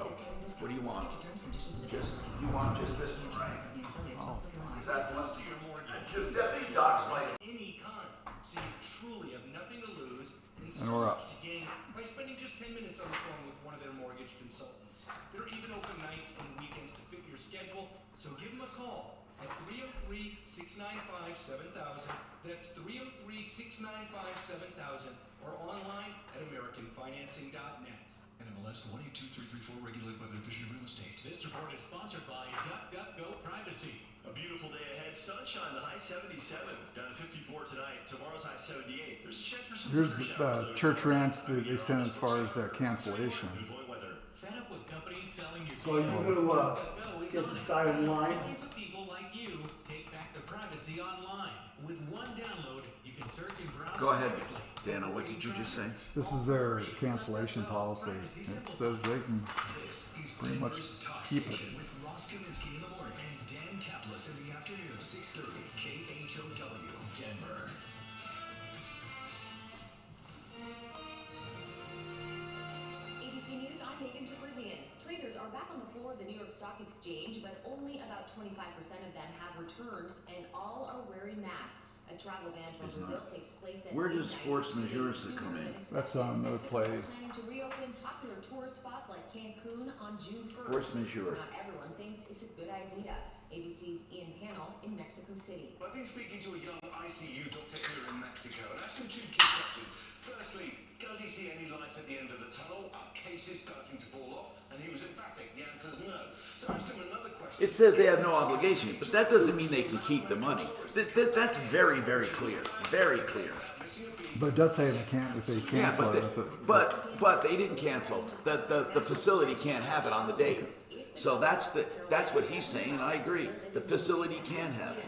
What do you want? You want just this one, right? Oh. Is that the one? Because Deputy Doc's like any kind, so you truly have nothing to lose and so we're up. much to gain by spending just 10 minutes on the phone with one of their mortgage consultants. They're even open nights and weekends to fit your schedule, so give them a call at 303-695-7000. That's 303-695-7000 or online at AmericanFinancing.net. NMLS 182334, regulated by the Division of Real Estate. This report is sponsored by DuckDuckGo Privacy. A beautiful day ahead. Sunshine, the high 77. Down to 54 tonight. Tomorrow's high 78. There's a chance for some Here's the church rant that they sent as far as their cancellation. Fed up with companies selling your So you're going to get this guy in line? Millions of people like you take back their privacy online. With one download, you can search and browse. Go ahead, Dano. What did you just say? This is their cancellation policy. It says they can pretty much keep it. With Ross Kaminsky in the morning and Dan Kaplis in the afternoon, 6:30, KHOW, Denver. ABC News, I'm Megan Treberzian. Traders are back on the floor of the New York Stock Exchange, but only about 25% of them have returned, and all are wearing masks. A travel ban from Brazil takes place at Where does force majeure come in? That's another play. Planning to reopen popular tourist spots like Cancun on June 1st. Force majeure. Not everyone thinks it's a good idea. ABC's Ian Pannell in Mexico City. I've been speaking to a young ICU doctor here in Mexico and asked him two key questions. Firstly, does he see any lights at the end of the tunnel? Are cases starting to fall off? And he was emphatic. The answer's no. So I asked him another question. It says they have no obligation, but that doesn't mean they can keep the money. That's very, very clear. Very clear. But it does say they can't if they cancel it. But they didn't cancel. The facility can't have it on the date. So that's what he's saying, and I agree. The facility can have it.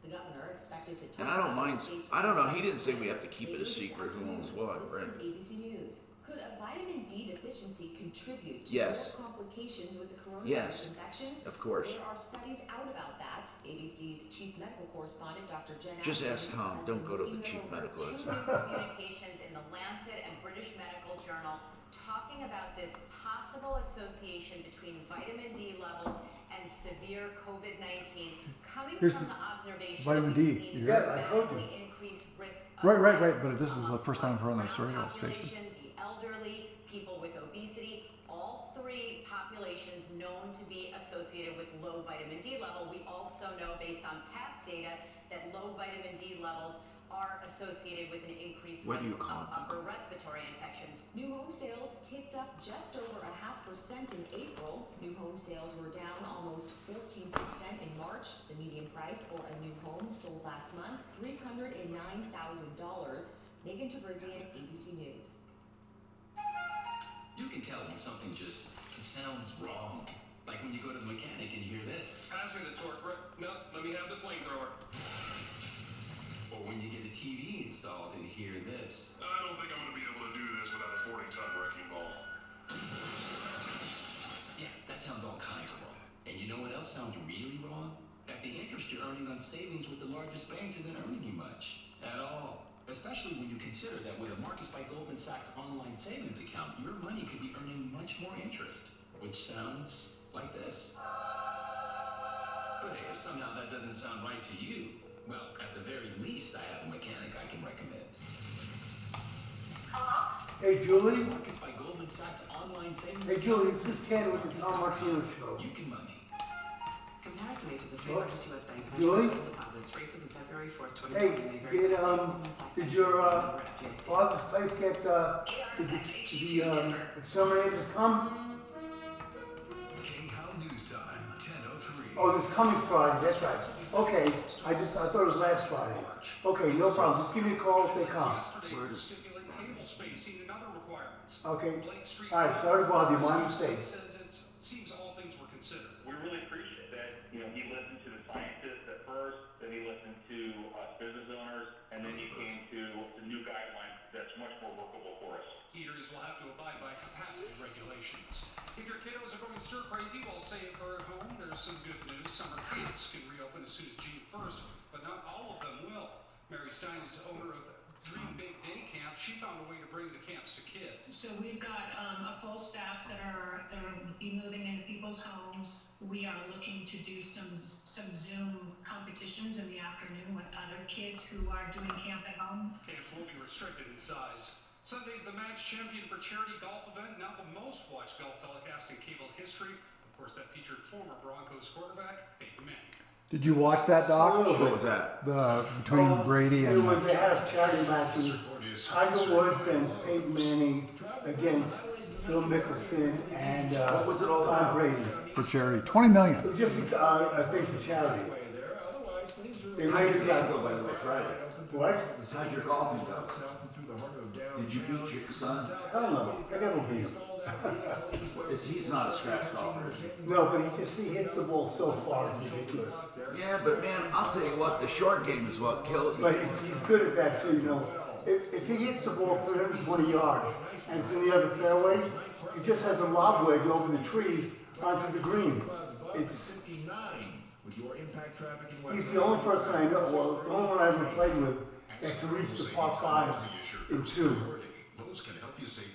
The governor expected to And I don't mind. I don't know. He didn't say we have to keep it a secret who owns what, right? ABC News. Could a vitamin D deficiency contribute to Yes. more complications with the coronavirus Yes. infection? Of course. There are studies out about that. ABC's chief medical correspondent, Dr. Jen Just ask Ashton, Tom. has Don't go to been the chief looking medical over expert. Communications in the Lancet and British Medical Journal talking about this possible association between vitamin D levels and severe COVID-19 coming Here's from the observation vitamin D. Yeah, I told you. increased risk Right. But this is the first time for on this radio station. The elderly, people with obesity, all three populations known to be associated with low vitamin D level. We also know based on past data that low vitamin D levels are associated with an increased risk of upper respiratory infections. New home sales ticked up just over 0.5% in April. New home sales were down almost 14% in March. The median price for a new home sold last month, $309,000. Megan Treberzian, ABC News. You can tell when something just sounds wrong. Like when you go to the mechanic and you hear this. Pass me the torque. No, let me have the flamethrower. Or when you get a TV installed and hear this. I don't think I'm going to be able to do this without a 40-ton wrecking ball. Yeah, that sounds all kinds of wrong. And you know what else sounds really wrong? That the interest you're earning on savings with the largest banks isn't earning you much. At all. Especially when you consider that with a Marcus by Goldman Sachs online savings account, your money could be earning much more interest. Which sounds like this. But hey, if somehow that doesn't sound right to you, well, at the very least, I have a mechanic I can recommend. Hello? Hey, Julie. Marcus by Goldman Sachs online savings. Hey, Julie, this is Ken with the Tom Martino Show. You can money. Comparison rate to the three largest U.S. banks Julie? deposits rates as of February 4th, 2020 Hey, may vary. did your father's place get did the exterminators come? KHOW News Time, 10:03. Oh, it's coming Friday. That's right. Okay, I thought it was last Friday. Okay, no problem. Just give me a call if they come. Okay. All right. Sorry to bother you. My mistake. Seems all things were considered. We really appreciate that. You know, he listened to the scientists at first, then he listened to us business owners, and then he came to the new guidelines that's much more workable for us. Eateries will have to abide by capacity regulations. If your kiddos are going stir crazy while staying for at home, there's some good news. Summer camps can reopen as soon as June 1st, but not all of them will. Mary Stein is owner of Dream Big Day Camp, she found a way to bring the camps to kids. So we've got a full staff that are be moving into people's homes. We are looking to do some Zoom competitions in the afternoon with other kids who are doing camp at home. Camps will be restricted in size. Sunday's the Match Champion for Charity golf event, now the most watched golf telecast in cable history. Of course, that featured former Broncos quarterback Peyton Manning. Did you watch that, Doc? What was that? Between Brady and... They had a charity match. It was Tiger Woods and Peyton Manning against Phil Mickelson and What was it all Tom about? Brady. for charity. $20 million. It was just a thing for charity. They How raised did that go, by the way, Friday? What? How'd your golfing go? Did you beat your son? Hell no. I never beat him. He's not a scratch golfer, is he? No, but he hits the ball so far, it's ridiculous. Yeah, but man, I'll tell you what, the short game is what kills you. But he's good at that too, you know. If he hits the ball 320 yards and it's in the other fairway, he just has a lob wedge over the trees onto the green. He's the only person I know, well, the only one I ever played with that can reach the par 5 in 2. Lowe's can help you save.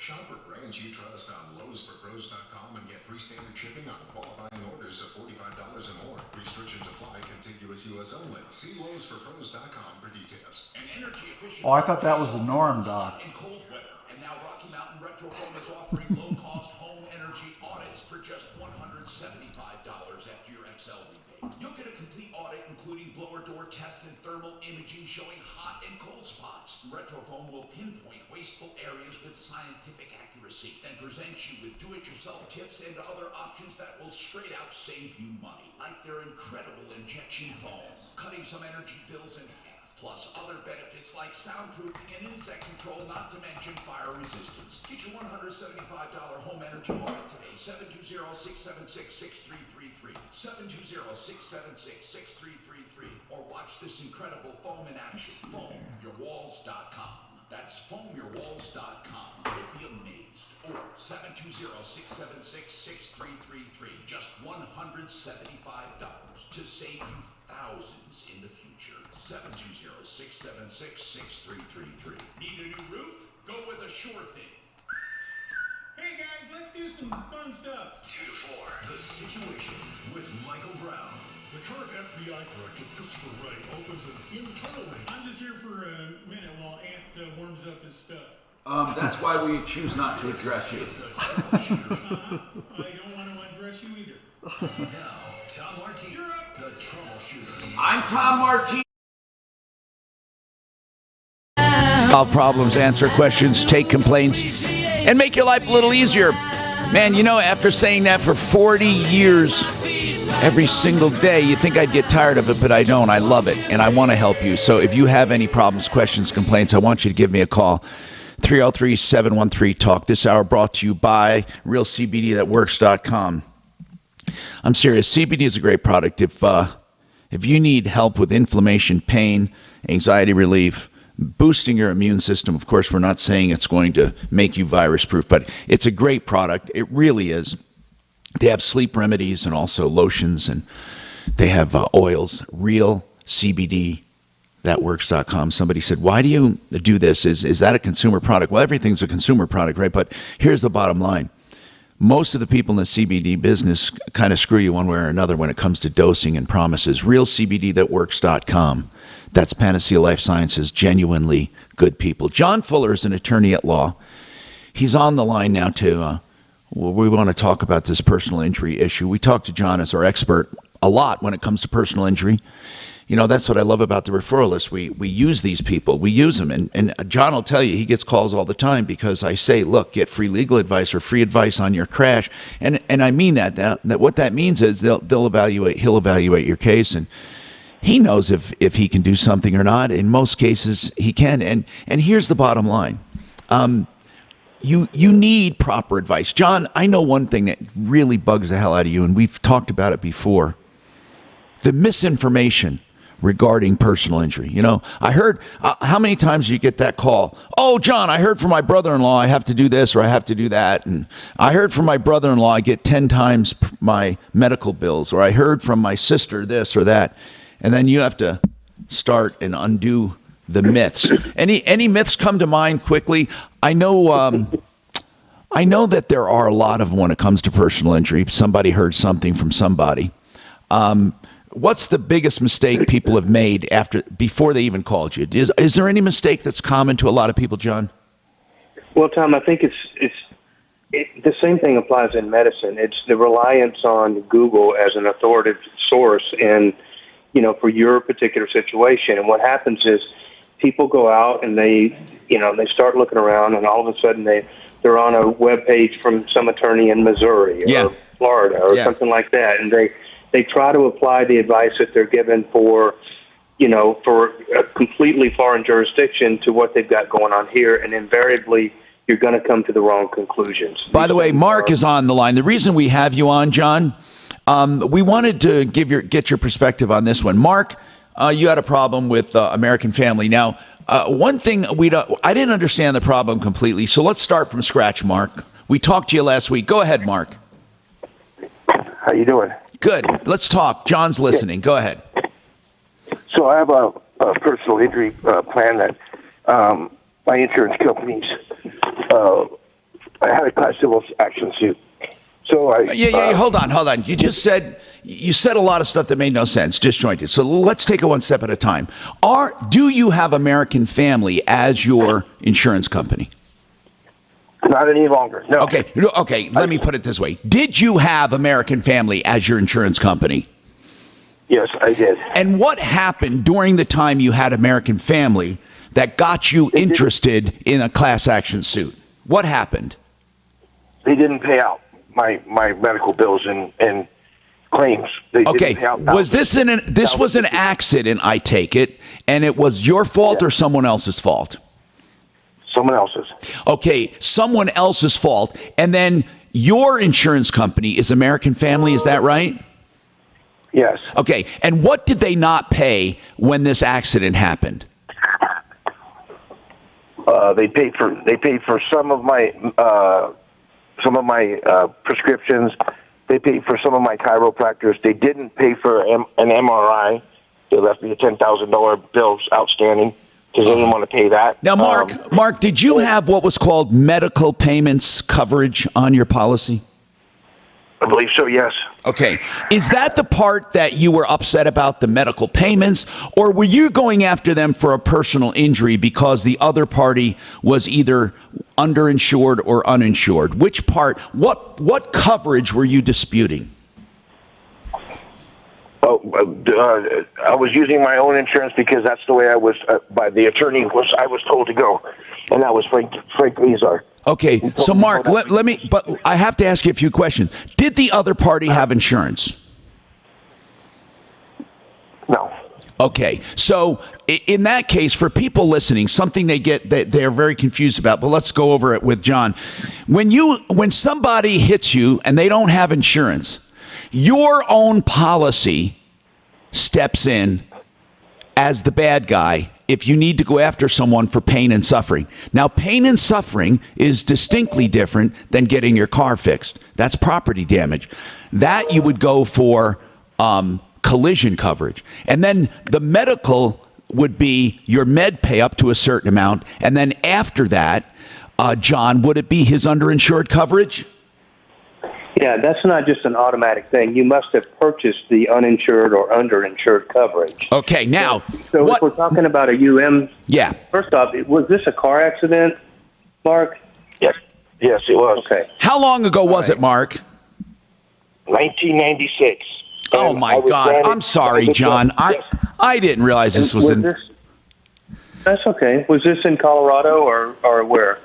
Shop for brands you trust on Lowe'sForPros.com and get free standard shipping on qualifying orders of $45 or more. Restrictions apply. Contiguous U.S. only. See Lowe'sForPros.com for details. An energy efficient Oh, I thought that was the norm, Doc. in cold weather. And now Rocky Mountain Retrofome is offering low-cost home energy audits for just $175 after your XL rebate. You'll get a complete audit including blower door test and thermal imaging showing hot and cold spots. Retrofome will pinpoint wasteful areas with scientific accuracy, then present you with do-it-yourself tips and other options that will straight out save you money, like their incredible injection foam, cutting some energy bills in half, plus other benefits like soundproofing and insect control, not to mention fire resistance. Get your $175 home energy audit today, 720-676-6333, 720-676-6333, or watch this incredible foam in action, foamyourwalls.com. That's foamyourwalls.com. You'll be amazed. Or 720-676-6333. Just $175 to save you thousands in the future. 720-676-6333. Need a new roof? Go with a Sure Thing. Hey guys, let's do some fun stuff. 2 to 4. The Situation with Michael Brown. The current FBI director, Christopher Wray, opens an internal wing. I'm just here for a minute while Ant warms up his stuff. That's why we choose not to address you. I don't want to address you either. Now, Tom Martini, the Troubleshooter. I'm Tom Martini. Solve problems, answer questions, take complaints, and make your life a little easier. Man, you know, after saying that for 40 years, every single day, you think I'd get tired of it, but I don't. I love it, and I want to help you. So if you have any problems, questions, complaints, I want you to give me a call. 303-713-TALK. This hour brought to you by RealCBDThatWorks.com. I'm serious. CBD is a great product. If you need help with inflammation, pain, anxiety relief, boosting your immune system, of course, we're not saying it's going to make you virus-proof, but it's a great product. It really is. They have sleep remedies and also lotions, and they have oils. RealCBDThatWorks.com. Somebody said, why do you do this? Is that a consumer product? Well, everything's a consumer product, right? But here's the bottom line. Most of the people in the CBD business kind of screw you one way or another when it comes to dosing and promises. RealCBDThatWorks.com. That's Panacea Life Sciences, genuinely good people. John Fuller is an attorney at law. He's on the line now to, we want to talk about this personal injury issue. We talk to John as our expert a lot when it comes to personal injury. You know, that's what I love about the referral list. We use these people. We use them. And John will tell you, he gets calls all the time because I say, look, get free legal advice or free advice on your crash. And I mean that what that means is he'll evaluate your case, and he knows if he can do something or not. In most cases, he can. And here's the bottom line. You need proper advice. John, I know one thing that really bugs the hell out of you, and we've talked about it before. The misinformation regarding personal injury. You know, I heard, how many times do you get that call? Oh, John, I heard from my brother-in-law I have to do this or I have to do that. And I heard from my brother-in-law I get 10 times my medical bills, or I heard from my sister this or that. And then you have to start and undo the myths. Any myths come to mind quickly? I know that there are a lot of them when it comes to personal injury. Somebody heard something from somebody. What's the biggest mistake people have made before they even called you? Is there any mistake that's common to a lot of people, John? Well, Tom, I think the same thing applies in medicine. It's the reliance on Google as an authoritative source for your particular situation. And what happens is people go out and they start looking around, and all of a sudden they're on a web page from some attorney in Missouri or Florida or something like that, and they try to apply the advice that they're given for a completely foreign jurisdiction to what they've got going on here, and invariably you're going to come to the wrong conclusions. By the way, Mark is on the line. The reason we have you on, John, we wanted to get your perspective on this one. Mark, you had a problem with American Family. Now, one thing I didn't understand the problem completely, so let's start from scratch, Mark. We talked to you last week. Go ahead, Mark. How you doing? Good. Let's talk. John's listening. Go ahead. So I have a personal injury plan that my insurance companies. I had a class civil action suit. So hold on. You said a lot of stuff that made no sense, disjointed. So let's take it one step at a time. Do you have American Family as your insurance company? Not any longer. No. Okay. Let me put it this way: did you have American Family as your insurance company? Yes, I did. And what happened during the time you had American Family that got you interested in a class action suit? What happened? They didn't pay out my medical bills and claims. They didn't pay out. Was this was an accident, I take it, and it was your fault or someone else's fault? Someone else's. Okay, someone else's fault. And then your insurance company is American Family, is that right? Yes. Okay, and what did they not pay when this accident happened? They paid for some of my prescriptions. They paid for some of my chiropractors. They didn't pay for an MRI. They left me a $10,000 bill outstanding because they didn't want to pay that. Now, Mark, did you have what was called medical payments coverage on your policy? I believe so, yes. Okay. Is that the part that you were upset about, the medical payments, or were you going after them for a personal injury because the other party was either underinsured or uninsured? Which part, what coverage were you disputing? I was using my own insurance because that's the way I was, by the attorney I was told to go, and that was Frank Lezar. Okay, so Mark, but I have to ask you a few questions. Did the other party have insurance? No. Okay, so in that case, for people listening, something they're very confused about, but let's go over it with John. When somebody hits you and they don't have insurance, your own policy steps in as the bad guy if you need to go after someone for pain and suffering. Now, pain and suffering is distinctly different than getting your car fixed. That's property damage. That you would go for collision coverage. And then the medical would be your med pay up to a certain amount. And then after that, John, would it be his underinsured coverage? Yeah, that's not just an automatic thing. You must have purchased the uninsured or underinsured coverage. Okay, now... So if we're talking about a UM... Yeah. First off, was this a car accident, Mark? Yes. Yes, it was. Okay. How long ago was it, Mark? 1996. Oh, my God. I'm sorry, John. I didn't realize this was in... That's okay. Was this in Colorado or where?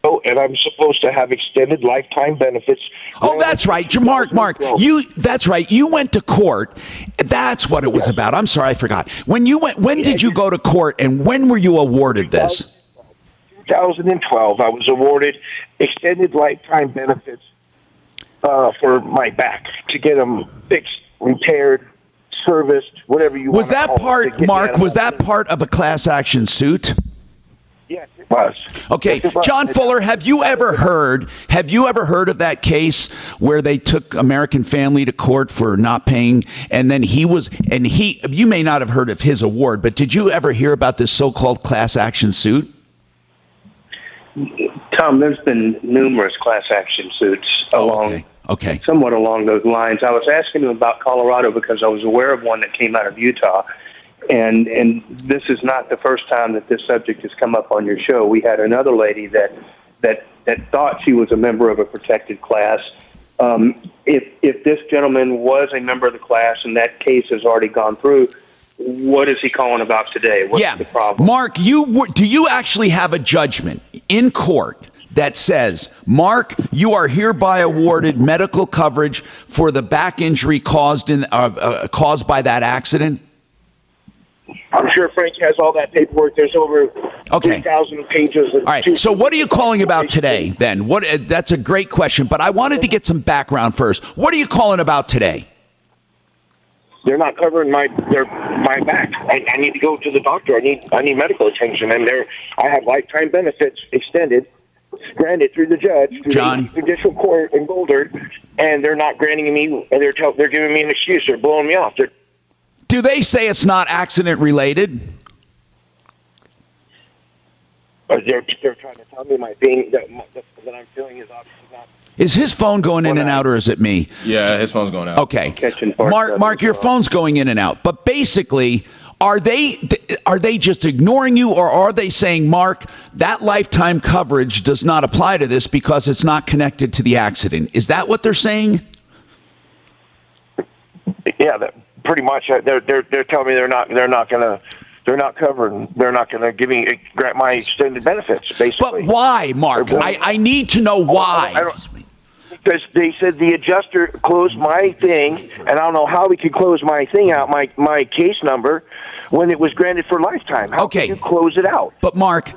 Oh, and I'm supposed to have extended lifetime benefits. Oh, that's right. Mark, that's right. You went to court. That's what it was about. I'm sorry, I forgot. When did you go to court, and when were you awarded this? 2012. I was awarded extended lifetime benefits for my back to get them fixed, repaired, serviced, whatever you want to call it. Was that part, Mark, was that part of a class action suit? Yes, it was. Okay, Yes, it was. John Fuller, have you ever heard of that case where they took American Family to court for not paying, and then you may not have heard of his award, but did you ever hear about this so-called class action suit? Tom, there's been numerous class action suits somewhat along those lines. I was asking him about Colorado because I was aware of one that came out of Utah. And this is not the first time that this subject has come up on your show. We had another lady that thought she was a member of a protected class. If this gentleman was a member of the class and that case has already gone through, what is he calling about today? What's the problem? Mark, do you actually have a judgment in court that says, Mark, you are hereby awarded medical coverage for the back injury caused by that accident? I'm sure Frank has all that paperwork. There's over 3,000 pages. All right. So what are you calling about today, then? That's a great question, but I wanted to get some background first. What are you calling about today? They're not covering my back. I need to go to the doctor. I need medical attention, and I have lifetime benefits extended, granted through the judge, through the judicial court in Boulder, and they're not granting me. And they're giving me an excuse. They're blowing me off. Do they say it's not accident related? They're trying to tell me my pain that I'm feeling is obviously not. Is his phone going in and out, or is it me? Yeah, his phone's going out. Okay. Mark, your phone's going in and out. But basically, are they just ignoring you, or are they saying, Mark, that lifetime coverage does not apply to this because it's not connected to the accident? Is that what they're saying? Yeah, pretty much. They're telling me they're not covering. They're not going to grant my extended benefits. Basically. But why, Mark? I need to know why. Because they said the adjuster closed my thing, and I don't know how we could close my thing out, my case number, when it was granted for lifetime. How can you close it out? But Mark,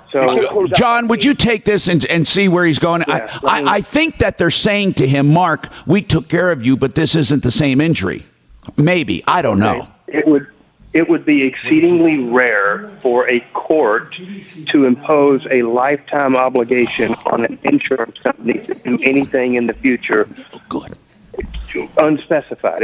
John, would you take this and see where he's going? Yeah, I think that they're saying to him, Mark, we took care of you, but this isn't the same injury. Maybe. I don't know. It would be exceedingly rare for a court to impose a lifetime obligation on an insurance company to do anything in the future unspecified.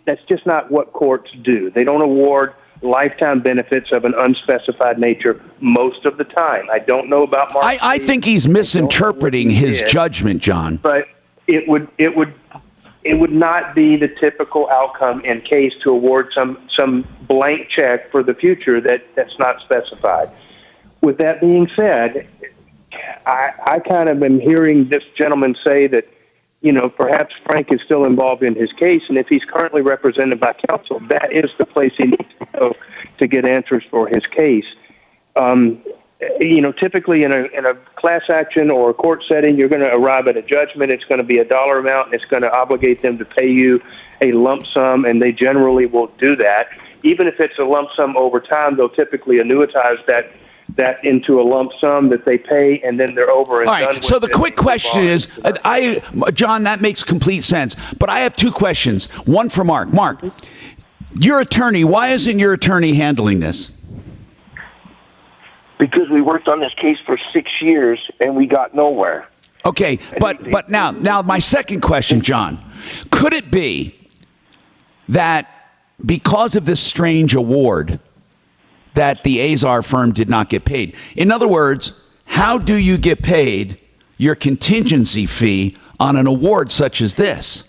That's just not what courts do. They don't award lifetime benefits of an unspecified nature most of the time. I don't know about Mark. I think he's misinterpreting his judgment, John. But it would not be the typical outcome in case to award some blank check for the future that's not specified. With that being said, I kind of am hearing this gentleman say that, perhaps Frank is still involved in his case, and if he's currently represented by counsel, that is the place he needs to go to get answers for his case. Typically in a class action or a court setting, you're going to arrive at a judgment. It's going to be a dollar amount, and it's going to obligate them to pay you a lump sum, and they generally will do that. Even if it's a lump sum over time, they'll typically annuitize that into a lump sum that they pay, and then they're over and done with. So the quick question is, John, that makes complete sense. But I have two questions. One for Mark. Mark, your attorney, why isn't your attorney handling this? Because we worked on this case for 6 years and we got nowhere. Okay, but now my second question, John, could it be that because of this strange award that the Azar firm did not get paid? In other words, how do you get paid your contingency fee on an award such as this?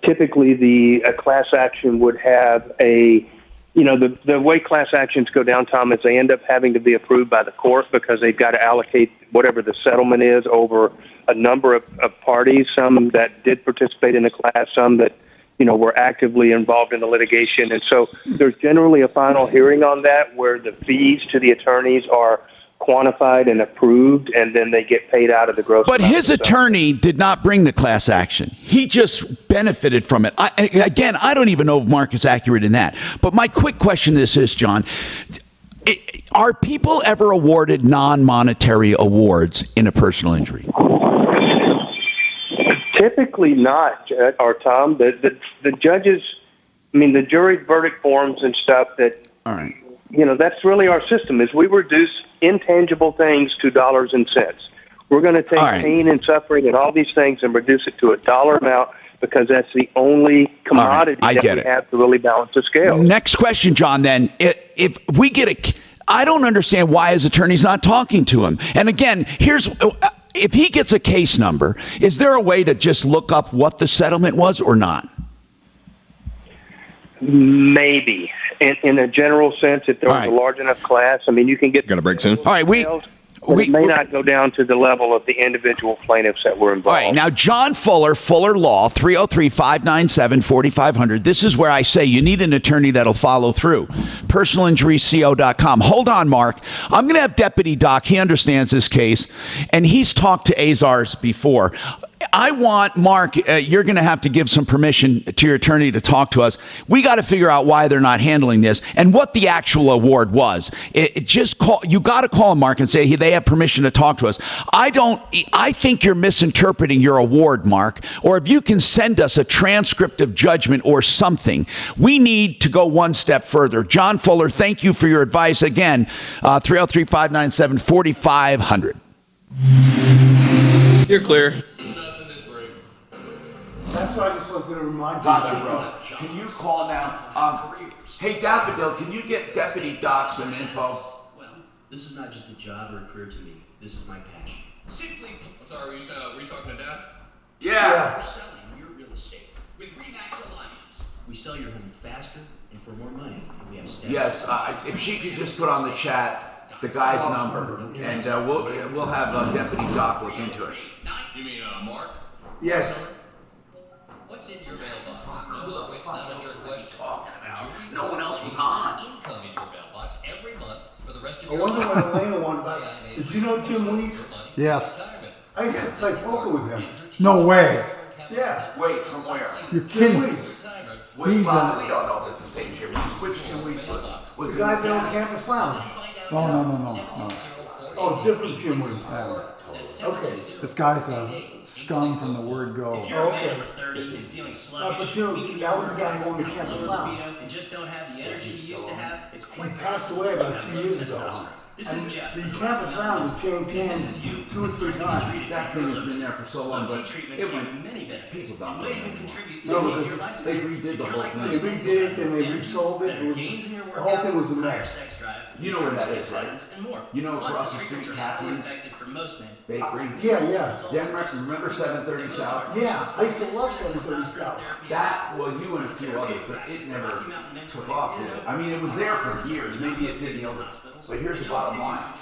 Typically, a class action would have the way class actions go down, Tom, is they end up having to be approved by the court because they've got to allocate whatever the settlement is over a number of parties, some that did participate in the class, some that, were actively involved in the litigation. And so there's generally a final hearing on that where the fees to the attorneys are quantified and approved, and then they get paid out of the gross. But his attorney did not bring the class action. He just benefited from it. I don't even know if Mark is accurate in that. But my quick question is this, John. Are people ever awarded non-monetary awards in a personal injury? Typically not, or Tom. The judges I mean, the jury verdict forms and stuff that, All right. you know, that's really our system is we reduce intangible things to dollars and cents. We're going to take pain and suffering and all these things and reduce it to a dollar amount because that's the only commodity that we have to really balance the scale. Next question, John, then. If we get I don't understand why his attorney's not talking to him. And again, if he gets a case number, is there a way to just look up what the settlement was or not? Maybe. In a general sense, if there was a large enough class, I mean, you can get... Got a break soon? All right, it may not go down to the level of the individual plaintiffs that were involved. All right, now John Fuller, Fuller Law, 303-597-4500. This is where I say you need an attorney that'll follow through. PersonalInjuryCO.com. Hold on, Mark. I'm going to have Deputy Doc. He understands this case, and he's talked to Azars before. I want, Mark, you're going to have to give some permission to your attorney to talk to us. We got to figure out why they're not handling this and what the actual award was. You got to call them, Mark, and say, hey, they have permission to talk to us. I think you're misinterpreting your award, Mark, or if you can send us a transcript of judgment or something. We need to go one step further. John Fuller, thank you for your advice. Again, 303-597-4500. You're clear. That's what I just wanted to remind you Gotcha, about. bro. Can you call now? Hey, Daffodil, can you get Deputy Doc some info? Well, this is not just a job or a career to me. This is my passion. Simply put. I'm sorry, were you talking to Dad? Yeah. We're selling your real estate with RE/MAX Alliance. We sell your home faster and for more money. And we have staff. Yes, if she could just put on the chat the guy's number, and we'll have Deputy Doc look into it. You mean Mark? Yes. What's in your mailbox? No, it's not a trick question. No one else was on. Income in your mailbox every month for the rest of I your wonder life. what Elena wanted about it. Did you know Jim Weiss? Yes. I used to play poker with him. No way. Yeah. Wait, from where? You're Jim kidding. Weiss. We don't know if it's the same Jim Weiss. Which Jim Weiss was The guy that on Campus Lounge. Oh, no. Oh, different Jim Weiss. Okay. This guy's a scum from the word go. Okay. But you know, that was the guy who owned the Campus Lounge. And just don't have the energy you used to have. It's He passed away about 2 years ago. And the Campus Lounge has changed hands 2 or 3 times. That thing has been there for so long, but it went. People don't know anymore. No, because they redid the whole they thing. redid it and they resold it. The whole thing was a mess. You know where that is, right? You know across the street, Catherine's Bakery? Yeah. Remember 730 South? Yeah, I used to love 730 South. You and a few others, but it never took off, did it? I mean, it was there for years. Maybe it didn't. But here's the bottom line.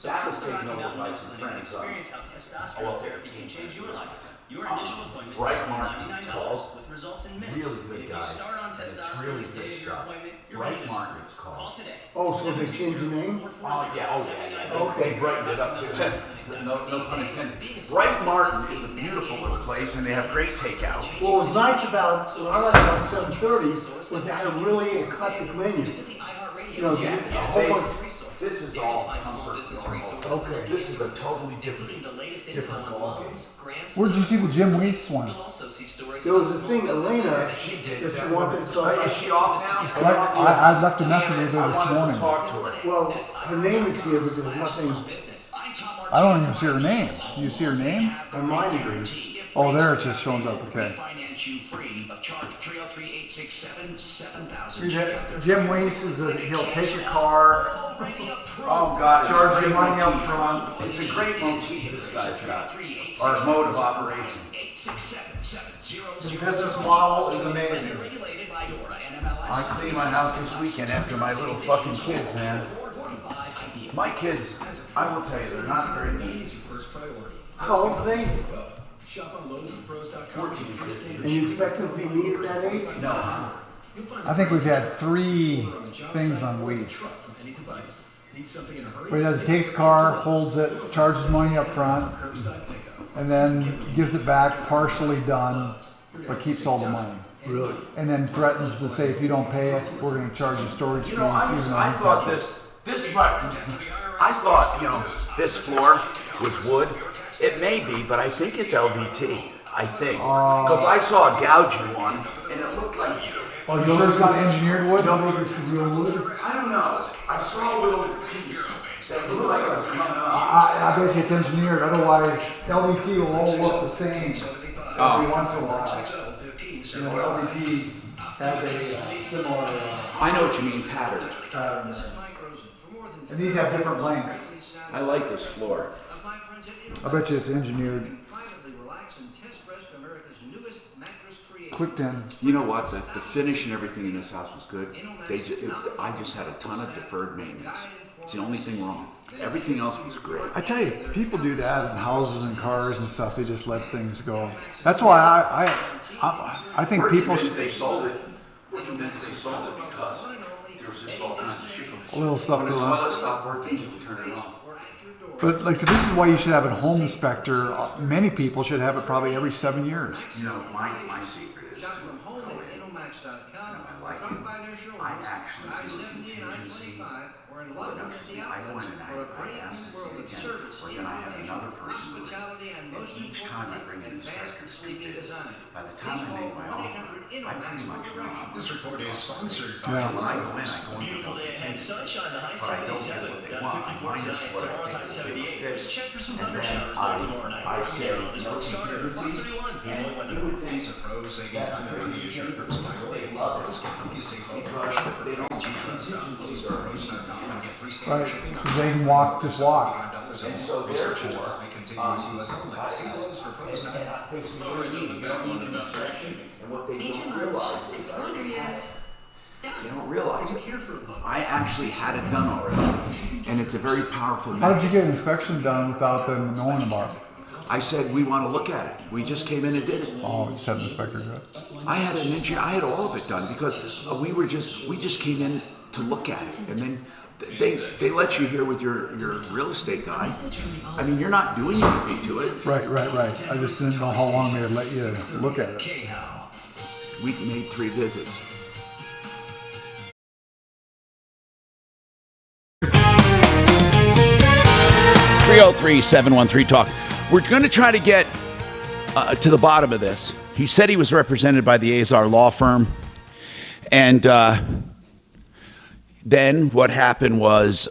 That was taken over by some friends. Therapy can change your life. Your initial appointment Bright is Martin $99 calls. with results in minutes. Really good If you guy. start on It's testosterone really the day good of your stuff. appointment, you're Bright ready to Martin's call called. today. Oh, so they changed the name? Oh yeah. They brightened it up too. No pun intended. Bright Martin is a beautiful little place, and they have great takeout. What was nice what I liked about 730 was they had a really eclectic menu. You know, a whole bunch. This is all comfort zone. Okay. This is a totally different ball game. Where'd you see the Jim Weiss one? There was this thing, Elena, that she wanted, so Is she off now? I left a message with her this morning. Talk to her. well, her name is here, but there's nothing I don't even see her name. Do you see her name? on mine here. Oh, there it just shows up. Okay. Jim Weiss he'll take your car, Oh God, charge you money up front. It's a great motif this guy's got, or mode of operation. His business model is amazing. I cleaned my house this weekend after my little fucking kids, man. My kids, I will tell you, they're not very neat. How old are they? Shop on Lowe'sPros.com. 14 and 15. And you expect them to be neat at that age? No. I think we've had 3 things on Weiss. What he does, he takes car, holds it, charges money up front, and then gives it back partially done, but keeps all the money. Really? And then threatens to say, if you don't pay it, we're going to charge you storage fees. I thought this floor was wood. It may be, but I think it's LVT. I think. Because I saw a gouging one, and it looked like... Oh, you sure it's not engineered wood? You don't think it's real wood? I don't know. I saw a little piece that looked like it was coming up. I bet you it's engineered. Otherwise, LVT will all look the same every once in a while. You know, LVT has a similar... I know what you mean, pattern. And these have different lengths. I like this floor. I bet you it's engineered. Clicked in. You know what? The finish and everything in this house was good. I just had a ton of deferred maintenance. It's the only thing wrong. Everything else was great. I tell you, people do that in houses and cars and stuff. They just let things go. That's why I think people should. They sold it. We're convinced they sold it because there was just all kinds of shit. A little stuff when the going on. toilet stopped working, we turned it off. But like, so this is why you should have a home inspector. Many people should have it probably every 7 years. You know, my secret is to go in. I like it. I actually do a contingency. I go in and I ask to see it again, or then I have another person do it. And each time I bring in inspectors to bids, by the time I make my offer, I pretty much know. This report is sponsored Yeah. When I go in, I go in with no contingency. But I don't get what they want. I minus what I think they will fix. And then I say, no contingency. And you would think that's very easy. They love it. Because they don't contingencies are Right. Because they can walk, just walk. and so therefore, and what they don't realize is I already had it. They don't realize it. I actually had it done already, and it's a very powerful How did method. you get an inspection done without them knowing about it? I said, we want to look at it. We just came in and did it. Oh, you said an inspector did. I had an engineer, I had all of it done because we just came in to look at it, and then they let you here with your real estate guy. I mean, you're not doing anything to it. Right. I just didn't know how long they would let you look at it. We made 3 visits. (303-713-TALK). We're going to try to get to the bottom of this. He said he was represented by the Azar law firm, and then what happened was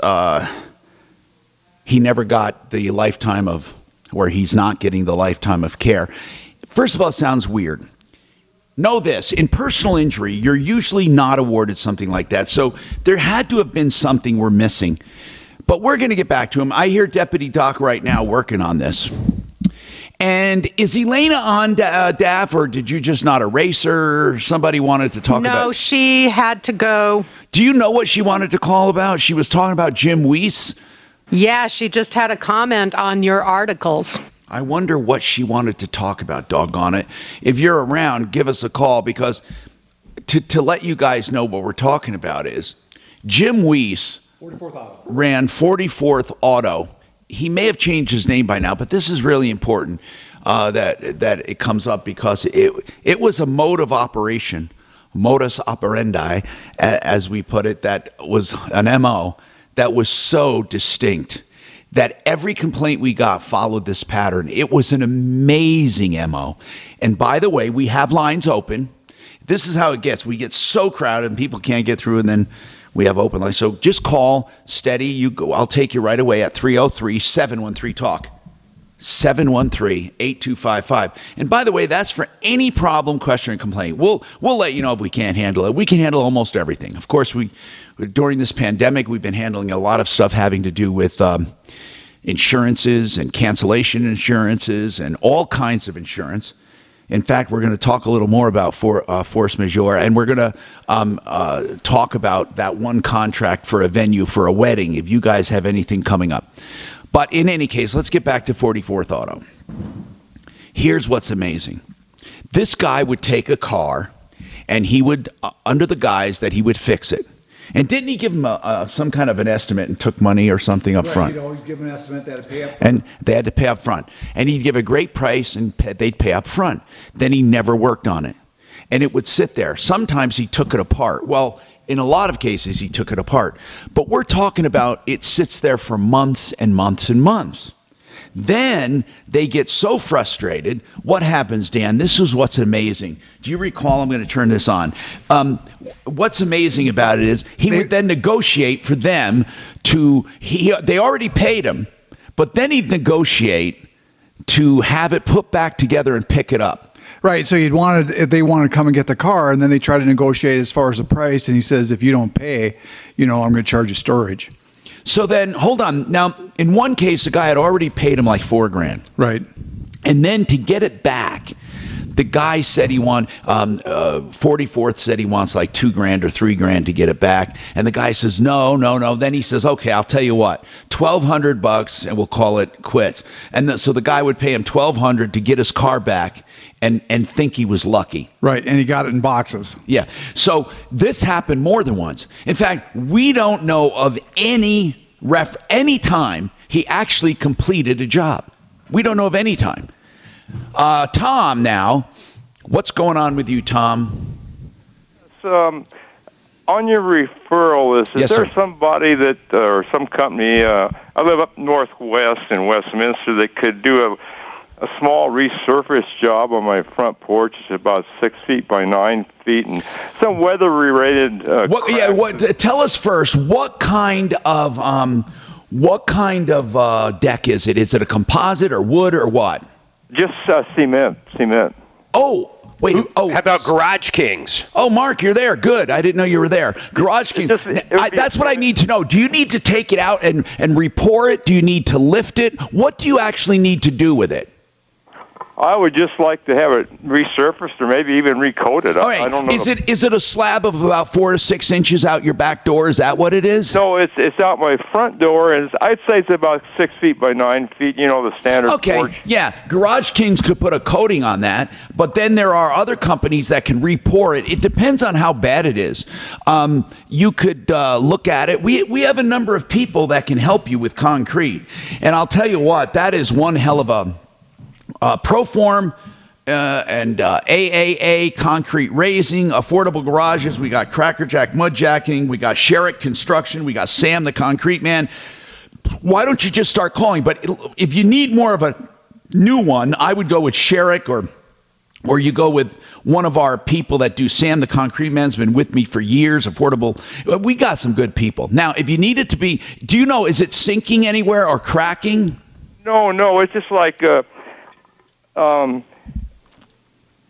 he never got the lifetime of, where he's not getting the lifetime of care. First of all, it sounds weird. Know this, in personal injury, you're usually not awarded something like that. So there had to have been something we're missing. But we're going to get back to him. I hear Deputy Doc right now working on this. And is Elena on, Daff, or did you just not erase her? Somebody wanted to talk about... No, she had to go. Do you know what she wanted to call about? She was talking about Jim Weiss. Yeah, she just had a comment on your articles. I wonder what she wanted to talk about, doggone it. If you're around, give us a call, because to let you guys know what we're talking about is Jim Weiss 44th Auto. ran 44th Auto. He may have changed his name by now, but this is really important that it comes up, because it was a mode of operation, modus operandi, as we put it, that was an MO that was so distinct that every complaint we got followed this pattern. It was an amazing MO. And by the way, we have lines open. This is how it gets. We get so crowded and people can't get through, and then we have open lines. So just call, steady, you go. I'll take you right away at 303-713-TALK. 713-8255. And by the way, that's for any problem, question, or complaint. We'll let you know if we can't handle it. We can handle almost everything. Of course, during this pandemic, we've been handling a lot of stuff having to do with insurances and cancellation insurances and all kinds of insurance. In fact, we're going to talk a little more about force majeure, and we're going to talk about that one contract for a venue for a wedding, if you guys have anything coming up. But in any case, let's get back to 44th Auto. Here's what's amazing. This guy would take a car, and he would, under the guise that he would fix it. And didn't he give him some kind of an estimate and took money or something up front? He'd always give an estimate, they had to pay up front. And they had to pay up front. And he'd give a great price, and they'd pay up front. Then he never worked on it. And it would sit there. Sometimes he took it apart. Well, in a lot of cases, he took it apart. But we're talking about it sits there for months and months and months. Then they get so frustrated. What happens, Dan? This is what's amazing. Do you recall? I'm going to turn this on. What's amazing about it is he would then negotiate for them to. They already paid him, but then he'd negotiate to have it put back together and pick it up. Right, so if they wanted to come and get the car, and then they try to negotiate as far as the price, and he says, if you don't pay, I'm going to charge you storage. So then, hold on. Now, in one case, the guy had already paid him like $4,000. Right. And then to get it back, the guy said he won. 44th said he wants like $2,000 or $3,000 to get it back, and the guy says no. Then he says, okay, I'll tell you what, $1,200, and we'll call it quits. And so the guy would pay him $1,200 to get his car back, and think he was lucky. Right, and he got it in boxes. Yeah. So this happened more than once. In fact, we don't know of any time he actually completed a job. We don't know of any time. Tom, now, what's going on with you, Tom? On your referral list, is there somebody that, or some company, I live up northwest in Westminster, that could do a small resurface job on my front porch? It's about 6 feet by 9 feet, and some weather-related. Tell us first, what kind of deck is it? Is it a composite or wood or what? Just cement. Oh, wait. Oh, how about Garage Kings? Oh, Mark, you're there. Good. I didn't know you were there. Garage Kings. That's what I need to know. Do you need to take it out and re-pour it? Do you need to lift it? What do you actually need to do with it? I would just like to have it resurfaced or maybe even recoated. All right. I don't know. Is it a slab of about 4 to 6 inches out your back door? Is that what it is? No, it's out my front door, and I'd say it's about 6 feet by 9 feet. The standard porch. Yeah. Garage Kings could put a coating on that, but then there are other companies that can re-pour it. It depends on how bad it is. You could look at it. We have a number of people that can help you with concrete, and I'll tell you what, that is one hell of a Proform and AAA concrete raising, affordable garages. We got Crackerjack mudjacking. We got Sherrick Construction. We got Sam the Concrete Man. Why don't you just start calling? But if you need more of a new one, I would go with Sherrick, or you go with one of our people that do. Sam the Concrete Man's been with me for years. Affordable. We got some good people. Now, if you need it to be, do you know, is it sinking anywhere or cracking? No, it's just like.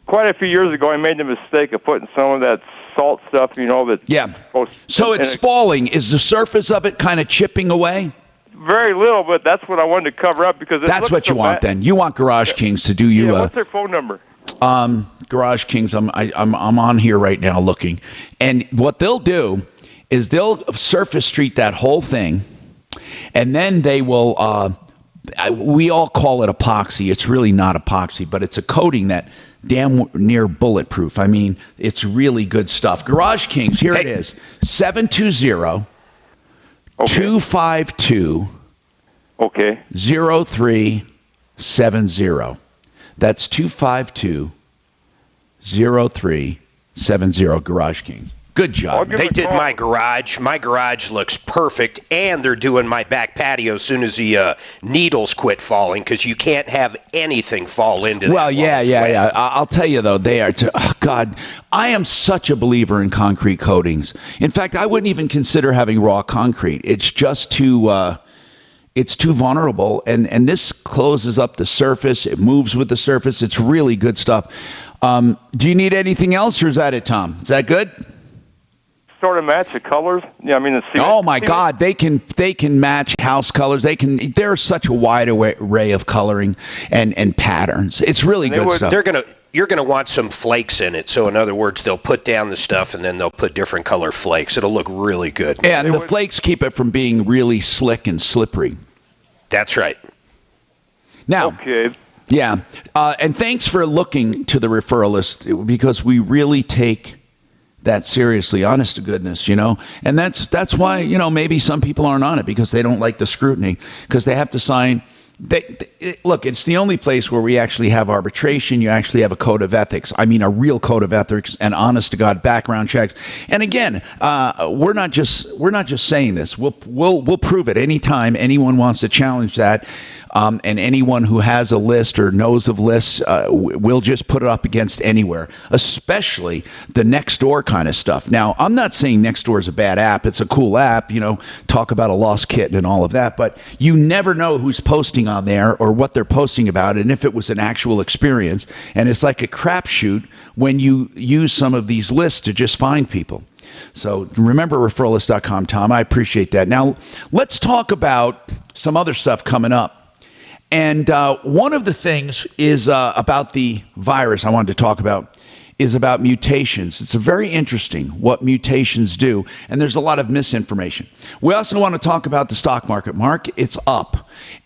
Quite a few years ago, I made the mistake of putting some of that salt stuff, So it's falling. Is the surface of it kind of chipping away? Very little, but that's what I wanted to cover up because that's what you want. Then you want Garage Kings to do you. What's their phone number? Garage Kings. I'm on here right now looking, and what they'll do is they'll surface treat that whole thing, and then they will. We all call it epoxy. It's really not epoxy, but it's a coating that damn near bulletproof. I mean, it's really good stuff. Garage Kings, here it is. 720-252 0370. That's 252-0370, Garage Kings. Good job. They did my garage. My garage looks perfect, and they're doing my back patio as soon as the needles quit falling, because you can't have anything fall into Well, yeah. I'll tell you, though, they are. God, I am such a believer in concrete coatings. In fact, I wouldn't even consider having raw concrete. It's just too vulnerable, and this closes up the surface. It moves with the surface. It's really good stuff. Do you need anything else, or is that it, Tom? Is that good? Sort of match the colors. Yeah, I mean, oh my God, they can match house colors. There's such a wide array of coloring and patterns. It's really good stuff. You're gonna want some flakes in it. So in other words, they'll put down the stuff and then they'll put different color flakes. It'll look really good. Yeah, and the flakes keep it from being really slick and slippery. That's right. Now. Okay. Yeah, and thanks for looking to the referral list, because we really take that seriously, honest to goodness, and that's why maybe some people aren't on it, because they don't like the scrutiny, because they have to sign Look, it's the only place where we actually have arbitration. You actually have a code of ethics. I mean, a real code of ethics and honest to God background checks. And again, we're not just saying this. We'll prove it anytime anyone wants to challenge that. And anyone who has a list or knows of lists, we'll just put it up against anywhere, especially the Nextdoor kind of stuff. Now, I'm not saying Nextdoor is a bad app. It's a cool app, you know, talk about a lost kitten and all of that. But you never know who's posting on there or what they're posting about and if it was an actual experience. And it's like a crapshoot when you use some of these lists to just find people. So remember referralist.com, Tom. I appreciate that. Now, let's talk about some other stuff coming up. And one of the things is about the virus I wanted to talk about is about mutations. It's very interesting what mutations do, and there's a lot of misinformation. We also want to talk about the stock market. Mark, it's up.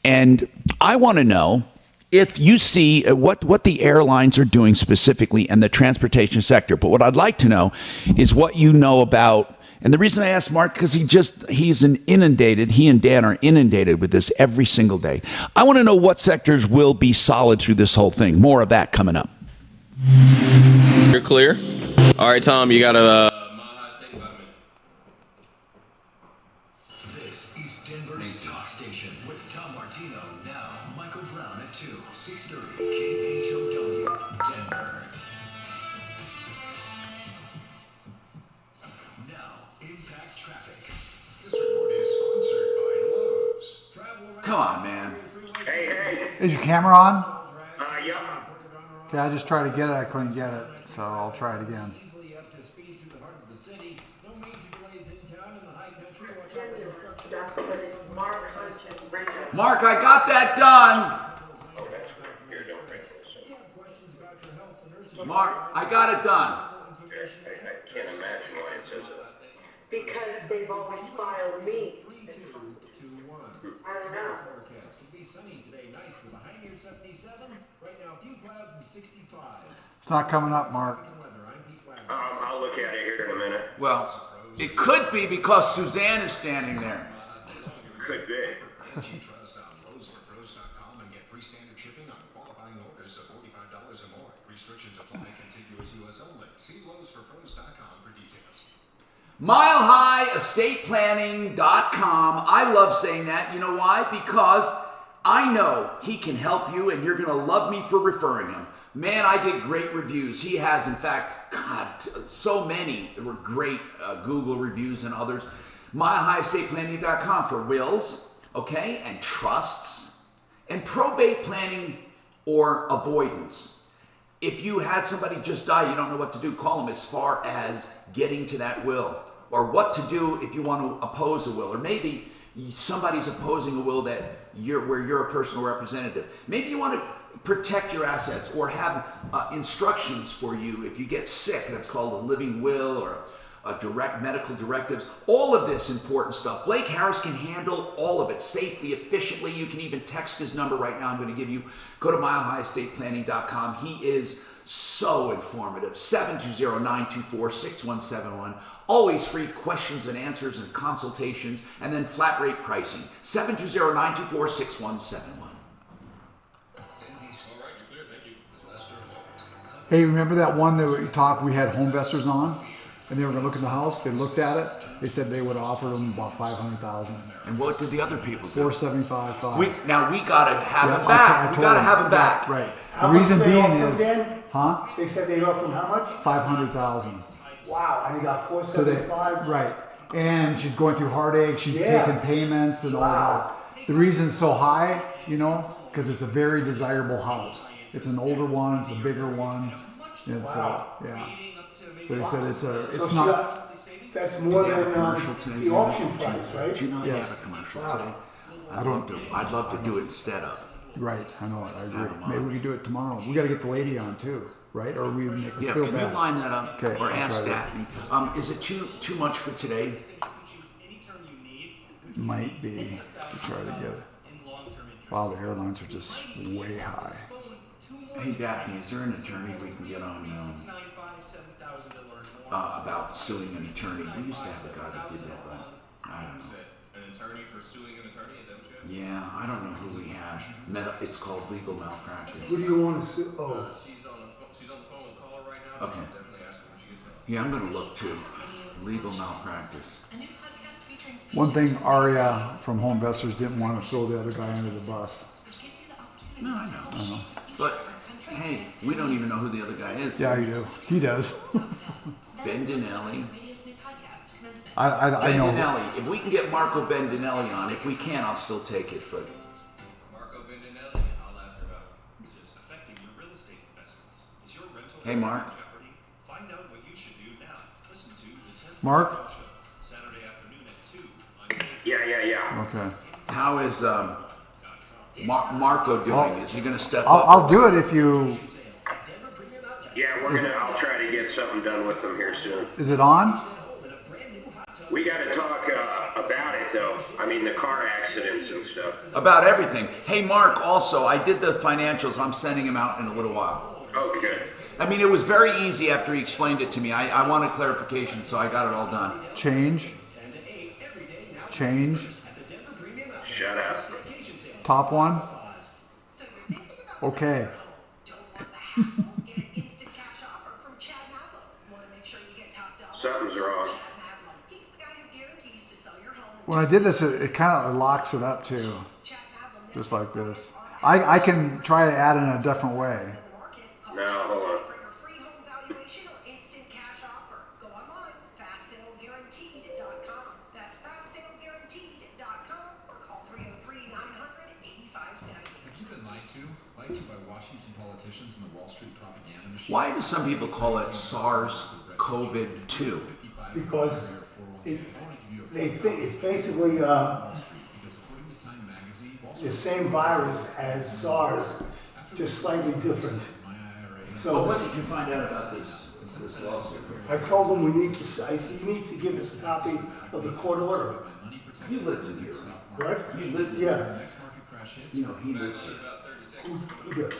And I want to know if you see what the airlines are doing specifically and the transportation sector. But what I'd like to know is what you know about. And the reason I asked Mark, because he and Dan are inundated with this every single day. I want to know what sectors will be solid through this whole thing. More of that coming up. You're clear? All right, Tom, you got a This is Denver's Talk Station with Tom Martino. Now, Michael Brown at 2, 630 KHOW, Denver. Now, Impact Traffic. This report is sponsored by Lowe's. Come on, man. Hey. Is your camera on? Yeah. Okay, I just tried to get it. I couldn't get it, so I'll try it again. Mark, I got that done. Mark, I got it done. I can't imagine why it says that. Because they've always filed me. I don't know. It's not coming up, Mark. I'll look at it here in a minute. Well, it could be because Suzanne is standing there. Could be. Trust on Lowe'sForPros.com and get free standard shipping on qualifying orders of $45 or more. Restrictions apply. Contiguous U.S. only. See Lowe'sForPros.com for details. MileHighEstatePlanning.com. I love saying that. You know why? Because I know he can help you, and you're going to love me for referring him. Man, I get great reviews. He has, in fact, God, so many. There were great Google reviews and others. MileHighEstatePlanning.com for wills, okay, and trusts, and probate planning or avoidance. If you had somebody just die, you don't know what to do, call them as far as getting to that will, or what to do if you want to oppose a will, or maybe somebody's opposing a will that where you're a personal representative. Maybe you want to protect your assets or have instructions for you if you get sick. That's called a living will or direct medical directives. All of this important stuff. Blake Harris can handle all of it safely, efficiently. You can even text his number right now. I'm going to give you. Go to MileHighEstatePlanning.com. He is so informative. 720-924-6171. Always free questions and answers and consultations, and then flat rate pricing. 720-924-6171. Hey, remember that one that we had home investors on? And they were going to look at the house. They looked at it. They said they would offer them about $500,000. And what did the other people do? $475,500. Now we got to have them back. We got to have them back. Right. How The reason much did they being offer is, again? huh? They said they offered how much? $500,000. Wow, and they got So they, 475. right. And she's going through heartache. She's taking payments and all that. The reason it's so high, you know, because it's a very desirable house. It's an older one. It's a bigger one. It's yeah. So he said it's not. That's more than today, the auction price, right? Do you know you have a commercial today? I'd love to do it instead of. Right, I know it. I agree. Maybe we can do it tomorrow. We got to get the lady on too, right? Or we make her feel can bad. you line that up? Okay, or I'll ask try Daphne. Is it too much for today? Might be to try to get it. Wow, the airlines are just way high. Hey Daphne, is there an attorney we can get on about suing an attorney? We used to have a guy that did that, but I don't know. An attorney for suing an attorney? Is that what you asked? Yeah, I don't know who we have. It's called legal malpractice. Who do you want to sue? Oh. She's on the phone with a caller right now. Okay. I'll definitely ask her when she gets up. Yeah, I'm going to look too. Legal malpractice. One thing Aria from Home Investors didn't want to throw the other guy under the bus. No, I know. But, hey, we don't even know who the other guy is. Yeah, you do. He does. Bendinelli. I know. Bendinelli. If we can get Marco Bendinelli on, if we can, I'll still take it. But Marco Bendinelli, I'll ask her about is this affecting your real estate investments? Is your rental hey, Mark. jeopardy? Find out what you should do now. Listen to the 10th Mark? Show, Saturday afternoon at 2 on Yeah. Okay. How is Marco doing? Is he going to step up? I'll do it if you. Yeah, I'll try to get something done with them here soon. Is it on? We got to talk about it, though. I mean, the car accidents and stuff. About everything. Hey, Mark, also, I did the financials. I'm sending them out in a little while. Okay. I mean, it was very easy after he explained it to me. I wanted clarification, so I got it all done. Change. Shut up. Top one. Okay. Something's wrong. When I did this, it kind of locks it up too, just like this. I can try to add it in a different way. No, hold on. Why do some people call it SARS-CoV-2? Because it's basically the same virus as SARS, just slightly different. So But what did you find out about this lawsuit? I told them you need to give us a copy of the court order. You lived in here. What? You lived in Yeah. You know, he lives here. Who does?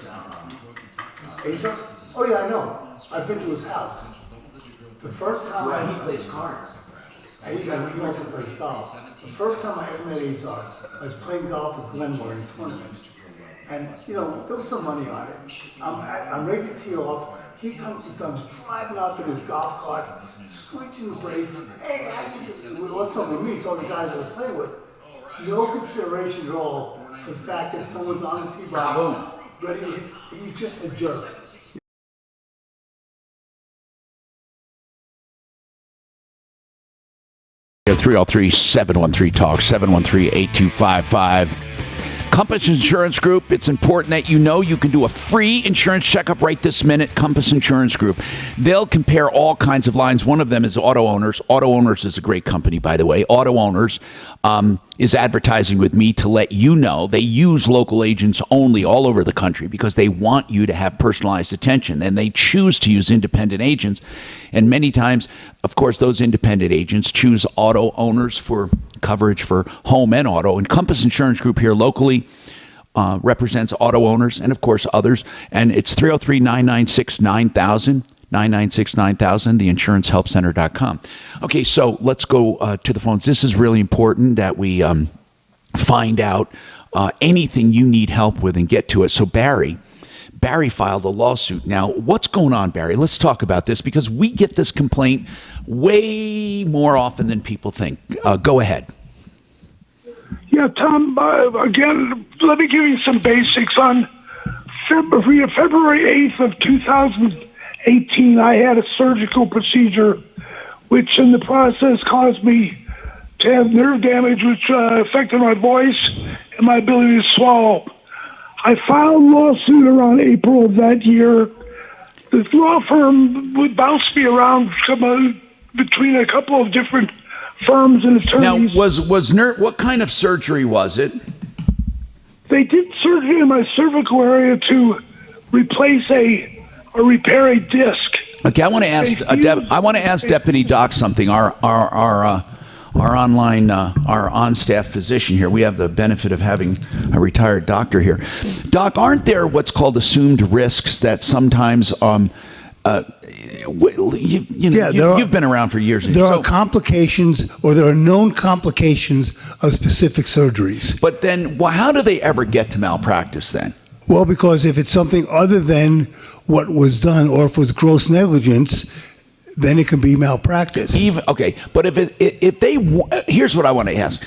Asa? Oh yeah, I know. I've been to his house. The first time Right, he plays cards. He also plays golf. The first time I ever met Azar, I was playing golf with Glenmore in a tournament. And, you know, there was some money on it. I'm ready to tee off. He comes driving out in his golf cart, screeching the brakes. Hey, what's up with me? So the guys I was playing with. No consideration at all for the fact that someone's on the tee box, ready to hit. He's just a jerk. 303-713-TALK, 713-8255. Compass Insurance Group, it's important that you know you can do a free insurance checkup right this minute. Compass Insurance Group. They'll compare all kinds of lines. One of them is Auto Owners. Auto Owners is a great company, by the way. Auto Owners is advertising with me to let you know they use local agents only all over the country because they want you to have personalized attention, and they choose to use independent agents. And many times, of course, those independent agents choose Auto Owners for coverage for home and auto. And Compass Insurance Group here locally represents Auto Owners and, of course, others. And it's 303-996-9000, 996-9000, theinsurancehelpcenter.com. Okay, so let's go to the phones. This is really important that we find out anything you need help with and get to it. So Barry filed a lawsuit. Now, what's going on, Barry? Let's talk about this because we get this complaint way more often than people think. Go ahead. Yeah, Tom, again, let me give you some basics. On February 8th of 2018, I had a surgical procedure, which in the process caused me to have nerve damage, which affected my voice and my ability to swallow. I filed a lawsuit around April of that year. The law firm would bounce me around between a couple of different firms and attorneys. Now, what kind of surgery was it? They did surgery in my cervical area to replace or repair a disc. Okay, I want to ask Deputy Doc something. Our on-staff physician here. We have the benefit of having a retired doctor here. Doc, aren't there what's called assumed risks that sometimes you've been around for years. There are complications, or there are known complications of specific surgeries. But then, how do they ever get to malpractice then? Well, because if it's something other than what was done, or if it was gross negligence, then it can be malpractice. But here's what I want to ask.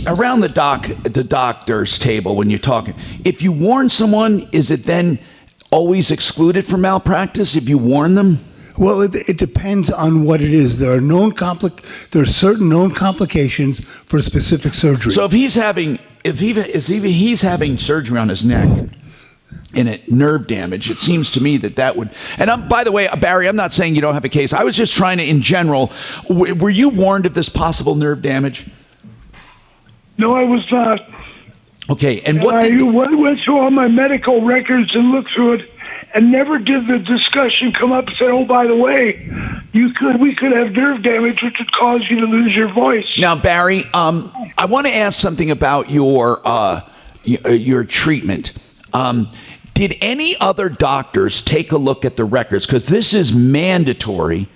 Around the doctor's table when you're talking, if you warn someone, is it then always excluded from malpractice if you warn them? Well, it depends on what it is. There are certain known complications for specific surgery. So if he's having surgery on his neck and nerve damage, it seems to me that would. And by the way, Barry, I'm not saying you don't have a case. I was just trying to, in general, were you warned of this possible nerve damage? No, I was not. Okay, and I went through all my medical records and looked through it, and never did the discussion come up and say, "Oh, by the way, we could have nerve damage, which would cause you to lose your voice." Now, Barry, I want to ask something about your treatment. Did any other doctors take a look at the records? Because this is mandatory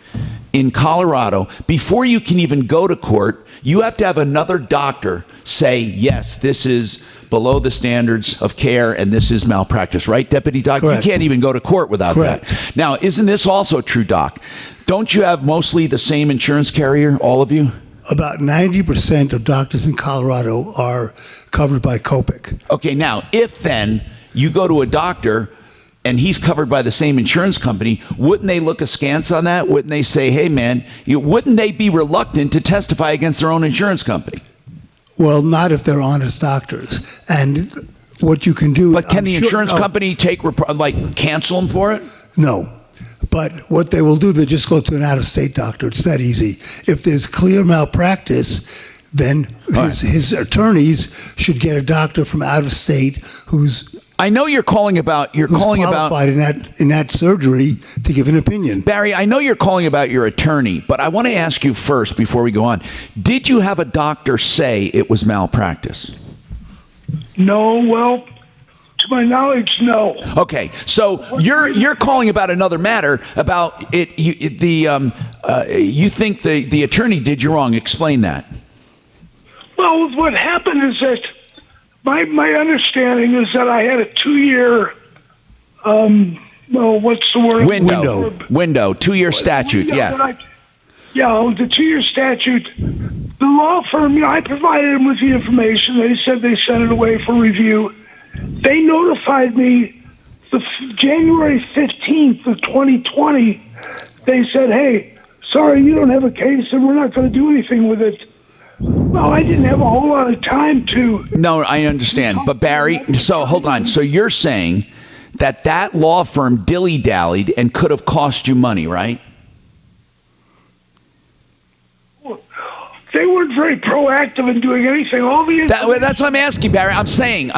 in Colorado. Before you can even go to court, you have to have another doctor say, yes, this is below the standards of care and this is malpractice, right, Deputy Doc? Correct. You can't even go to court without Correct. that. Now, isn't this also true, Doc? Don't you have mostly the same insurance carrier, all of you? About 90% of doctors in Colorado are covered by COPIC. Okay, now, if then you go to a doctor and he's covered by the same insurance company, wouldn't they look askance on that? Wouldn't they say, hey, man, wouldn't they be reluctant to testify against their own insurance company? Well, not if they're honest doctors. And what you can do... But can the insurance company cancel them for it? No. But what they will do, they just go to an out-of-state doctor. It's that easy. If there's clear malpractice, then his attorneys should get a doctor from out-of-state who's... I know you're calling about qualified in that surgery to give an opinion. Barry, I know you're calling about your attorney, but I want to ask you first before we go on. Did you have a doctor say it was malpractice? No, well, to my knowledge, no. Okay, so you're calling about another matter about it. You think the attorney did you wrong? Explain that. Well, what happened is that my understanding is that I had a 2-year, what's the word? Window, 2-year statute, yeah. The 2-year statute. The law firm, I provided them with the information. They said they sent it away for review. They notified me January 15th of 2020. They said, hey, sorry, you don't have a case and we're not going to do anything with it. Well, I didn't have a whole lot of time to... No, I understand. But Barry, so hold on. So you're saying that law firm dilly-dallied and could have cost you money, right? They weren't very proactive in doing anything. That's what I'm asking, Barry. I'm saying,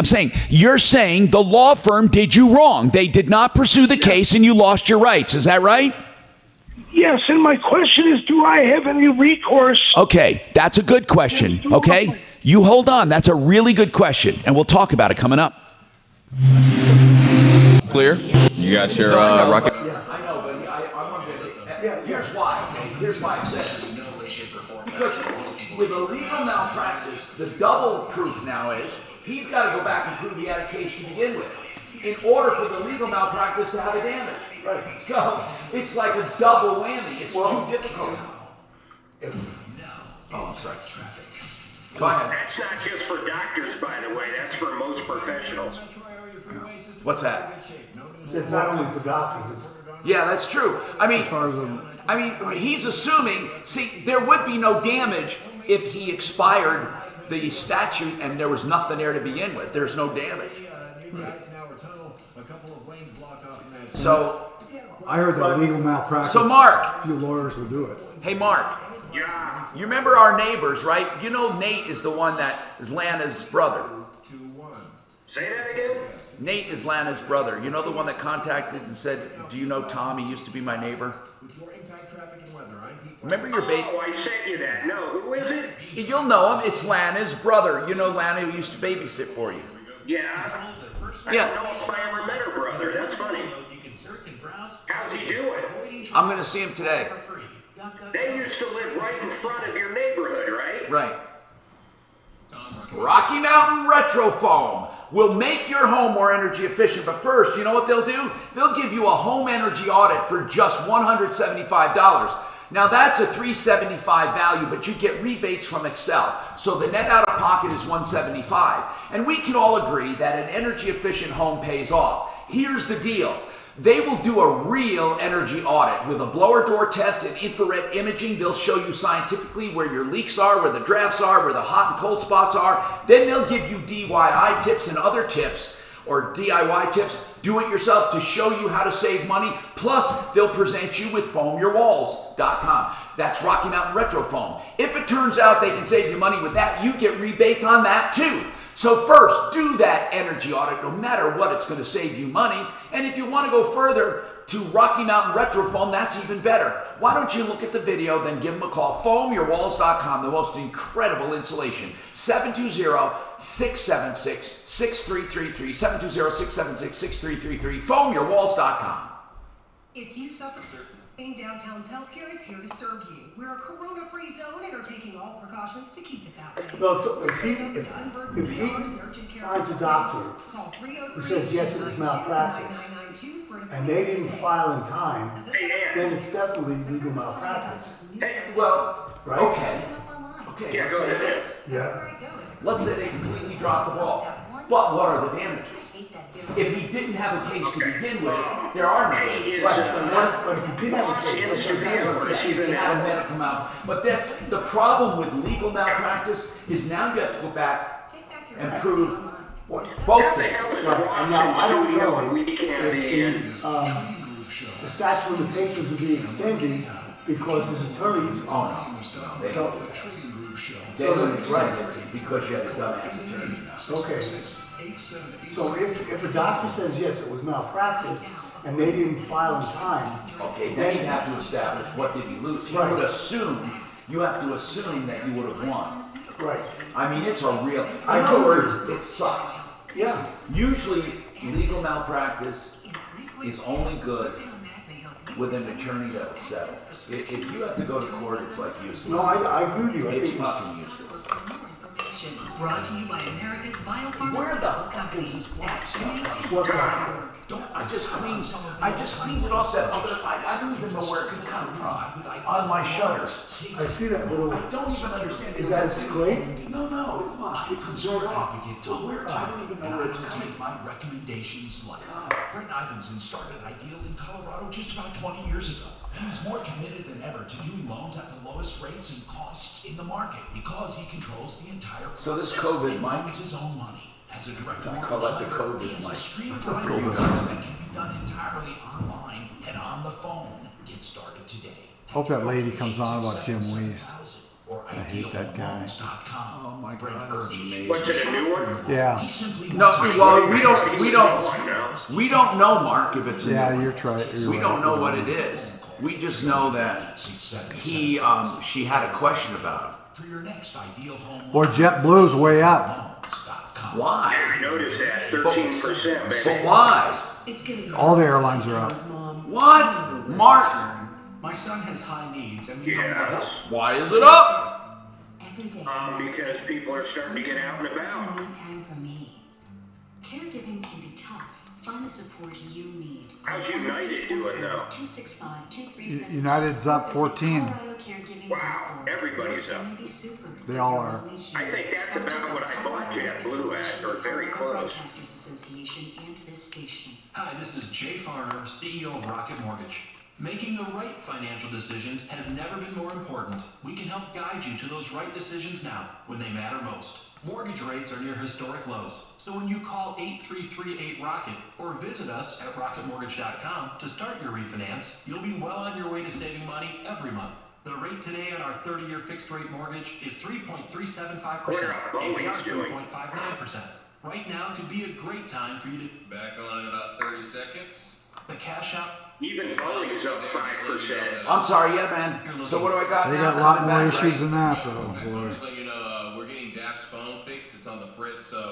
you're saying the law firm did you wrong. They did not pursue the case and you lost your rights. Is that right? Yes, and my question is, do I have any recourse? Okay, that's a good question, okay? You hold on. That's a really good question, and we'll talk about it coming up. Clear? You got your rocket? Yeah, I know, but I want to... Here's why. Here's why I said this. Because with a legal malpractice, the double proof now is he's got to go back and prove he had a case to begin with in order for the legal malpractice to have a damage. Right. So it's like a double whammy. It's too difficult. I'm sorry. Go ahead. That's not just for doctors, by the way. That's for most professionals. What's that? It's not only for doctors. Yeah, that's true. I mean, he's assuming, see, there would be no damage if he expired the statute and there was nothing there to begin with. There's no damage. So, I heard that legal malpractice. So, Mark. A few lawyers will do it. Hey, Mark. Yeah. You remember our neighbors, right? You know Nate is the one that is Lana's brother. Say that again? Nate is Lana's brother. You know the one that contacted and said, do you know Tom? He used to be my neighbor. Remember your baby? Oh, I sent you that. No, who is it? You'll know him. It's Lana's brother. You know Lana who used to babysit for you. Yeah. I don't know if I ever met her brother. That's funny. How's he to see him today. They used to live right in front of your neighborhood, right? Right. Rocky Mountain Retro Foam will make your home more energy efficient. But first, you know what they'll do? They'll give you a home energy audit for just $175. Now that's a $375 value, but you get rebates from Excel. So the net out of pocket is $175. And we can all agree that an energy efficient home pays off. Here's the deal. They will do a real energy audit with a blower door test and infrared imaging. They'll show you scientifically where your leaks are, where the drafts are, where the hot and cold spots are. Then they'll give you DIY tips and other tips, or DIY tips, do it yourself, to show you how to save money. Plus, they'll present you with foamyourwalls.com. That's Rocky Mountain Retro Foam. If it turns out they can save you money with that, you get rebates on that too. So first, do that energy audit, no matter what, it's going to save you money. And if you want to go further to Rocky Mountain Retro Foam, that's even better. Why don't you look at the video, then give them a call. Foamyourwalls.com, the most incredible insulation. 720-676-6333. 720-676-6333. Foamyourwalls.com. If you suffer pain, Downtown's Healthcare is here to serve you. We're a corona-free zone and are taking all precautions to keep it that way. So if he finds a doctor who says yes, it was malpractice, and they didn't file in time, then it's definitely legal malpractice. Well, right? Okay. Yeah, Let's say this. Yeah. Let's say they completely dropped the ball. But what are the damages? If he didn't have a case to begin with, there are no damages. Right, but if he did have a case, let's say if he had a medical malpractice. But then the problem with legal malpractice is now you have to go back and prove both things. Right, and now I don't know if the statute of limitations would be extended because his attorneys. Oh no. Right, because you have it done as attorney. Okay. So if a doctor says yes, it was malpractice, and they didn't file in time. Okay, then you have to establish what did he lose. You would assume, you have to assume that you would have won. Right. I mean, it's a real. In other words, it sucks. Yeah. Usually, legal malpractice is only good with an attorney that will settle. If you have to go to court, it's like useless. No, I agree with you. It's fucking useless. Brought to you by America's Biopharmaceutical Where the fuck is this wax? I just cleaned it off that other. I don't even know where it could come from on my shutters. I see that little. I don't even understand. Is that a scrape? No. It comes right off. Where? I don't even know where it's coming. My recommendations like Brent Ivinson started Ideal in Colorado just about 20 years ago. He's more committed than ever to doing loans at the lowest rates and costs in the market because he controls the entire process. So this COVID might use his own money. As a direct I call that the COVID mic. that can be done entirely online and on the phone. Get started today. Hope that lady comes on about Jim Weiss. I hate that guy. Oh my God, that's amazing. What's it, a new one? Yeah. No, well, we don't know, Mark, if it's a yeah, new one. You're right. We don't know what it is. We just know that she had a question about him. For your next ideal home. Boy, JetBlue's way up. Why? I noticed that 13%, baby. But why? All the airlines are up. What? Mark? My son has high needs and Yes. Why is it up? Because people are starting to get out and about. Time for me. Caregiving can be tough. Find the support you need. How's United doing, though? 265-237. United's up 14. Wow, everybody's up. They all are. I think that's about what I bought JetBlue at, or very close. Hi, this is Jay Farner, CEO of Rocket Mortgage. Making the right financial decisions has never been more important. We can help guide you to those right decisions now, when they matter most. Mortgage rates are near historic lows, so when you call 8338-ROCKET or visit us at rocketmortgage.com to start your refinance, you'll be well on your way to saving money every month. The rate today on our 30-year fixed-rate mortgage is 3.375%. APR 3.59%. Right now could be a great time for you to... Back on in about 30 seconds. The cash out... Even Boeing's up 5%. I'm sorry, yeah, man. So what do I got They now? got a lot more issues than that, though, boy. Just let you know, we're getting Daph's phone fixed. It's on the fritz, so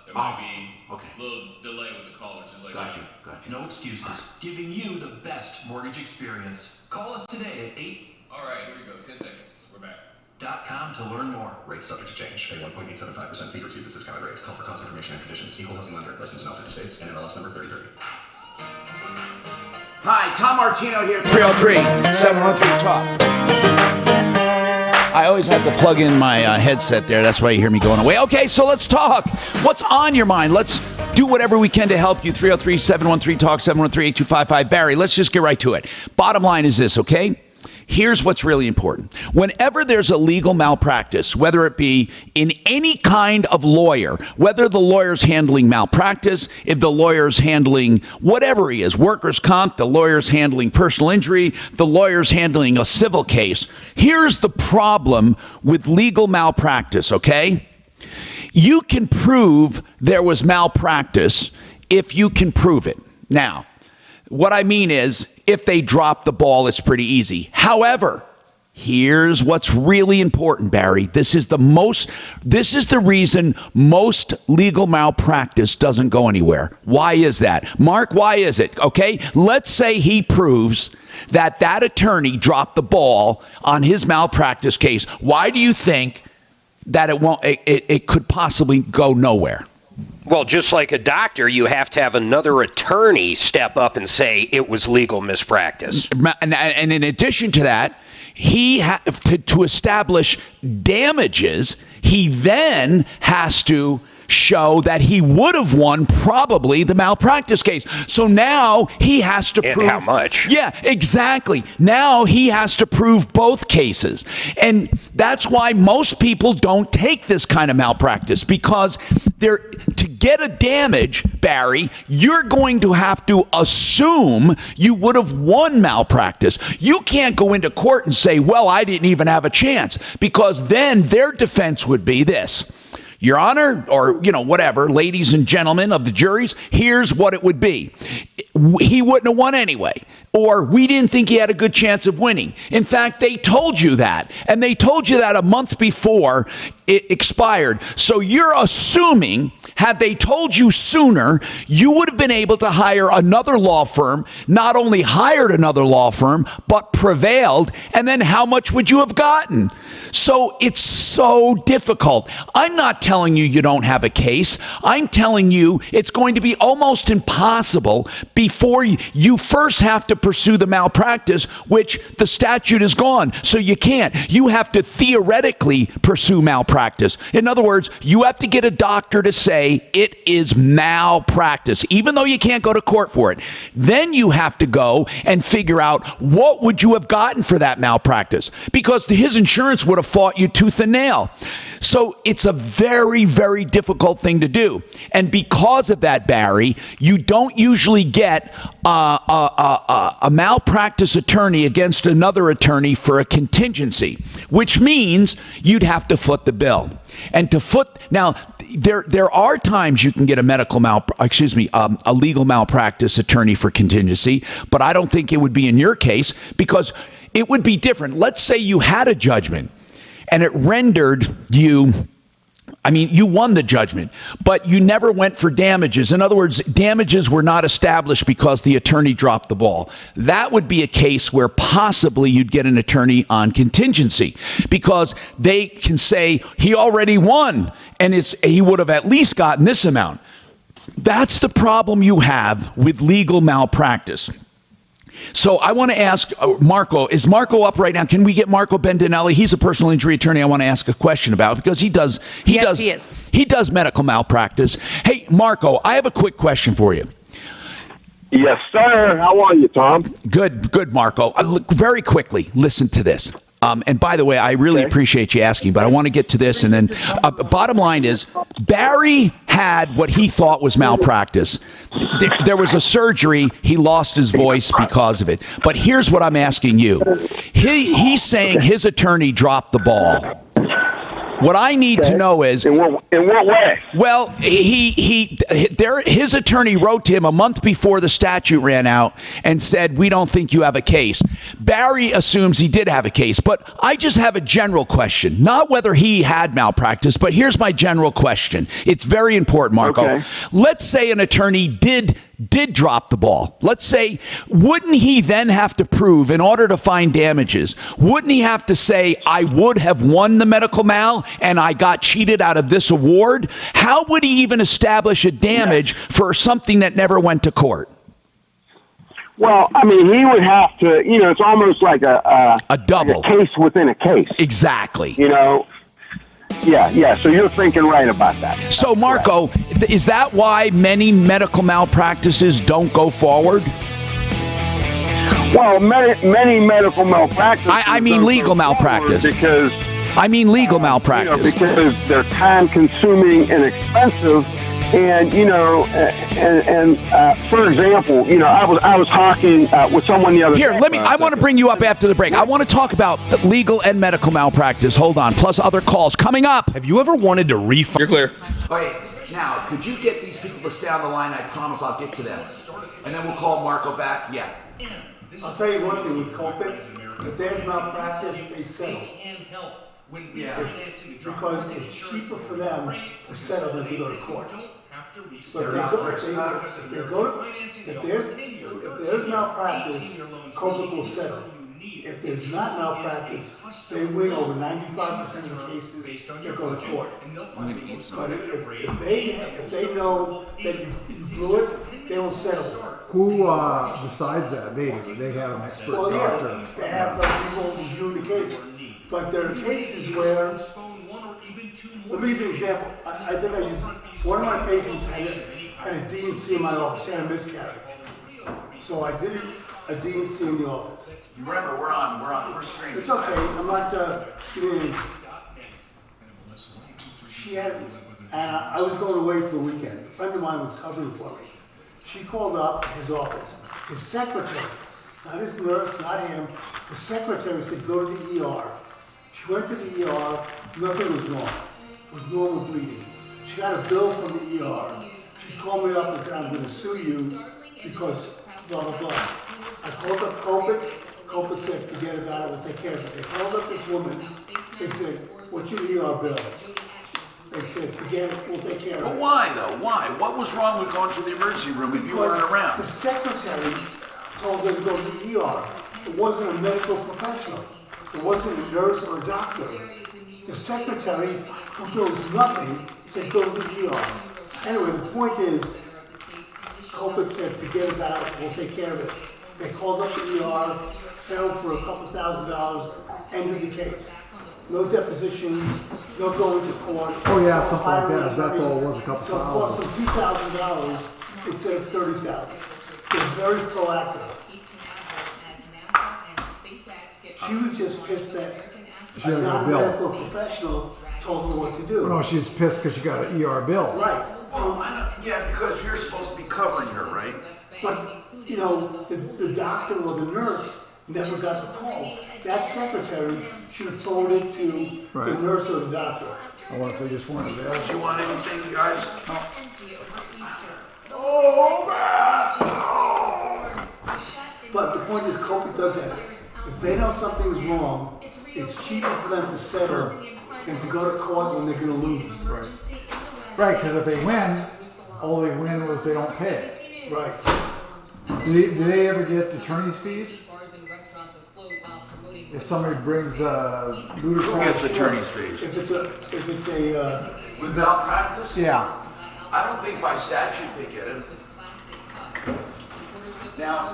there might be a little delay. delay with the callers. It's like, Gotcha. No excuses. Giving you the best mortgage experience. Call us today at 8. All right, here we go. 10 seconds. We're back. .com to learn more. Rates subject to change. A 1.875% fee to receive this discounted rate. Call for cost information and conditions. Equal housing lender. Licensed in all 50 states. NMLS number 3030. Hi, Tom Martino here. 303-713-TALK. I always have to plug in my headset there. That's why you hear me going away. Okay, so let's talk. What's on your mind? Let's do whatever we can to help you. 303-713-TALK, 713-8255. Barry, let's just get right to it. Bottom line is this, okay? Here's what's really important. Whenever there's a legal malpractice, whether it be in any kind of lawyer, whether the lawyer's handling malpractice, if the lawyer's handling whatever he is, workers' comp, the lawyer's handling personal injury, the lawyer's handling a civil case, here's the problem with legal malpractice, okay? You can prove there was malpractice if you can prove it. Now, what I mean is, if they drop the ball, it's pretty easy. However, here's what's really important, Barry. This is the reason most legal malpractice doesn't go anywhere. Why is that? Mark, why is it? Okay, let's say he proves that attorney dropped the ball on his malpractice case. Why do you think that it could possibly go nowhere? Well, just like a doctor, you have to have another attorney step up and say it was legal mispractice. And in addition to that, to establish damages, he then has to show that he would have won probably the malpractice case. So now he has to prove... And how much? Yeah, exactly. Now he has to prove both cases. And that's why most people don't take this kind of malpractice, because to get a damage, Barry, you're going to have to assume you would have won malpractice. You can't go into court and say, well, I didn't even have a chance, because then their defense would be this: Your Honor, or, whatever, ladies and gentlemen of the juries, here's what it would be. He wouldn't have won anyway. Or we didn't think he had a good chance of winning. In fact, they told you that. And they told you that a month before it expired. So you're assuming, had they told you sooner, you would have been able to hire another law firm, not only hired another law firm, but prevailed. And then how much would you have gotten? So it's so difficult. I'm not telling you don't have a case. I'm telling you it's going to be almost impossible before you first have to pursue the malpractice, which the statute is gone. So you can't. You have to theoretically pursue malpractice. In other words, you have to get a doctor to say it is malpractice, even though you can't go to court for it. Then you have to go and figure out what would you have gotten for that malpractice, because his insurance would have fought you tooth and nail. So it's a very, very difficult thing to do. And because of that, Barry, you don't usually get a malpractice attorney against another attorney for a contingency, which means you'd have to foot the bill. And now, there are times you can get a legal malpractice attorney for contingency, but I don't think it would be in your case, because it would be different. Let's say you had a judgment and it rendered you, you won the judgment, but you never went for damages. In other words, damages were not established because the attorney dropped the ball. That would be a case where possibly you'd get an attorney on contingency, because they can say he already won and he would have at least gotten this amount. That's the problem you have with legal malpractice. So I want to ask Marco. Is Marco up right now? Can we get Marco Bendinelli? He's a personal injury attorney I want to ask a question about, because he does medical malpractice. Hey, Marco, I have a quick question for you. Yes, sir. How are you, Tom? Good, Marco. Look, very quickly, listen to this. And by the way, I really appreciate you asking, but I want to get to this. And then bottom line is, Barry had what he thought was malpractice. There was a surgery. He lost his voice because of it. But here's what I'm asking you. He's saying his attorney dropped the ball. What I need to know is... In what way? Well, his attorney wrote to him a month before the statute ran out and said, we don't think you have a case. Barry assumes he did have a case, but I just have a general question. Not whether he had malpractice, but here's my general question. It's very important, Marco. Okay. Let's say an attorney did drop the ball. Let's say, wouldn't he then have to prove, in order to find damages, wouldn't he have to say, I would have won the medical mal and I got cheated out of this award? How would he even establish a damage for something that never went to court? Well, I mean, he would have to, it's almost like a double. Like a case within a case. Exactly. Yeah, so you're thinking right about that. So, Marco, is that why many medical malpractices don't go forward? Well, many medical malpractices. I mean legal malpractice. Because legal malpractice. Because they're time-consuming and expensive. And for example, I was talking with someone the other day. Here, I want to bring you up after the break. I want to talk about legal and medical malpractice. Hold on, plus other calls coming up. Have you ever wanted to refund? You're clear. Wait, now, could you get these people to stay on the line? I promise I'll get to them. And then we'll call Marco back. Yeah. I'll tell you one thing with Copic, if there's malpractice, they settle. Because it's cheaper for them to settle than to go to court. So if there's malpractice, Copic will settle. If there's not malpractice, they win over 95% of the cases that go to court. But if they know that you blew it, they will settle. Who decides that? They do. They have an expert doctor. They have people reviewing the case. But there are cases where, let me give you an example. I think one of my patients had a D&C in my office, had a miscarriage. So I did a D&C in the office. Remember, we're streaming. It's okay. I'm not she had, and I was going away for the weekend. A friend of mine was covering for me. She called up his office. His secretary, not his nurse, not him, the secretary said, go to the ER. She went to the ER, nothing was wrong. It was normal bleeding. She got a bill from the ER. She called me up and said, I'm going to sue you because blah, blah, blah. I called up Copic. Copic said, forget about it, we'll take care of it. They called up this woman. They said, what's your ER bill? They said, forget it, we'll take care of it. But why, though? Why? What was wrong with going to the emergency room if you weren't around? The secretary told them to go to the ER. It wasn't a medical professional. It wasn't a nurse or a doctor. The secretary, who knows nothing, said go to the ER. Anyway, the point is, Copic said, forget about it, we'll take care of it. They called up the ER, settled for a couple $1,000s, ended the case. No depositions, no going to court. Oh yeah, something like that. That's all it was, a couple $1,000. So it cost them $2,000 instead of $30,000. They're very proactive. She was just pissed that a non-medical professional told her what to do. No, she was pissed because she got an ER bill. Right. Well, yeah, because you're supposed to be covering her, right? But, the doctor or the nurse never got the call. That secretary should have forwarded to the nurse or the doctor. I wonder if they just wanted that. Do you want anything, guys? No. But the point is, Copic does that. If they know something is wrong, it's cheaper for them to settle than to go to court when they're going to lose. Right. Right, because if they win, all they win was they don't pay. Right. Do they ever get attorney's fees? If somebody brings ludicrous... Who gets attorney's fees? If it's a with malpractice? Yeah. I don't think by statute they get it. Now,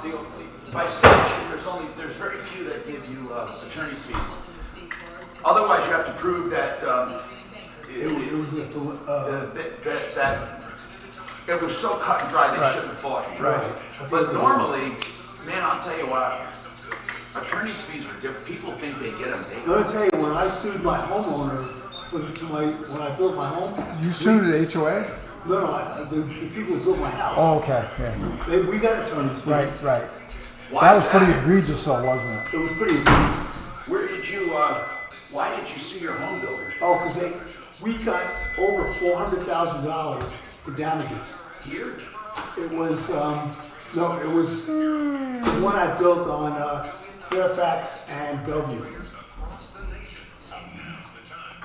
by statute, there's very few that give you attorney's fees. Otherwise, you have to prove that that it was so cut and dry they shouldn't have fought you. Right. But normally, man, I'll tell you what, attorney's fees are different. People think they get them. I'm going to tell you, when I sued my homeowner when I built my home. You sued the HOA? No, the people who built my house. Oh, okay. Yeah. We got attorney's fees. Right. That was pretty egregious, though, wasn't it? It was pretty egregious. Where did you Why did you sue your home builder? Oh, because we got over $400,000 for damages. Here? It was, no, it was the one I built on Fairfax and Bellevue.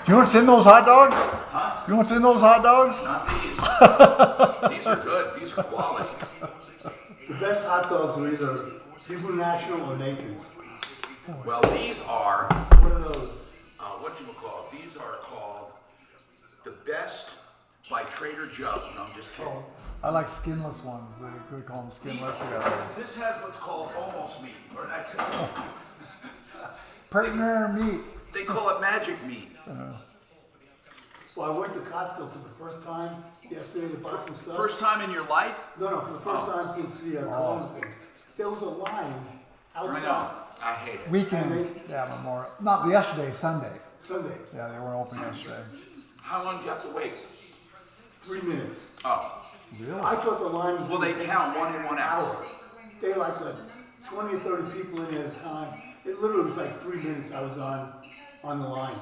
Do you want to send those hot dogs? Huh? You want to send those hot dogs? Not these. These are good. These are quality. The best hot dogs are either Hebrew National or Nathan's. Well, these are, what are those, whatchamacallit? These are called the best by Trader Joe's. No, I'm just kidding. I like skinless ones. They call them skinless. This has what's called almost meat, or that's partner meat. They call it magic meat. Well, I went to Costco for the first time yesterday to buy some stuff. First time in your life? No, for the first time since the Corona thing. There was a line outside. I hate it. Weekend, Memorial. Not yesterday, Sunday. Sunday. Yeah, they weren't open yesterday. How long did you have to wait? 3 minutes. Oh. Really? I thought the line was... Well, they count 1 in 1 out. They like 20 or 30 people in at a time. It literally was like 3 minutes I was on the line.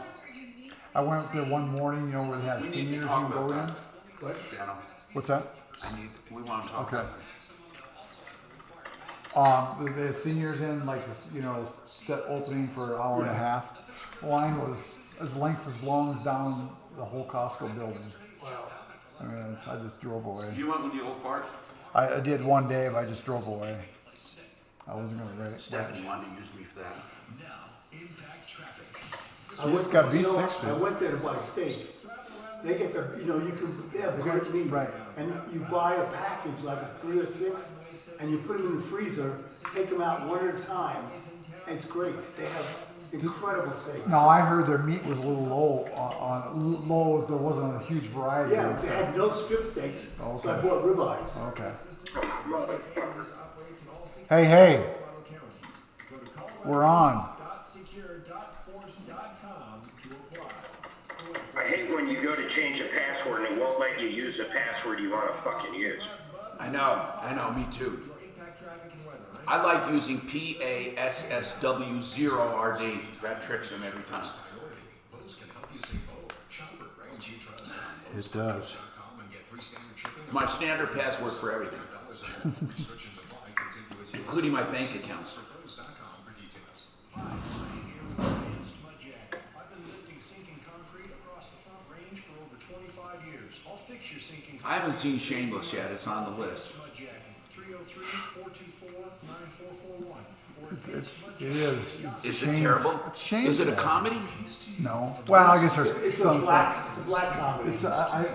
I went there one morning, you know, where they had seniors who go in. What? What's that? We want to talk about the seniors in, like, you know, set opening for an hour and a half. The line was as long as down the whole Costco building. Wow. I mean, I just drove away. You went with the old fart? I did one day, but I just drove away. I wasn't going to write it. Stephanie wanted to use me for that. I went there to buy steak. They get the, you know, they have great meat. Right. And you buy a package, like 3 or 6, and you put them in the freezer, take them out one at a time. And it's great. They have incredible steak. No, I heard their meat was a little low. Low, there wasn't a huge variety. Yeah, they had no strip steaks, okay. So I bought ribeyes. Okay. Hey. We're on. I hate when you go to change a password and it won't let you use the password you want to fucking use. I know, me too. I like using PASSW0RD. That tricks them every time. It does. My standard password for everything. Including my bank accounts. I haven't seen Shameless yet. It's on the list. It is. Is it terrible? It's shameful. Is it a comedy? No. Well, I guess there's it's some. It's a black comedy. It's not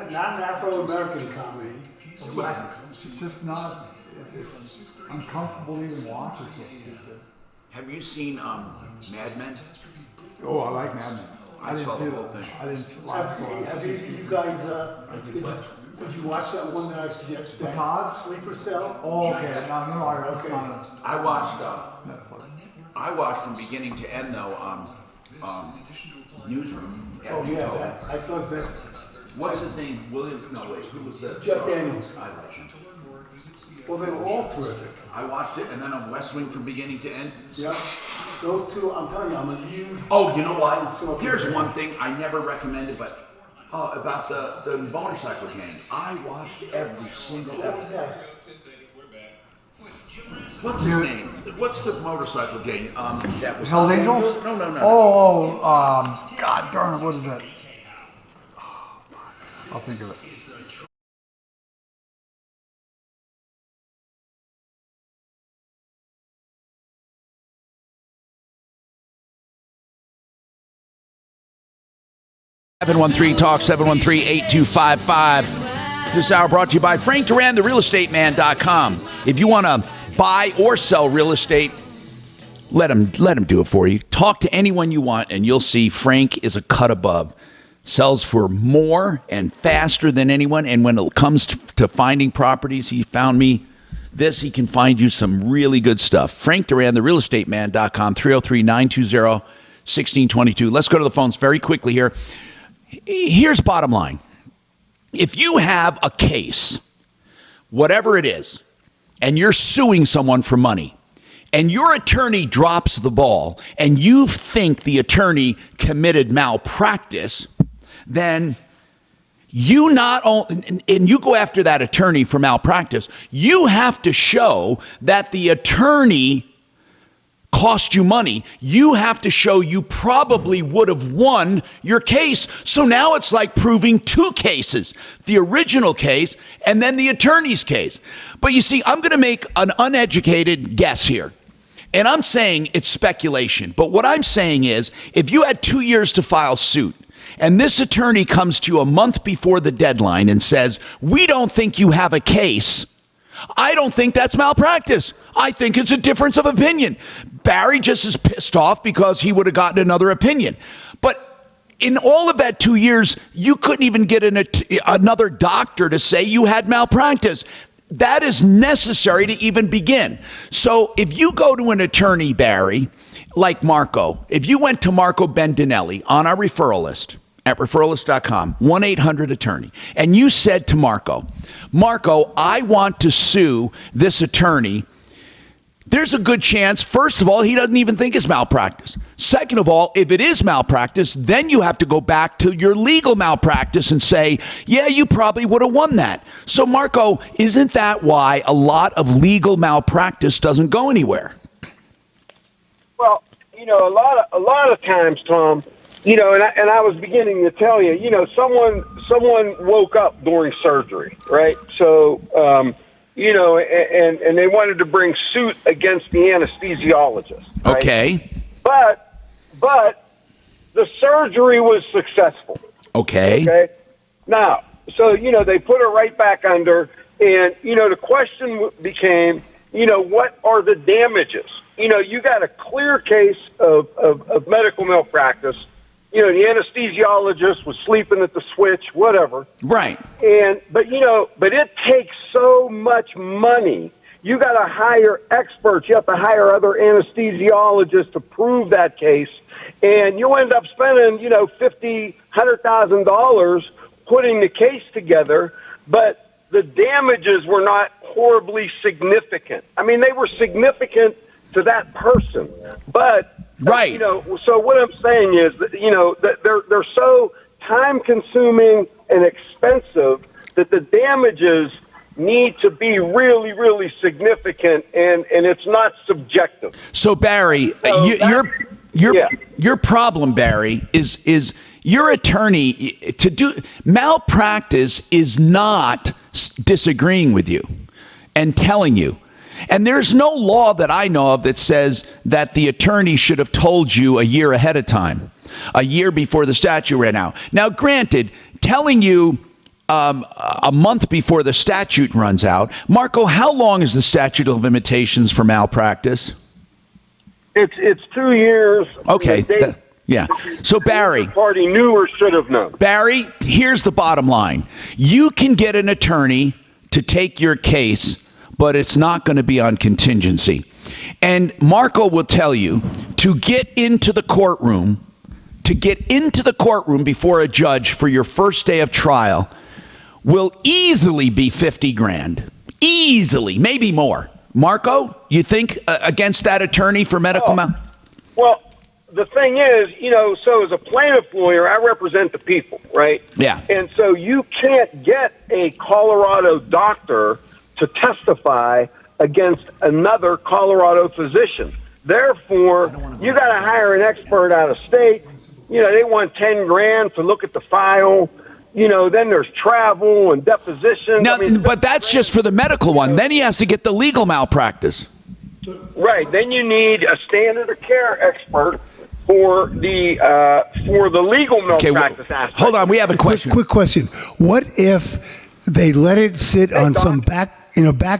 an Afro-American comedy. It's just not. It's uncomfortable to even watch. It's so stupid. Have you seen Mad Men? Oh, I like Mad Men. I saw the whole thing. I didn't. Have you guys? Did you watch that one that I suggested? The Todd? Sleeper Cell? Oh, okay. No, okay. I watched from beginning to end though. Newsroom. Oh yeah, I thought that's. What's his name? William? No, wait. Who was that? Jeff Daniels. I like him. Well, they were all terrific. I watched it, and then on West Wing from beginning to end. Yeah. Those two, I'm telling you, I'm a huge... Oh, you know what? Here's one thing I never recommended, but about the motorcycle gang. I watched every single episode. What's his name? What's the motorcycle gang? That was Hell's Angels? No. God darn it, what is that? I'll think of it. Talk 713-825-5. This hour brought to you by Frank Duran, therealestateman.com. If you want to buy or sell real estate, let him do it for you. Talk to anyone you want, and you'll see Frank is a cut above. Sells for more and faster than anyone. And when it comes to finding properties, he found me this. He can find you some really good stuff. Frank Duran, therealestateman.com, 303-920-1622. Let's go to the phones very quickly here. Here's bottom line. If you have a case, whatever it is, and you're suing someone for money, and your attorney drops the ball, and you think the attorney committed malpractice, then you not only, and you go after that attorney for malpractice, you have to show that the attorney cost you money. You have to show you probably would have won your case. So now it's like proving two cases, the original case and then the attorney's case. But you see, I'm going to make an uneducated guess here. And I'm saying it's speculation. But what I'm saying is, if you had 2 years to file suit, and this attorney comes to you a month before the deadline and says, we don't think you have a case, I don't think that's malpractice. I think it's a difference of opinion. Barry just is pissed off because he would have gotten another opinion. But in all of that 2 years, you couldn't even get another doctor to say you had malpractice. That is necessary to even begin. So if you go to an attorney, Barry, like Marco, if you went to Marco Bendinelli on our referral list at referralist.com, 1-800-ATTORNEY, and you said to Marco, I want to sue this attorney, there's a good chance, first of all, he doesn't even think it's malpractice. Second of all, if it is malpractice, then you have to go back to your legal malpractice and say, yeah, you probably would have won that. So, Marco, isn't that why a lot of legal malpractice doesn't go anywhere? Well, you know, a lot of times, Tom, you know, and I was beginning to tell you, you know, someone woke up during surgery, right? So, you know, and they wanted to bring suit against the anesthesiologist. Right? Okay. But the surgery was successful. Okay. Okay. Now, so, you know, they put her right back under, and, you know, the question became, you know, what are the damages? You know, you got a clear case of medical malpractice. You know, the anesthesiologist was sleeping at the switch, whatever. Right. But it takes so much money. You got to hire experts. You have to hire other anesthesiologists to prove that case. And you end up spending, you know, $50,000, $100,000 putting the case together. But the damages were not horribly significant. I mean, they were significant to that person. But right. You know, so what I'm saying is that, you know, that they're so time consuming and expensive that the damages need to be really, really significant, and it's not subjective. So Barry, your problem, Barry, is your attorney to do malpractice is not disagreeing with you and telling you. And there's no law that I know of that says that the attorney should have told you a year ahead of time, a year before the statute ran out. Now, granted, telling you a month before the statute runs out, Marco, how long is the statute of limitations for malpractice? It's 2 years. Okay. Yeah. So, Barry. The party knew or should have known. Barry, here's the bottom line. You can get an attorney to take your case, but it's not going to be on contingency. And Marco will tell you to get into the courtroom before a judge for your first day of trial will easily be $50,000. Easily, maybe more. Marco, you think against that attorney for medical Well, the thing is, you know, so as a plaintiff lawyer, I represent the people, right? Yeah. And so you can't get a Colorado doctor to testify against another Colorado physician. Therefore, you got to hire an expert out of state. You know, they want $10,000 to look at the file. You know, then there's travel and depositions. Now, but that's just for the medical one. Then he has to get the legal malpractice. Right. Then you need a standard of care expert for the legal malpractice aspect. Hold on, we have a question. Quick question. What if they let it sit on some back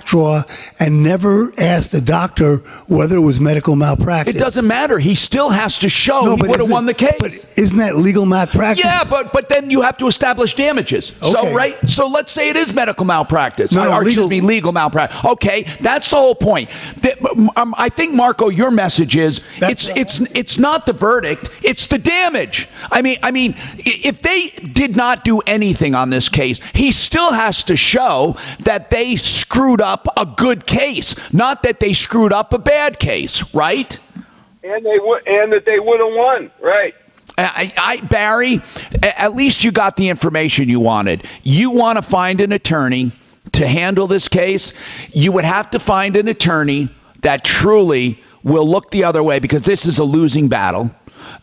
drawer and never asked the doctor whether it was medical malpractice? It doesn't matter. He still has to show he would have won the case. But isn't that legal malpractice? Yeah, but then you have to establish damages. Okay. So let's say it is medical malpractice. Legal malpractice. Okay, that's the whole point. I think, Marco, your message is it's not the verdict, it's the damage. I mean, if they did not do anything on this case, he still has to show that they screwed up a good case, not that they screwed up a bad case, right? And that they would have won, right? Barry, at least you got the information you wanted. You want to find an attorney to handle this case, you would have to find an attorney that truly will look the other way, because this is a losing battle.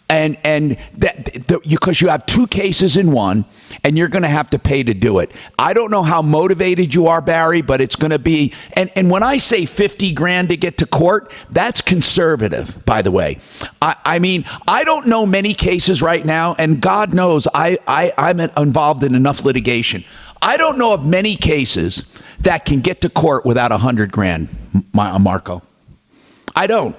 Because you have two cases in one, and you're going to have to pay to do it. I don't know how motivated you are, Barry, but it's going to be. And when I say $50,000 to get to court, that's conservative, by the way. I mean, I don't know many cases right now, and God knows I'm involved in enough litigation. I don't know of many cases that can get to court without $100,000, Marco. I don't.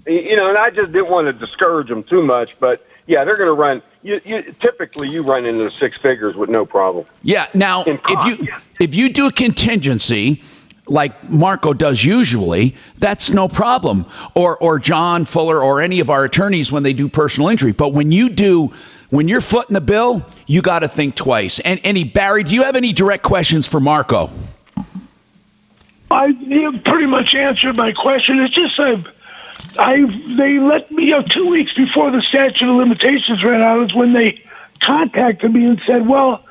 You know, and I just didn't want to discourage them too much, but yeah, they're going to run. Typically, you run into the six figures with no problem. Yeah. Now, if you do a contingency like Marco does usually, that's no problem. Or John Fuller or any of our attorneys when they do personal injury. But when you're footing the bill, you got to think twice. And Barry, do you have any direct questions for Marco? You pretty much answered my question. It's just they let me 2 weeks before the statute of limitations ran out is when they contacted me and said, well,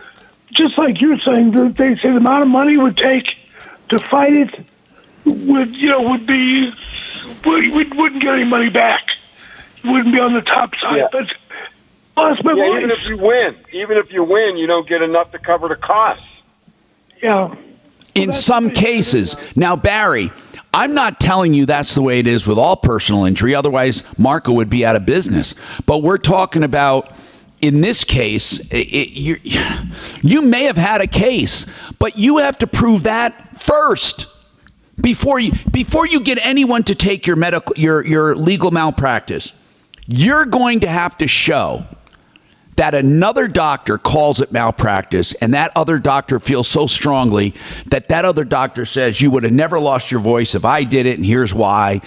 just like you're saying, they say the amount of money it would take to fight it wouldn't get any money back. It wouldn't be on the top side. Yeah. But lost my life. Even if you win, you don't get enough to cover the costs. Yeah. In some cases. Now, Barry, I'm not telling you that's the way it is with all personal injury. Otherwise, Marco would be out of business. But we're talking about, in this case, you may have had a case, but you have to prove that first before you get anyone to take your legal malpractice. You're going to have to show that another doctor calls it malpractice, and that other doctor feels so strongly that other doctor says you would have never lost your voice if I did it, and here's why.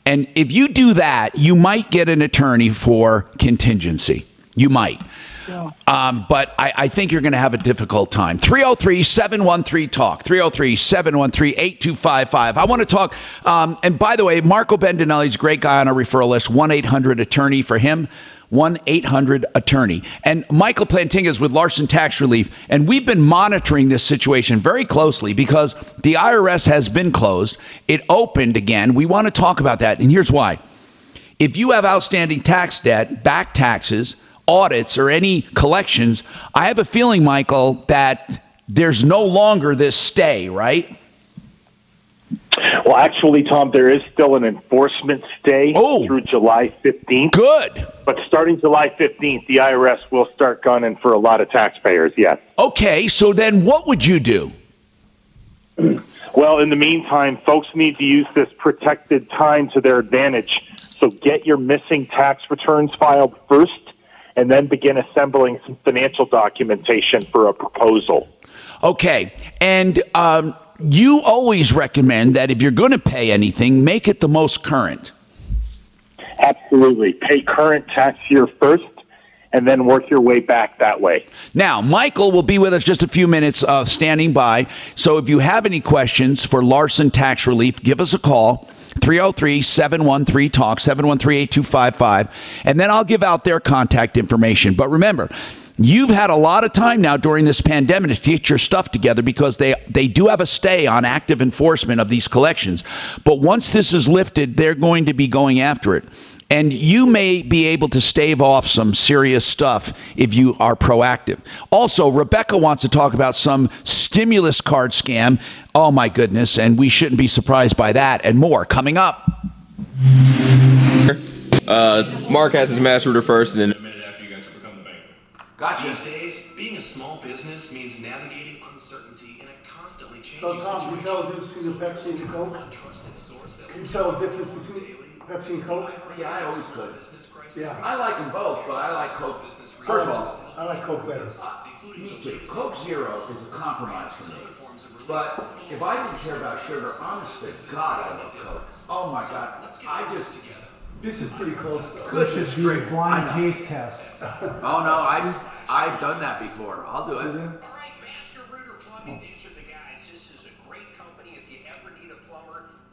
And if you do that, you might get an attorney for contingency. You might. Yeah. But I think you're going to have a difficult time. 303-713-TALK. 303-713-8255. I want to talk. And by the way, Marco Bendinelli's a great guy on our referral list. 1-800-ATTORNEY for him. 1-800-ATTORNEY. And Michael Plantinga is with Larson Tax Relief, and we've been monitoring this situation very closely because the IRS has been closed. It opened again. We want to talk about that, and here's why. If you have outstanding tax debt, back taxes, audits, or any collections, I have a feeling, Michael, that there's no longer this stay, right? Well, actually, Tom, there is still an enforcement stay through July 15th. Good. But starting July 15th, the IRS will start gunning for a lot of taxpayers, yes. Okay, so then what would you do? Well, in the meantime, folks need to use this protected time to their advantage. So get your missing tax returns filed first, and then begin assembling some financial documentation for a proposal. Okay, and you always recommend that if you're going to pay anything, make it the most current. Absolutely. Pay current tax year first, and then work your way back that way. Now, Michael will be with us just a few minutes standing by. So if you have any questions for Larson Tax Relief, give us a call. 303-713-TALK, 713-8255. And then I'll give out their contact information. But remember, you've had a lot of time now during this pandemic to get your stuff together because they do have a stay on active enforcement of these collections. But once this is lifted, they're going to be going after it. And you may be able to stave off some serious stuff if you are proactive. Also, Rebecca wants to talk about some stimulus card scam. Oh, my goodness, and we shouldn't be surprised by that and more coming up. Mark has his master order first, and then Gotcha. These days, being a small business means navigating uncertainty in a constantly changing So, Tom, can you tell the difference between the Pepsi and the Coke? Can you tell the difference between Pepsi and Coke? Yeah, I always could. Yeah. I like them both, but I like Coke. First of all, I like Coke better. Me too. Coke Zero is a compromise for me. But if I didn't care about sugar, honest to God, I love Coke. Oh my God, This is pretty close, though. Goodness Be a blind taste test. Oh no, I've done that before. I'll do it. All right, Master Rooter Plumbing, these are the guys. This is a great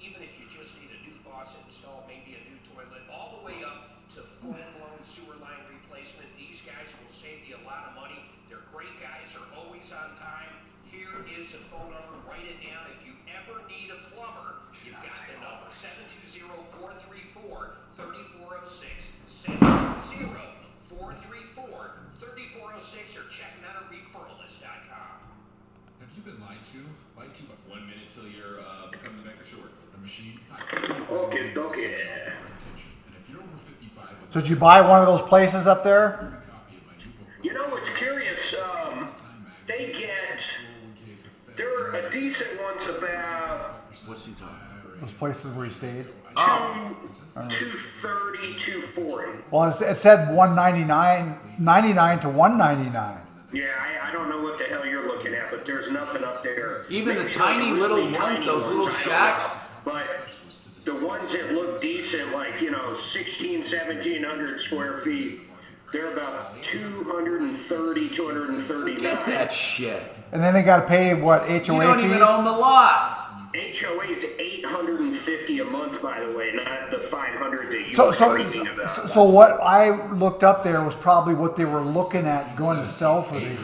even if you just need a new faucet installed, maybe a new toilet, all the way up to full-blown sewer line replacement, these guys will save you a lot of money. They're great guys, are always on time. Here is the phone number. Write it down. If you ever need a plumber, you've got the number. 720-434-3406. 720-434-3406 or check them out at referralist.com. Have you been lied to? Lied to what? 1 minute till you're become the banker short. A machine. Okay. And if you're over 55 with So did you buy one of those places up there? You know what's curious? There are decent ones about. What's he talking about? Those places where you stayed? 230, 240. Well, it said 199, 99 to 199. Yeah, I don't know what the hell you're looking at, but there's nothing up there. Even the tiny little ones, those little shacks. But the ones that look decent, like 1,700 square feet, they're about 230, 239. Get that shit. And then they got to pay what, HOA fees? You don't even own the lot. HOA is $850 a month, by the way, not the $500 that you were reading about. So what I looked up there was probably what they were looking at going to sell for these.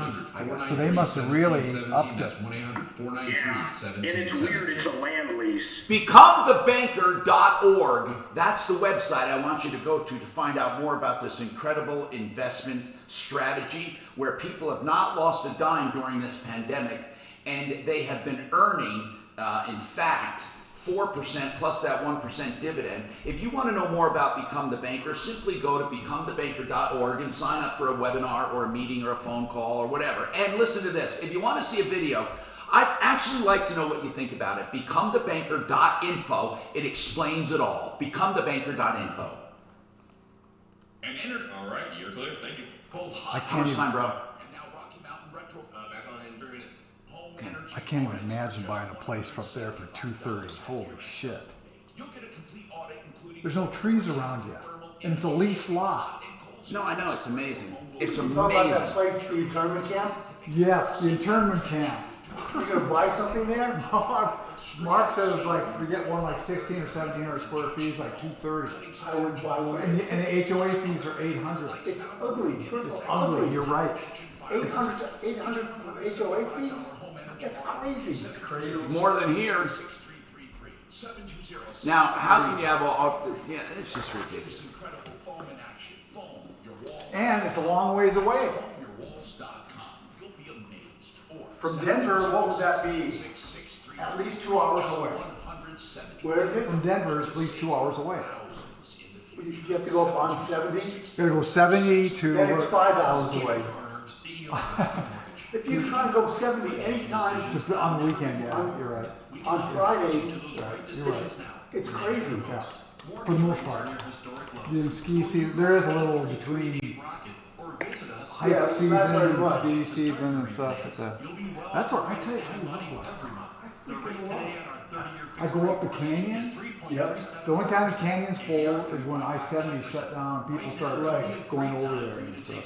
So they must have really upped it. Yeah, and it's weird, it's a land lease. BecomeTheBanker.org. That's the website I want you to go to find out more about this incredible investment strategy where people have not lost a dime during this pandemic and they have been earning, in fact, 4% plus that 1% dividend. If you want to know more about Become the Banker, simply go to BecomeTheBanker.org and sign up for a webinar or a meeting or a phone call or whatever. And listen to this. If you want to see a video, I'd actually like to know what you think about it. BecomeTheBanker.info. It explains it all. BecomeTheBanker.info. And enter. All right, you're clear. Thank you. I can't even, bro? And now Rocky Mountain Retro. Back on in 3 minutes. I can't even imagine buying a place up there for 230. Holy shit. There's no trees around you. And it's a leased lot. No, I know. It's amazing. It's amazing. You talking about that place, the internment camp? Yes, the internment camp. You gonna buy something there? Mark said it was like, forget one like 16 or 1700 square feet, like 230. I would buy one. And the HOA fees are 800. It's ugly. It's ugly. You're right. 800 HOA fees? That's crazy. That's crazy. More than here. Now, how can you have all yeah, it's just ridiculous. And it's a long ways away. From Denver, what would that be? At least 2 hours away. Where is it? From Denver, it's at least 2 hours away. You have to go up on 70? You gotta go 70 to... Then it's 5 hours away. If you try to go 70 anytime... On the weekend, yeah, you're right. On Friday, you're right. It's crazy. Yeah. For the most part. The ski season, there is a little between hike season and ski season and stuff. That's all right. I tell you, I love it. I go up the canyon. Yep. The only time the canyon's full is when I-70 shut down. People start going over there and stuff.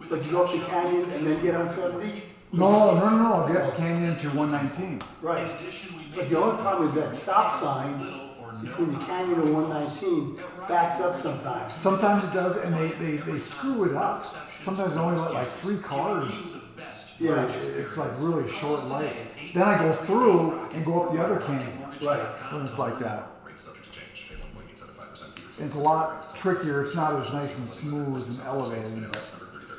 But you go up the canyon and then get on 70? No. Get the canyon to 119. Right. But the only problem is that stop sign between the canyon and 119 backs up sometimes. Sometimes it does, and they screw it up. Sometimes they only let like 3 cars. Yeah. It's like really short light. Then I go through and go up the other canyon. Right. When it's like that. It's a lot trickier. It's not as nice and smooth and elevated.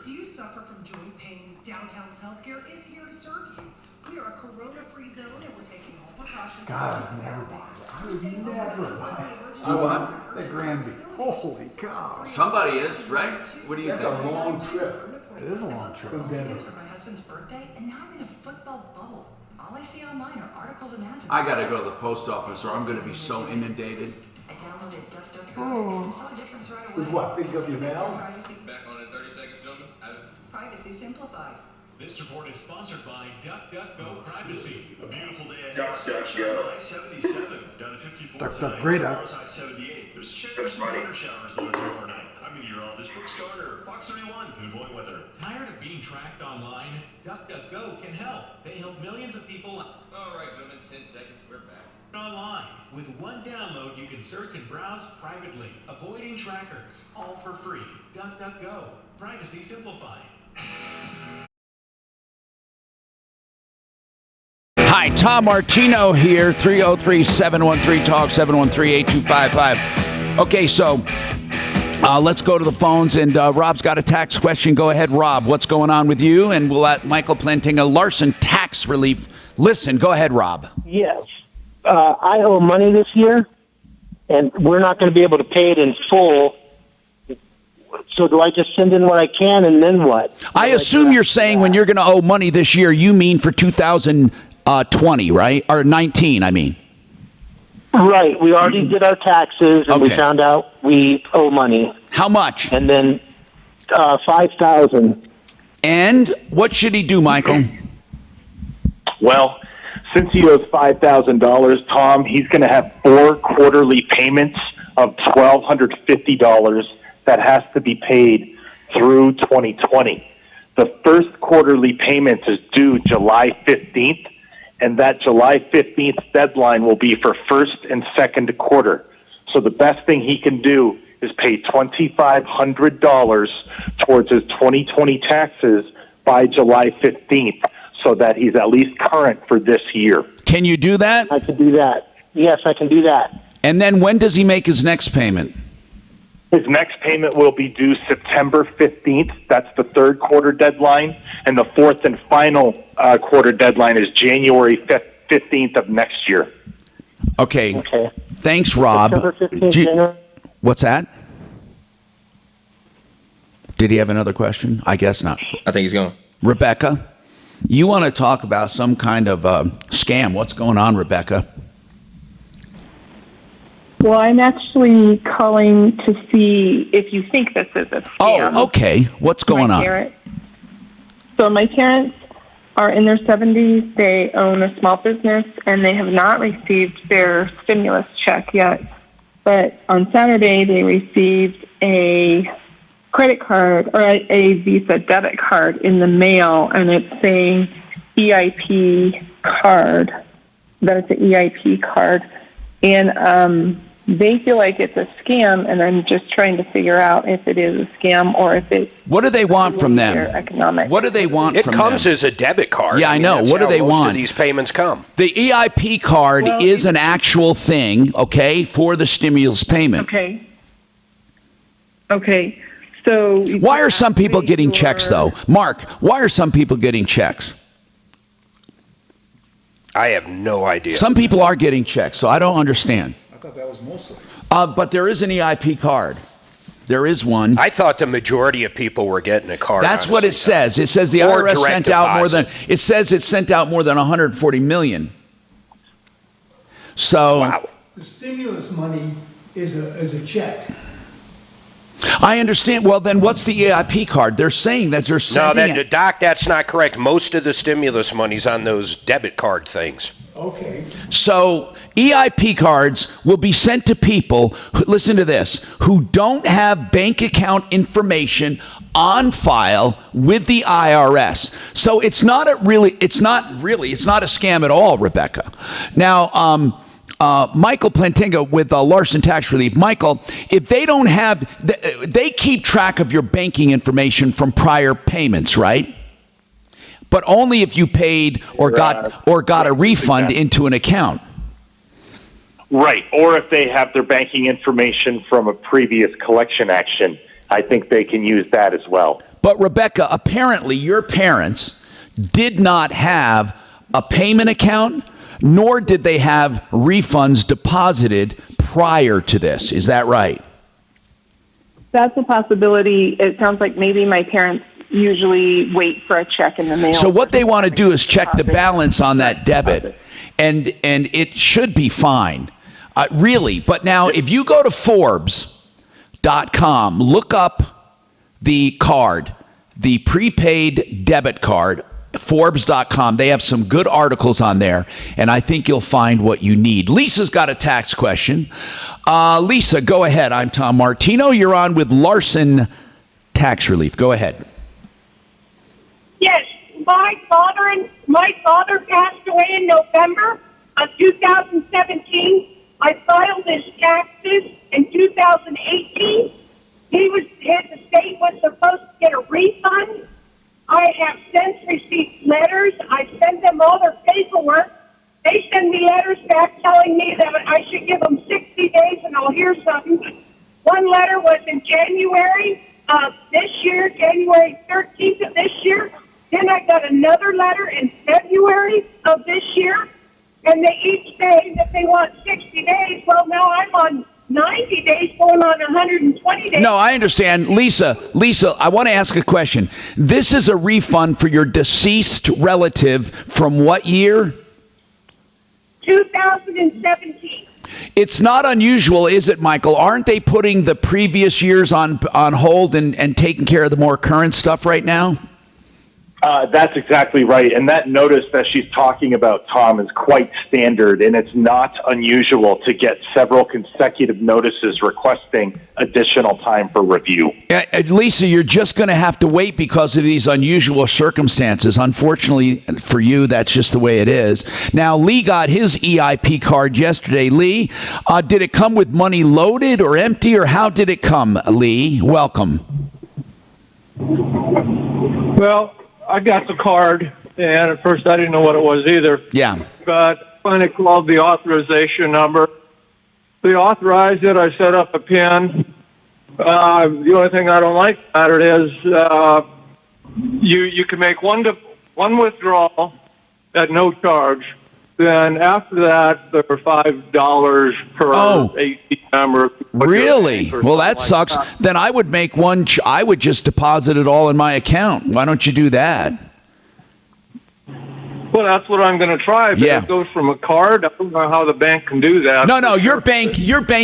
Do you suffer from joint pain? Downtown's Healthcare is here to serve you. We are a corona-free zone and we're taking all precautions. God, I've never bought it. I would never buy it. What? The Granby. Holy cow. Somebody is, right? What do you think? That's a long trip. It is a long trip. From Denver. For my husband's birthday, and now I'm in a football bubble. All I see online are articles and ads. I got to go to the post office or I'm going to be so inundated. I downloaded DuckDuckGo. Saw a difference right away. With what? Big W mail? Back on in 30 seconds, gentlemen. Privacy simplified. This report is sponsored by DuckDuckGo Privacy. A beautiful day ahead. DuckDuckGo. I-77 down to 54 Duck, great up. I-78. There's showers and thunder showers low overnight. I'm meteorologist Brooks Garner, Fox 31. Good morning weather. Tired of being tracked online? DuckDuckGo can help. They help help millions of people. All right, gentlemen, 10 seconds. We're back. Online. With one download, you can search and browse privately, avoiding trackers, all for free. DuckDuckGo. Privacy simplified. Hi, Tom Martino here, 303-713-TALK, 713-8255. Okay, so let's go to the phones, and Rob's got a tax question. Go ahead, Rob. What's going on with you? And we'll let Michael Plantinga, Larson Tax Relief. Listen, go ahead, Rob. Yes. I owe money this year, and we're not going to be able to pay it in full. So do I just send in what I can, and then what? I assume you're saying when you're going to owe money this year, you mean for 2020, right? Or 19, I mean. Right. We already did our taxes, and we found out we owe money. How much? And then $5,000. And what should he do, Michael? Well, since he owes $5,000, Tom, he's going to have 4 quarterly payments of $1,250 that has to be paid through 2020. The first quarterly payment is due July 15th, and that July 15th deadline will be for first and second quarter. So the best thing he can do is pay $2,500 towards his 2020 taxes by July 15th, so that he's at least current for this year. Can you do that? I can do that. Yes, I can do that. And then when does he make his next payment? His next payment will be due September 15th. That's the third quarter deadline. And the fourth and final quarter deadline is January 15th of next year. Okay. Thanks, Rob. September 15th, What's that? Did he have another question? I guess not. I think he's going. Rebecca, you want to talk about some kind of scam. What's going on, Rebecca? Well, I'm actually calling to see if you think this is a scam. Oh, okay. What's going on? So my parents are in their 70s. They own a small business, and they have not received their stimulus check yet. But on Saturday, they received a credit card or a Visa debit card in the mail, and it's saying EIP card, that it's an EIP card. And they feel like it's a scam, and I'm just trying to figure out if it is a scam or if it's... What do they want from them? Economic. What do they want from them? It comes as a debit card. Yeah, I know. That's what do how they most want? of these payments come. The EIP card is an actual thing, okay, for the stimulus payment. Okay. So... Why are some people getting checks, though? Mark, why are some people getting checks? I have no idea. Some people are getting checks, so I don't understand. I thought that was mostly. But there is an EIP card. There is one. I thought the majority of people were getting a card. That's what it says. It says the Or IRS direct sent out more deposit. than. It says it sent out more than 140 million. So. The stimulus money is a check. I understand. Well, then what's the EIP card? They're saying that they're sending it. Doc, that's not correct. Most of the stimulus money's on those debit card things. Okay. So EIP cards will be sent to people, listen to this, who don't have bank account information on file with the IRS. So it's not a scam at all, Rebecca. Now, Michael Plantinga with Larson Tax Relief. Michael, if they don't have, they keep track of your banking information from prior payments, right? But only if you paid or got a refund into an account. Right, or if they have their banking information from a previous collection action, I think they can use that as well. But Rebecca, apparently your parents did not have a payment account, nor did they have refunds deposited prior to this. Is that right? That's a possibility. It sounds like maybe my parents usually wait for a check in the mail. So what they want to do is check the balance on that debit, and it should be fine, really. But now if you go to Forbes.com, look up the card, the prepaid debit card, Forbes.com. They have some good articles on there, and I think you'll find what you need. Lisa's got a tax question. Lisa, go ahead. I'm Tom Martino. You're on with Larson Tax Relief. Go ahead. Yes. my father passed away in November of 2017. I filed his taxes in 2018. His estate was supposed to get a refund. I have since received letters. I sent them all their paperwork. They send me letters back telling me that I should give them 60 days and I'll hear something. One letter was in January of this year, January 13th of this year. Then I got another letter in February of this year. And they each say that they want 60 days. Well, now I'm on 90 days, going on 120 days. No, I understand. Lisa, I want to ask a question. This is a refund for your deceased relative from what year? 2017. It's not unusual, is it, Michael? Aren't they putting the previous years on hold and taking care of the more current stuff right now? That's exactly right. And that notice that she's talking about, Tom, is quite standard, and it's not unusual to get several consecutive notices requesting additional time for review. Lisa, you're just going to have to wait because of these unusual circumstances. Unfortunately for you, that's just the way it is. Now, Lee got his EIP card yesterday. Lee, did it come with money loaded or empty, or how did it come, Lee? Welcome. Well, I got the card, and at first I didn't know what it was either. Yeah. But finally called the authorization number. They authorized it. I set up a PIN. The only thing I don't like about it is you can make one withdrawal at no charge. Then after that, there are $5 per ATM. Really? Well, that sucks. Then I would make one. I would just deposit it all in my account. Why don't you do that? Well, that's what I'm going to try. But it goes from a card. I don't know how the bank can do that. No, your bank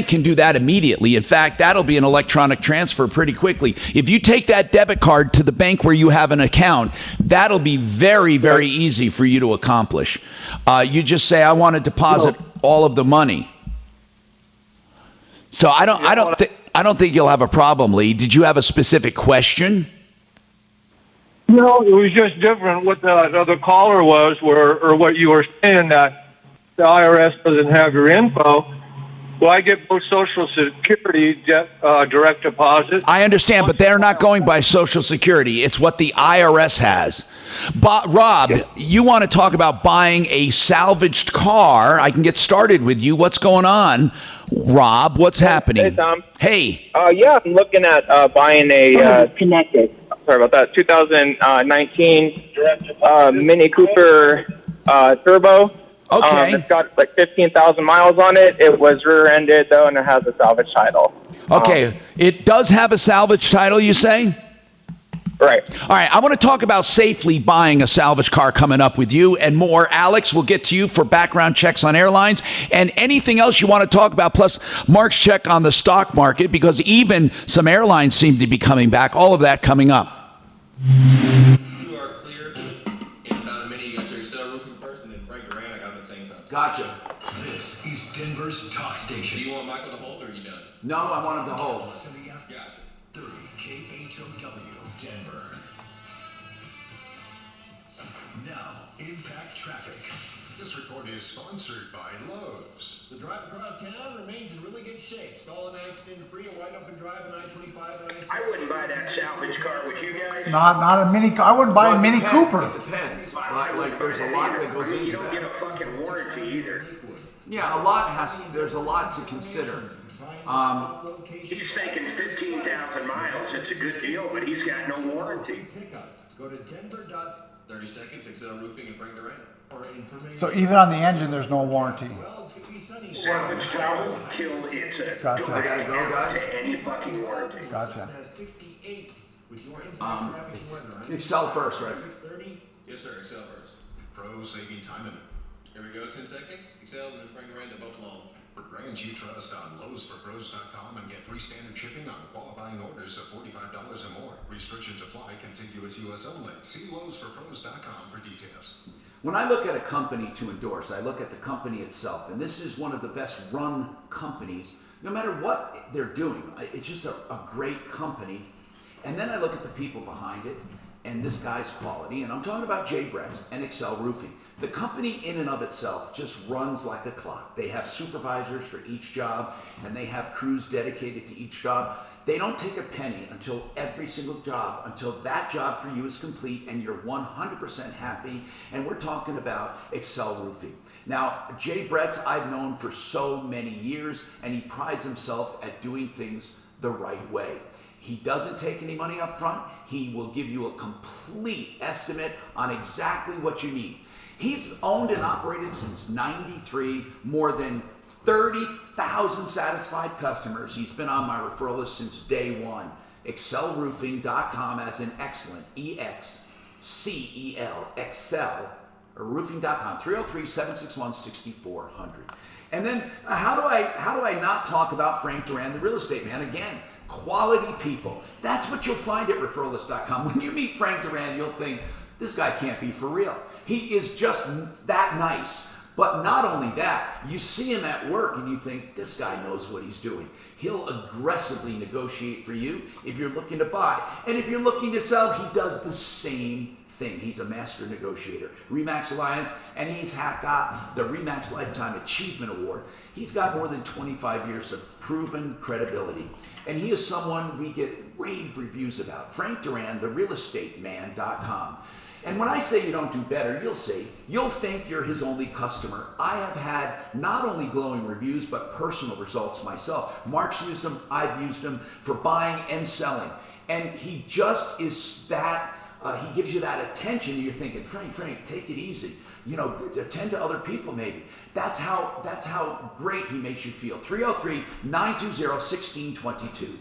can do that immediately. In fact, that'll be an electronic transfer pretty quickly. If you take that debit card to the bank where you have an account, that'll be very, very easy for you to accomplish. You just say, I want to deposit all of the money. So I don't think you'll have a problem, Lee. Did you have a specific question? No, it was just different what the other caller was, or what you were saying, that the IRS doesn't have your info. Well, I get both Social Security direct deposit. I understand, but they're not going by Social Security. It's what the IRS has. Rob, you want to talk about buying a salvaged car. I can get started with you. What's going on? Rob, what's happening? Hey, Tom. Hey. Yeah, I'm looking at buying a connected. Sorry about that. 2019 Mini Cooper Turbo. Okay. It's got like 15,000 miles on it. It was rear-ended though, and it has a salvage title. Okay. It does have a salvage title, you say? Right. All right, I want to talk about safely buying a salvage car coming up with you and more. Alex, we'll get to you for background checks on airlines and anything else you want to talk about, plus Mark's check on the stock market, because even some airlines seem to be coming back. All of that coming up. You are clear. In about a minute, you got your Excel roofing first, and then Frank Duran, I got him at the same time. Gotcha. This is Denver's talk station. Do you want Michael to hold, or are you done? No, I want him to hold. Gotcha. 30 KHOW Denver. Now, impact traffic. This report is sponsored by Lowe's. The drive across town remains in really good shape. Stall and accident-free, a wide-open drive on I-25 and I-6. I wouldn't buy that salvage car with you guys. Not a Mini. I wouldn't buy a Mini Cooper. It depends. Like there's a lot that goes into You don't get a fucking warranty either. Yeah, there's a lot to consider. He's taking 15,000 miles. It's a good deal, but he's got no warranty. Go to Denver. 30 seconds, Excel roofing, and Frank Duran. So even on the engine, there's no warranty. Salvage title till it's a Gotcha. I gotta go, guys. To any fucking warranty. Gotcha. Excel first, right? Yes, sir, Excel first. Pros saving time and Here we go, 10 seconds. Excel and then Frank Duran, they're both long. for brands you trust on Lowe'sForPros.com and get free standard shipping on qualifying orders of $45 or more. Restrictions apply. Contiguous U.S. only. See Lowe'sForPros.com for details. When I look at a company to endorse, I look at the company itself, and this is one of the best run companies. No matter what they're doing, it's just a great company. And then I look at the people behind it, and this guy's quality, and I'm talking about Jay Brett's and Excel Roofing. The company in and of itself just runs like a clock. They have supervisors for each job, and they have crews dedicated to each job. They don't take a penny until every single job, until that job for you is complete and you're 100% happy, and we're talking about Excel Roofing. Now, Jay Brett's I've known for so many years, and he prides himself at doing things the right way. He doesn't take any money up front. He will give you a complete estimate on exactly what you need. He's owned and operated since '93, more than 30,000 satisfied customers. He's been on my referral list since day one. ExcelRoofing.com as in excellent, E-X-C-E-L, Excel, or roofing.com, 303-761-6400. And then how do I not talk about Frank Duran, the real estate man? Again, quality people. That's what you'll find at referrallist.com. When you meet Frank Duran, you'll think, this guy can't be for real. He is just that nice. But not only that, you see him at work and you think, this guy knows what he's doing. He'll aggressively negotiate for you if you're looking to buy. And if you're looking to sell, he does the same thing. He's a master negotiator. RE/MAX Alliance, and he's got the RE/MAX Lifetime Achievement Award. He's got more than 25 years of proven credibility. And he is someone we get rave reviews about. Frank Duran, therealestateman.com. And when I say you don't do better, you'll think you're his only customer. I have had not only glowing reviews, but personal results myself. Mark's used them, I've used them for buying and selling. And he just is that, he gives you that attention, and you're thinking, Frank, take it easy. You know, attend to other people maybe. That's how great he makes you feel. 303-920-1622.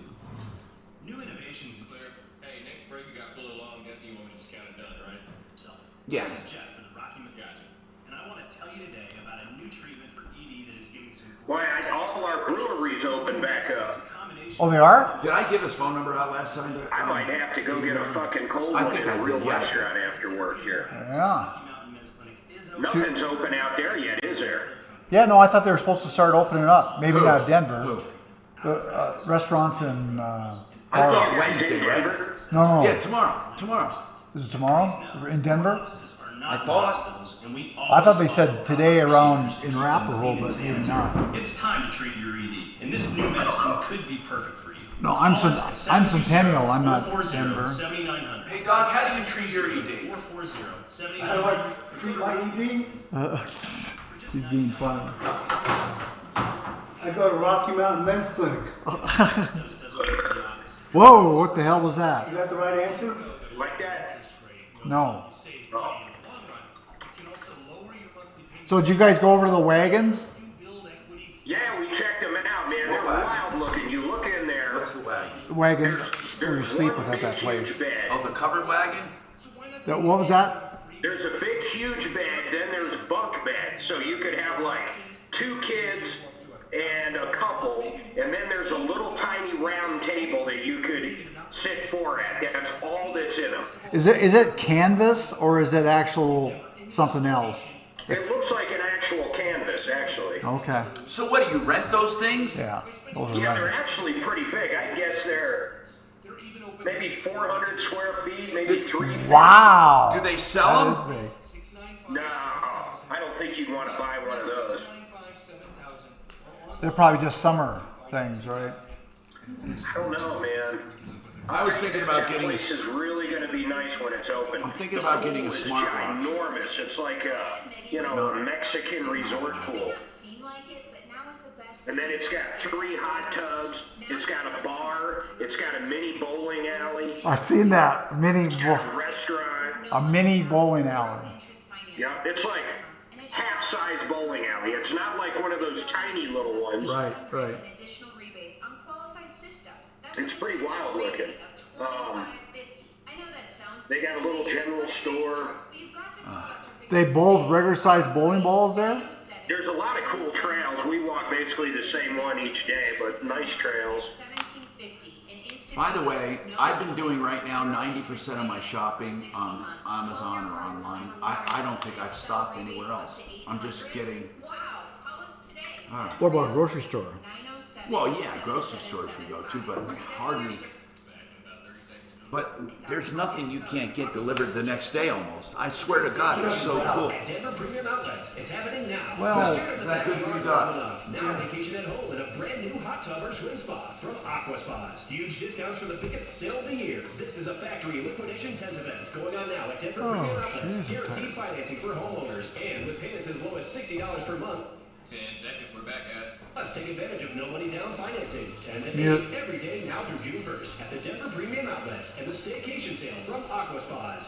New innovations, Claire. Hey, next break you got full of long. Guessing you want me to just count it done, right? So, yes. This is Jeff for the Rocky McGodget, and I want to tell you today about a new treatment for ED that is giving some. Why, all our breweries open back up. Oh, they are? Did I give his phone number out last time? I might have to go get a fucking cold one in a real restaurant after work here. Yeah. Nothing's open out there yet, is there? Yeah, no, I thought they were supposed to start opening up. Maybe not Denver. Restaurants in I thought Wednesday, right? No. Yeah, tomorrow. Is it tomorrow in Denver? I thought they said today around in Arapahoe, but maybe not. It's time to treat your ED, and this new medicine could be perfect for you. No, I'm Centennial. I'm not Denver. 7900. Hey, Doc, how do you treat your ED? 440-7900. How do I treat my ED? He's being funny. I go to Rocky Mountain Men's Clinic. Whoa, what the hell was that? Is that the right answer? Like that? No. Oh. So did you guys go over to the wagons? Yeah, we checked them out, man. They're wild looking. You look in there. What's the wagon? The wagon where you sleep was at that place. Oh, the covered wagon? What was that? There's a big, huge bed, then there's bunk beds. So you could have like 2 kids and a couple, and then there's a little tiny round table that you could sit 4 at. That's all that's in them. Is it canvas or is it actual something else? It looks like an actual canvas, actually. Okay. So what, do you rent those things? Yeah, those are Yeah, right. they're actually pretty big. I guess they're maybe 400 square feet, maybe 3. Wow. Do they sell them? That is big. No, I don't think you'd want to buy one of those. They're probably just summer things, right? I don't know, man. I was thinking about That getting place is really going to be nice when it's open. I'm thinking about getting a smart It's lock. ginormous. It's like a, a Mexican resort pool. And then it's got 3 hot tubs. It's got a bar. It's got a mini bowling alley. I've seen that It's got a restaurant. a mini bowling alley. Yeah, it's like half-size bowling alley. It's not like one of those tiny little ones. Right. It's pretty wild looking. They got a little general store. They bowled regular-sized bowling balls there? There's a lot of cool trails. We walk basically the same one each day, but nice trails. By the way, I've been doing right now 90% of my shopping on Amazon or online. I don't think I've stopped anywhere else. I'm just getting... What about a grocery store? Well, yeah, grocery stores we go to, but hardly... But there's nothing you can't get delivered the next day almost. I swear to God, it's so cool. Denver Premium Outlets. It's happening now. Well, is that good for your dog? Now vacation at home in a brand new hot tub or swim spa from Aqua Spas. Huge discounts for the biggest sale of the year. This is a factory liquidation tent event going on now at Denver Premium Outlets. Guaranteed financing for homeowners and with payments as low as $60 per month. 10 seconds, we're back, guys. Let's take advantage of no money down financing. 10 to 8 every day now through June 1st at the Denver Premium Outlets and the Staycation Sale from Aqua Spas.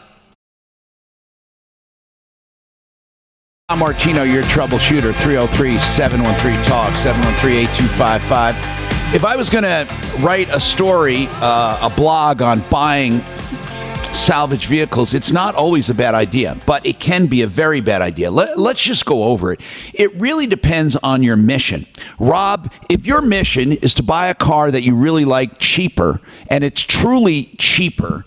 I'm Martino, your troubleshooter, 303-713-TALK, 713-8255. If I was going to write a story, a blog on buying salvage vehicles, it's not always a bad idea, but it can be a very bad idea. Let's just go over it. It really depends on your mission. Rob, if your mission is to buy a car that you really like cheaper, and it's truly cheaper,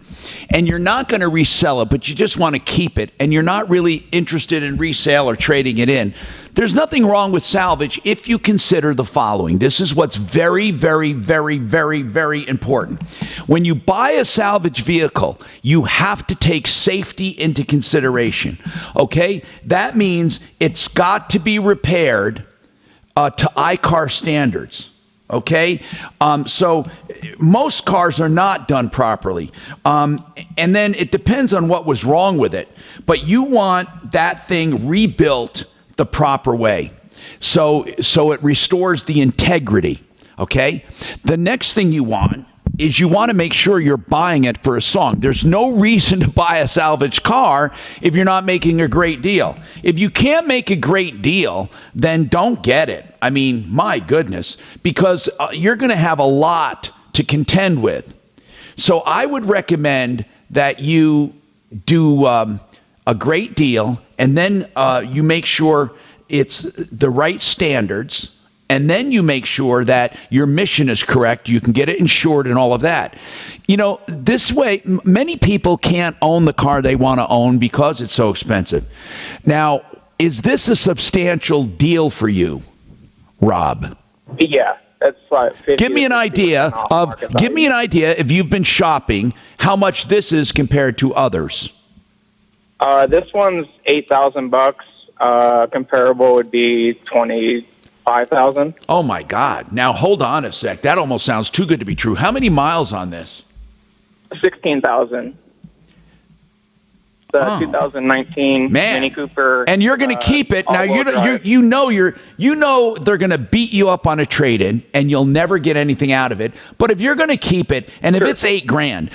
and you're not going to resell it, but you just want to keep it, and you're not really interested in resale or trading it in, there's nothing wrong with salvage if you consider the following. This is what's very, very, very, very, very important. When you buy a salvage vehicle, you have to take safety into consideration. Okay? That means it's got to be repaired to ICAR standards. Okay? So most cars are not done properly. And then it depends on what was wrong with it. But you want that thing rebuilt the proper way. So it restores the integrity. Okay? The next thing you want is you want to make sure you're buying it for a song. There's no reason to buy a salvage car if you're not making a great deal. If you can't make a great deal, then don't get it. I mean, my goodness, because you're going to have a lot to contend with. So I would recommend that you do a great deal, and then you make sure it's the right standards, and then you make sure that your mission is correct, you can get it insured and all of that. You know, this way, many people can't own the car they want to own because it's so expensive. Now, is this a substantial deal for you, Rob? Yeah, that's like 50. Give me an idea if you've been shopping, how much this is compared to others. This one's $8,000. Comparable would be 25,000. Oh my God! Now hold on a sec. That almost sounds too good to be true. How many miles on this? 16,000. The 2019 Mini Cooper. And you're going to keep it now. You know they're going to beat you up on a trade-in, and you'll never get anything out of it. But if you're going to keep it, and if it's $8,000,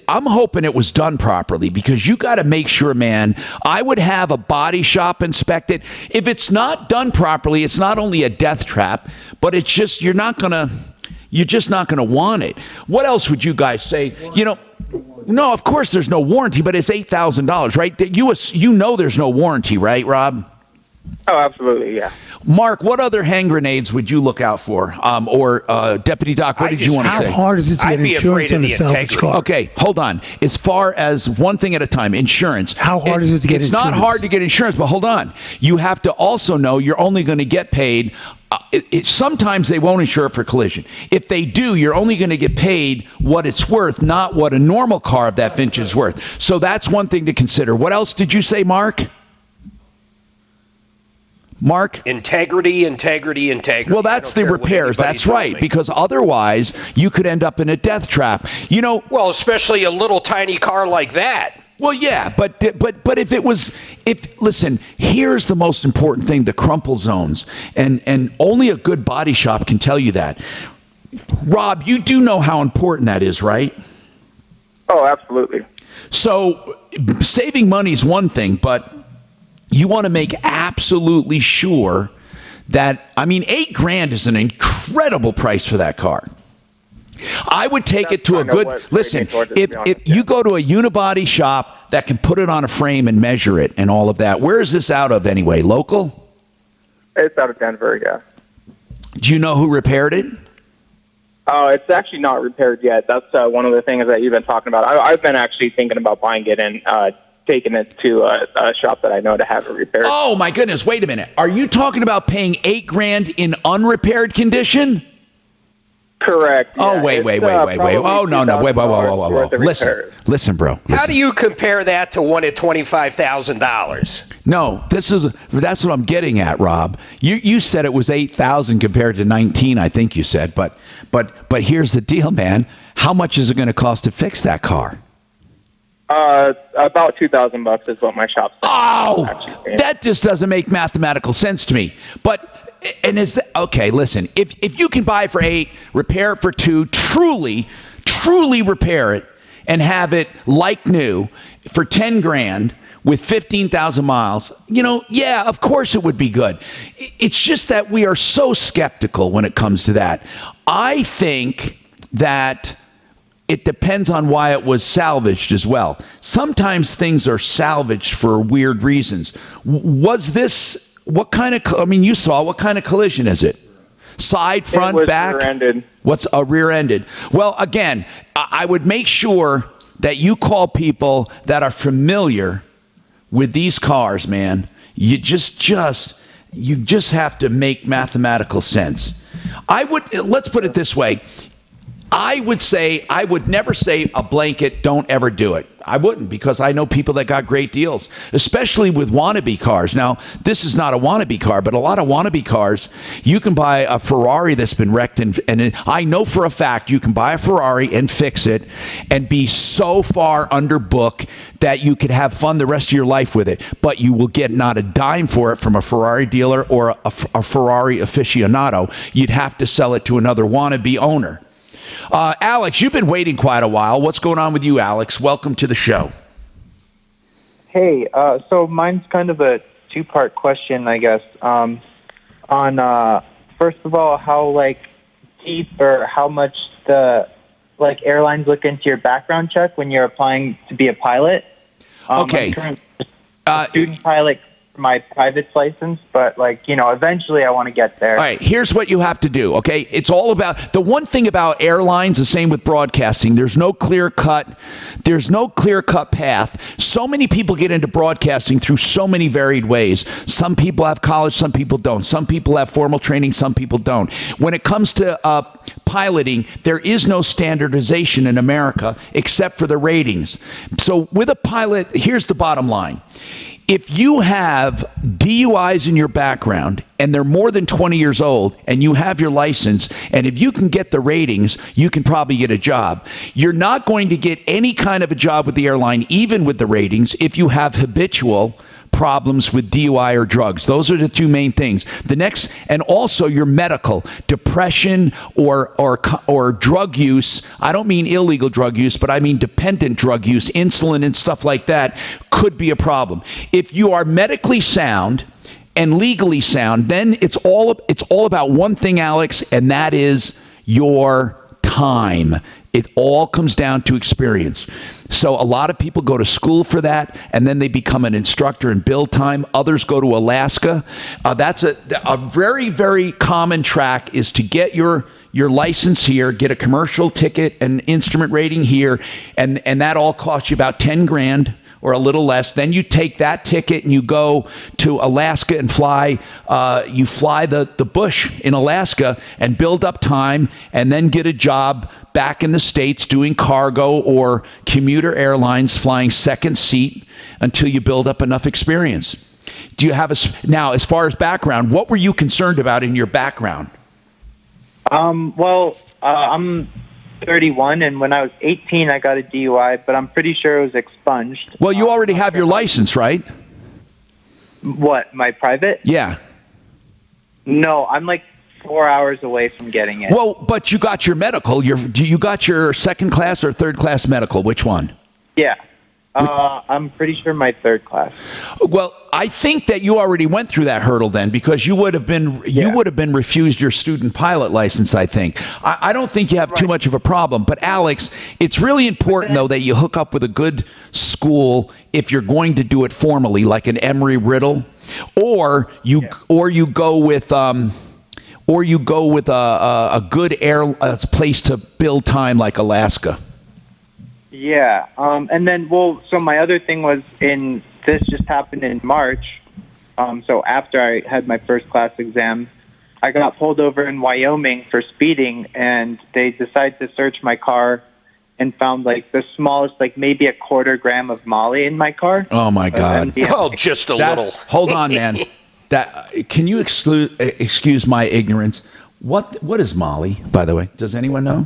I'm hoping it was done properly, because you got to make sure, man. I would have a body shop inspect it. If it's not done properly, it's not only a death trap, but it's just you're just not going to want it. What else would you guys say? You know. No, of course there's no warranty, but it's $8,000, right? You know there's no warranty, right, Rob? Oh, absolutely, yeah. Mark, what other hand grenades would you look out for? Or Deputy Doc, what did you want to say? How hard is it to get insurance on a salvage car? Okay, hold on. As far as one thing at a time, insurance. How hard is it to get insurance? It's not hard to get insurance, but hold on. You have to also know you're only going to get paid. Sometimes they won't insure it for collision. If they do, you're only going to get paid what it's worth, not what a normal car of that vintage is worth. So that's one thing to consider. What else did you say, Mark? Integrity. Well, that's the repairs. That's right, because otherwise you could end up in a death trap. You know. Well, especially a little tiny car like that. Well, yeah, but listen, here's the most important thing: the crumple zones, and only a good body shop can tell you that. Rob, you do know how important that is, right? Oh, absolutely. So saving money is one thing, but you want to make absolutely sure that, I mean, $8,000 is an incredible price for that car. I would take it to a good, listen, if you go to a unibody shop that can put it on a frame and measure it and all of that, where is this out of anyway? Local? It's out of Denver, yeah. Do you know who repaired it? Oh, it's actually not repaired yet. That's one of the things that you've been talking about. I've been actually thinking about buying it and taking it to a shop that I know to have it repaired. Oh my goodness! Wait a minute. Are you talking about paying $8,000 in unrepaired condition? Correct. Oh, yeah. wait. It's, Oh, no. Wait, whoa. worth of Listen, bro. How do you compare that to one at $25,000? No, that's what I'm getting at, Rob. You said it was 8,000 compared to 19, I think you said. But here's the deal, man. How much is it going to cost to fix that car? About $2,000 is what my shop said. Oh, that just doesn't make mathematical sense to me. Okay, listen. If you can buy it for 8, repair it for 2, truly repair it, and have it like new for 10 grand with 15,000 miles, yeah, of course it would be good. It's just that we are so skeptical when it comes to that. I think that it depends on why it was salvaged as well. Sometimes things are salvaged for weird reasons. Was this, what kind of, you saw, what kind of collision is it? Side, front, back? Rear-ended. What's a rear-ended? Well, again, I would make sure that you call people that are familiar with these cars, man. You just have to make mathematical sense. Let's put it this way. I would never say a blanket, don't ever do it. I wouldn't, because I know people that got great deals, especially with wannabe cars. Now, this is not a wannabe car, but a lot of wannabe cars, you can buy a Ferrari that's been wrecked, and I know for a fact you can buy a Ferrari and fix it and be so far under book that you could have fun the rest of your life with it, but you will get not a dime for it from a Ferrari dealer or a Ferrari aficionado. You'd have to sell it to another wannabe owner. Alex, you've been waiting quite a while. What's going on with you, Alex? Welcome to the show. Hey, so mine's kind of a two-part question, I guess. On first of all, how deep or how much the airlines look into your background check when you're applying to be a pilot. Okay. I'm currently a student pilot for my private license, but eventually I want to get there. All right, here's what you have to do, okay? It's all about, the one thing about airlines, the same with broadcasting, there's no clear-cut path. So many people get into broadcasting through so many varied ways. Some people have college, some people don't. Some people have formal training, some people don't. When it comes to piloting, there is no standardization in America except for the ratings. So with a pilot, here's the bottom line. If you have DUIs in your background and they're more than 20 years old and you have your license, and if you can get the ratings, you can probably get a job. You're not going to get any kind of a job with the airline, even with the ratings, if you have habitual problems with DUI or drugs. Those are the two main things. The next, and also your medical, depression or drug use. I don't mean illegal drug use, but I mean dependent drug use, insulin and stuff like that could be a problem. If you are medically sound and legally sound, then it's all about one thing, Alex, and that is your time. It all comes down to experience. So a lot of people go to school for that, and then they become an instructor in build time. Others go to Alaska. That's a very, very common track, is to get your license here, get a commercial ticket and instrument rating here, and that all costs you about 10 grand or a little less. Then you take that ticket and you go to Alaska and fly. You fly the bush in Alaska and build up time, and then get a job back in the States doing cargo or commuter airlines, flying second seat until you build up enough experience. Do you have now, as far as background, what were you concerned about in your background? I'm 31, and when I was 18, I got a DUI, but I'm pretty sure it was expunged. Well, you already have your license, right? What, my private? Yeah. No, I'm 4 hours away from getting it. Well, but you got your medical. You got your second class or third class medical. Which one? Yeah. I'm pretty sure my third class. Well, I think that you already went through that hurdle then, because you would have been refused your student pilot license, I think. I don't think you have too much of a problem. But Alex, it's really important though that you hook up with a good school if you're going to do it formally, like an Emory-Riddle, or you go with a good place to build time like Alaska. Yeah. And then, so my other thing was this just happened in March. So after I had my first class exam, I got pulled over in Wyoming for speeding, and they decided to search my car and found like the smallest, like maybe a quarter gram of Molly in my car. Oh my God! Oh, just a little. Hold on, man. Can you excuse my ignorance? What is Molly, by the way? Does anyone know?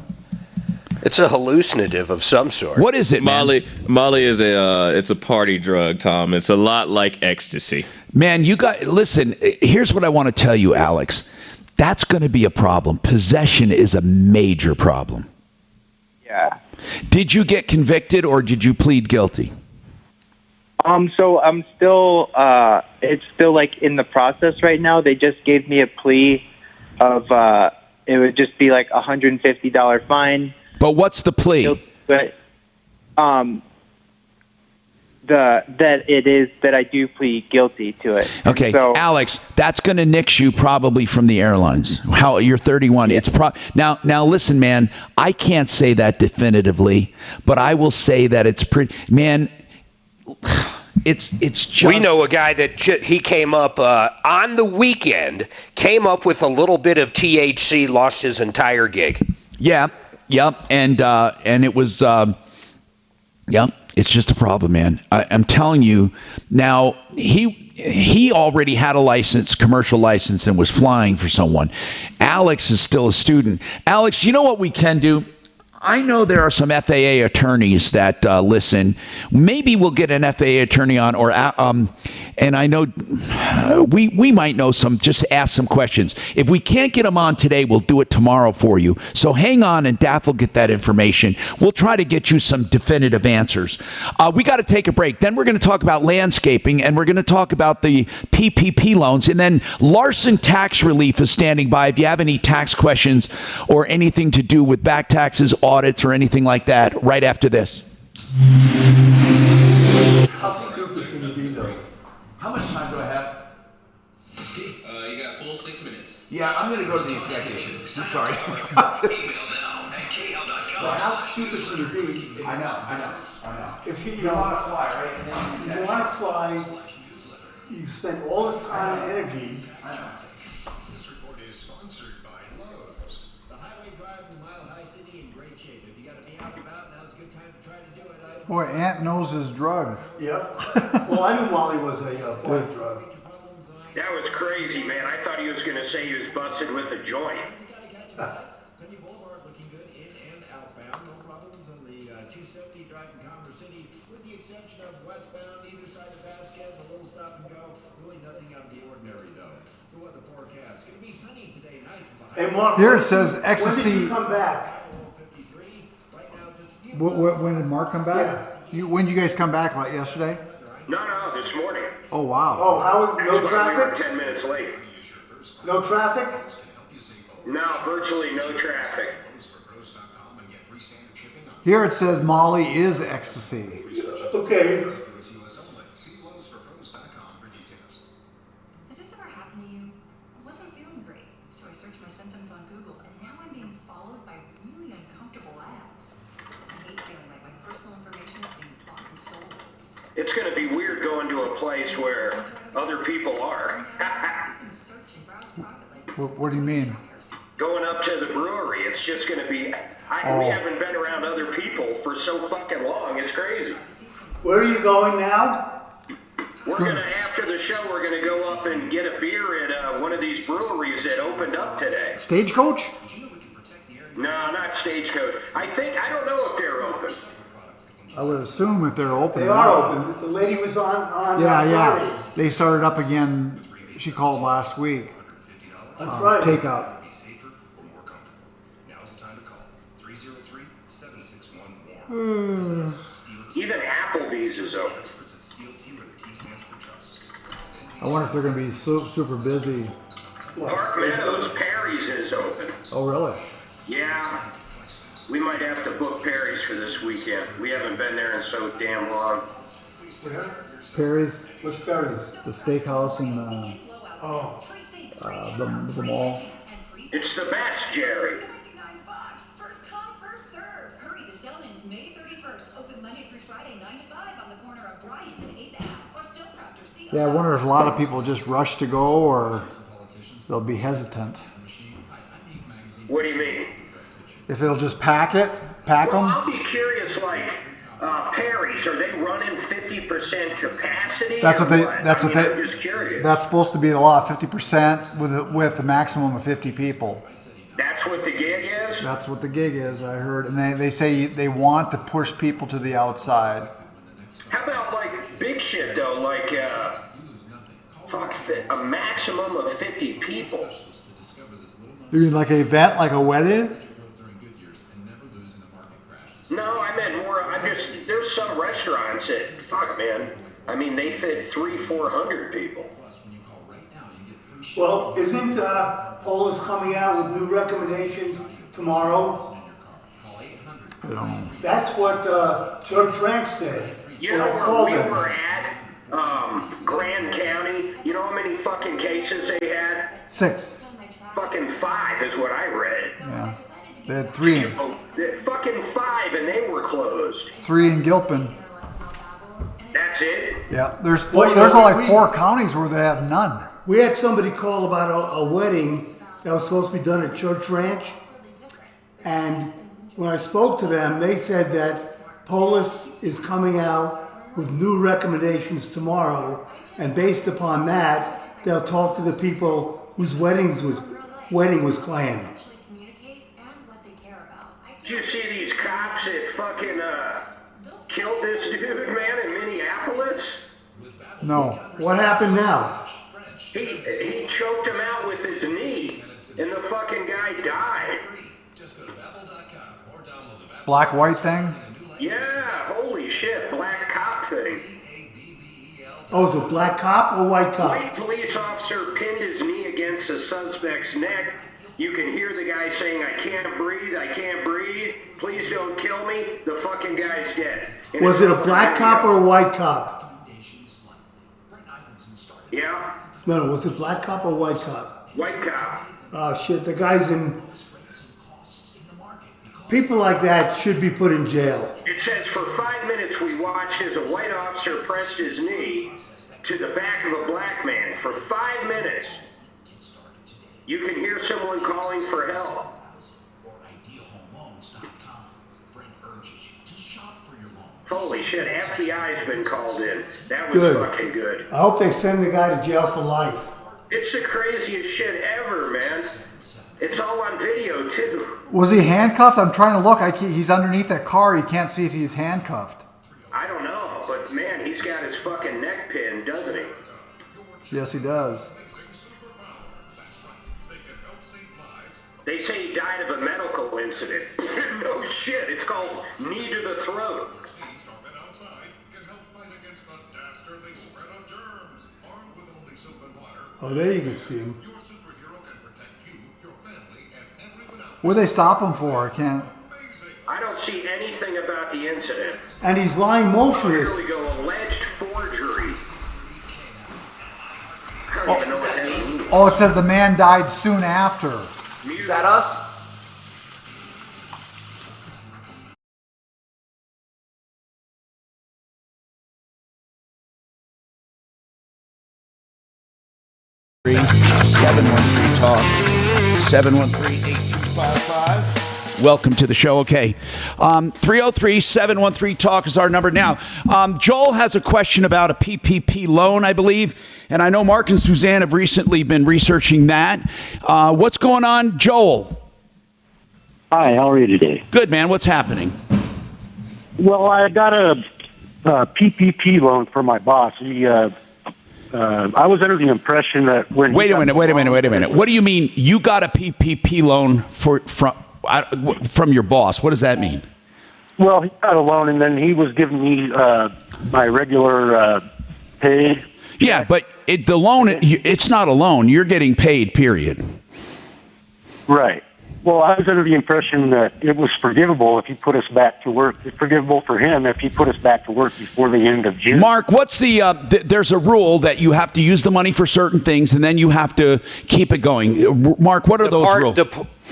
It's a hallucinative of some sort. What is it, man? Molly is it's a party drug, Tom. It's a lot like ecstasy. Man, you got listen. Here's what I want to tell you, Alex. That's going to be a problem. Possession is a major problem. Yeah. Did you get convicted or did you plead guilty? So I'm still, it's still like in the process right now. They just gave me a plea of, it would just be like $150 fine. But what's the plea? But, that I do plead guilty to it. Okay, so, Alex, that's going to nix you probably from the airlines. You're 31. It's now listen, man. I can't say that definitively, but I will say that it's pretty. Man, it's just. We know a guy that he came up on the weekend, came up with a little bit of THC, lost his entire gig. Yeah, yep, and it was. Yep. It's just a problem, man. I'm telling you. Now, he already had a license, commercial license, and was flying for someone. Alex is still a student. Alex, you know what we can do? I know there are some FAA attorneys that listen. Maybe we'll get an FAA attorney on, or and I know we might know some. Just ask some questions. If we can't get them on today, we'll do it tomorrow for you. So hang on, and Daff will get that information. We'll try to get you some definitive answers. We got to take a break. Then we're going to talk about landscaping, and we're going to talk about the PPP loans, and then Larson Tax Relief is standing by. If you have any tax questions or anything to do with back taxes, audits, or anything like that, right after this. How stupid can you be, though? How much time do I have? You got full 6 minutes. Yeah, I'm going to go to the executive. I'm sorry. Well, how stupid can you be? I know. If you want to fly, right? You want to fly, you spend all this time and energy. I know. This report is sponsored by Lowe's. The highway drive in the Mile High City in great shape. If you got to be out and about, now's a good time to try to do it. Boy, Ant knows his drugs. Yep. Well, I knew Molly was a boy drug. That was crazy, man. I thought he was going to say he was busted with a joint. Penny Boulevard looking good in and outbound. No problems on the 270 drive in Commerce City, with the exception of westbound, either side of Vasquez, a little stop and go. Really nothing out of the ordinary, though. The weather forecast. Going to be sunny today, nice. Hey, Mark, here it says ecstasy. When did you come back? When did Mark come back? Yeah. When did you guys come back? Like yesterday? No, this morning. Oh, wow. Oh, how was no We traffic? were 10 minutes late. No traffic? No, virtually no traffic. Here it says Molly is ecstasy. Okay. Has this ever happened to you? I wasn't feeling great, so I searched my symptoms on Google, and now I'm being followed by really uncomfortable ads. I hate feeling like my personal information is being bought and sold. It's going to be weird going to a place where other people are. What do you mean? Going up to the brewery, it's just going to be... We haven't been around other people for so fucking long. It's crazy. Where are you going now? We're going to, after the show, we're going to go up and get a beer at one of these breweries that opened up today. Stagecoach? No, not Stagecoach. I don't know if they're open. I would assume if they're open. They are open. The lady was on Yeah. They started up again. She called last week. That's right. Take up. Even Applebee's is open. I wonder if they're going to be super busy. Park Meadows, Perry's is open. Oh, really? Yeah. We might have to book Perry's for this weekend. We haven't been there in so damn long. Where? Perry's? What's Perry's? The steakhouse in the mall. It's the best, Jerry. First come, first serve. Hurry, the sale ends May 31st. Open Monday through Friday, 9 to 5 on the corner of Bryant and 8th Ave. Or Stillcraft or Yeah, I wonder if a lot of people just rush to go, or They'll be hesitant. What do you mean? If it'll just pack them. I'll be curious, like, Perry's, are they running 50% capacity? That's what they. I'm just curious. That's supposed to be the law, 50% with a maximum of 50 people. That's what the gig is? That's what the gig is, I heard. And they say they want to push people to the outside. How about, like, big shit, though? Like, a maximum of 50 people. You mean like an event, like a wedding? No, I meant more, there's some restaurants that, fuck, man, I mean, they fit 300-400 people. Well, isn't Polis coming out with new recommendations tomorrow? I don't know. That's what Judge Rank said. You know where we were at, Grand County, you know how many fucking cases they had? 6. Fucking 5 is what I read. Yeah. They had 3. Fucking 5 and they were closed. 3 in Gilpin. That's it? Yeah. There's like 4 counties where they have none. We had somebody call about a wedding that was supposed to be done at Church Ranch. And when I spoke to them, they said that Polis is coming out with new recommendations tomorrow. And based upon that, they'll talk to the people whose wedding was planned. Did you see these cops that fucking killed this dude, man, in Minneapolis? No. What happened now? He choked him out with his knee, and the fucking guy died. Black-white thing? Yeah, holy shit, black cop thing. Oh, is it black cop or white cop? White police officer pinned his knee against the suspect's neck. You can hear the guy saying, I can't breathe, please don't kill me. The fucking guy's dead. And was it a black cop or a white cop? Yeah? No, was it black cop or white cop? White cop. Oh, shit, the guy's in... People like that should be put in jail. It says, for 5 minutes we watched as a white officer pressed his knee to the back of a black man. For 5 minutes. You can hear someone calling for help. Holy shit, FBI's been called in. That was fucking good. I hope they send the guy to jail for life. It's the craziest shit ever, man. It's all on video, too. Was he handcuffed? I'm trying to look. He's underneath that car. You can't see if he's handcuffed. I don't know, but man, he's got his fucking neck pinned, doesn't he? Yes, he does. They say he died of a medical incident. No shit, it's called knee to the throat. Oh, there you can see him. What do they stop him for? I don't see anything about the incident. And he's lying motionless. Here we go, alleged forgery. I don't even know what that means. Oh, it says the man died soon after. Is that us? Talk 713-8255. Welcome to the show. Okay, 303-713-TALK is our number now. Joel has a question about a PPP loan, I believe, and I know Mark and Suzanne have recently been researching that. What's going on, Joel? Hi, how are you today? Good, man. What's happening? Well, I got a PPP loan for my boss. I was under the impression that when wait a minute. What do you mean you got a PPP loan from your boss? What does that mean? Well, he got a loan, and then he was giving me my regular pay. Yeah, but the loan, it's not a loan. You're getting paid, period. Right. Well, I was under the impression that it was forgivable if he put us back to work. It's forgivable for him if he put us back to work before the end of June. Mark, what's there's a rule that you have to use the money for certain things, and then you have to keep it going. Mark, what are those rules?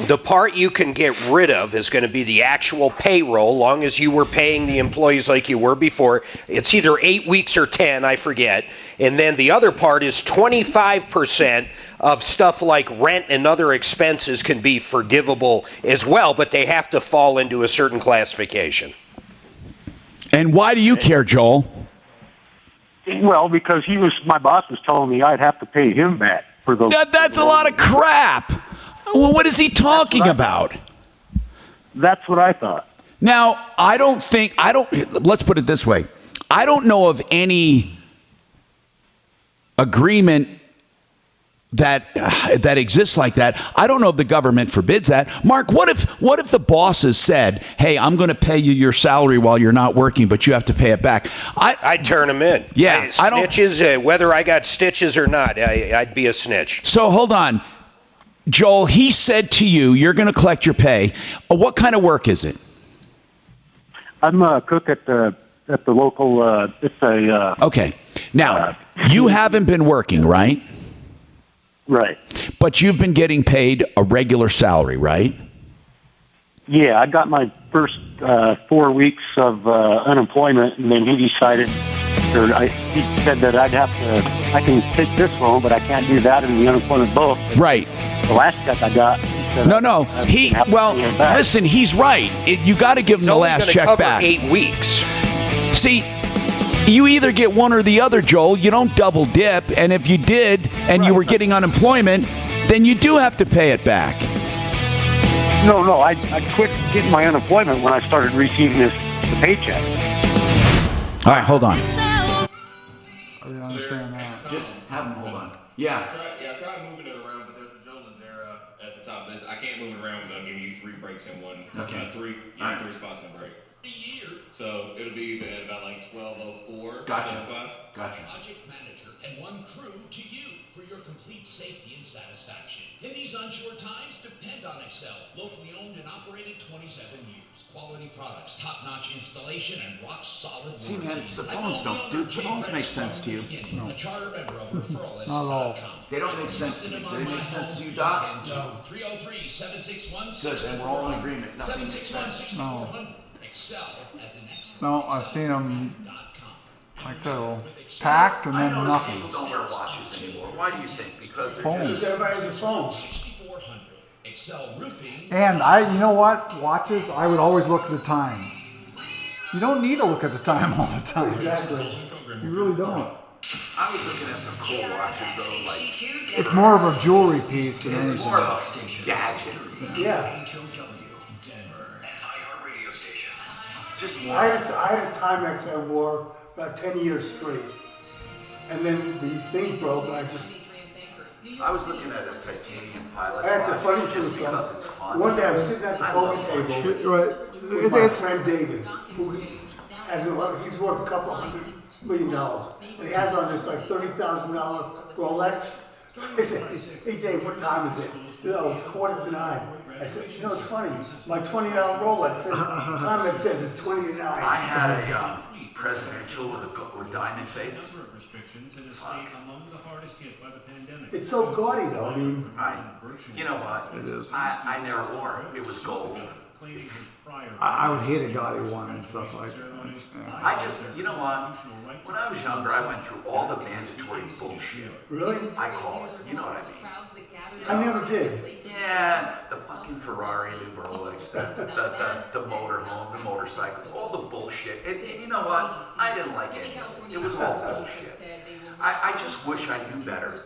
The part you can get rid of is going to be the actual payroll, long as you were paying the employees like you were before. It's either 8 weeks or 10, I forget. And then the other part is 25% of stuff like rent and other expenses can be forgivable as well, but they have to fall into a certain classification. And why do you care, Joel? Well, because my boss was telling me I'd have to pay him back for those. That's a lot of crap. Well, what is he talking about? That's what I thought. Now, let's put it this way. I don't know of any agreement that exists like that. I don't know if the government forbids that. Mark, what if the bosses said, "Hey, I'm going to pay you your salary while you're not working, but you have to pay it back"? I'd turn them in. Yeah, snitches, whether I got stitches or not, I'd be a snitch. So hold on, Joel. He said to you, "You're going to collect your pay." What kind of work is it? I'm a cook at the local. It's a. Okay. Now you haven't been working, right? Right. But you've been getting paid a regular salary, right? Yeah, I got my first 4 weeks of unemployment, and then he decided, he said that I can take this loan, but I can't do that in the unemployment both. Right. The last check I got. No. Listen, he's right. You got to give him the last check back. 8 weeks. See, you either get one or the other, Joel. You don't double dip. And if you did and you were getting unemployment, then you do have to pay it back. No, I quit getting my unemployment when I started receiving the paycheck. All right, hold on. I didn't understand that. Just have him hold on. Yeah. I tried moving it around, but there's a gentleman there at the top of this. I can't move it around without giving you 3 breaks in one. Okay. 3 spots in a break. So it'll be at about like 12:04. Gotcha. Project manager and 1 crew to you for your complete safety and satisfaction. In these onshore times, depend on Excel. Locally owned and operated 27 years. Quality products, top-notch installation, and rock-solid warranties. See, man, the phones make sense to you. No. A charter member of referral. Not at all. They don't make sense to me. Do they make sense to you, Doc? 303-761. Good, and we're all in agreement. Nothing makes sense. No. Excel as an expert. No, I've seen them like that, packed and then nothing. People don't wear watches anymore. Why do you think? Because they're Phones. Everybody has a phone. Excel roofing. And you know what? Watches, I would always look at the time. You don't need to look at the time all the time. Exactly. You really don't. I was looking at some cool watches though, like It's more of a jewelry piece than it's anything. more of a gadget. Yeah. Just I had a Timex I wore about 10 years straight. And then the thing broke and I was looking at a titanium pilot. I had the funny thing was, one day I was sitting at the poker table with my friend David, who he's worth a couple $100 million. And he has on this like $30,000 Rolex. I said, "Hey Dave, what time is it?" It's 9:15. I said, "You know, it's funny. My $20 Rolex, time it says it's 20 to 9." I had a presidential with diamond face. It's so gaudy, though. I mean, you know what? It is. I never wore it. It was gold. I would hate a gaudy one and stuff like that. Yeah. I just, you know what? When I was younger, I went through all the mandatory bullshit. Really? I call it. You know what I mean? I never did. Yeah, the fucking Ferrari, the Rolex, the motorhome, the motorcycles, all the bullshit. And you know what? I didn't like any of it. It was all bullshit. I just wish I knew better.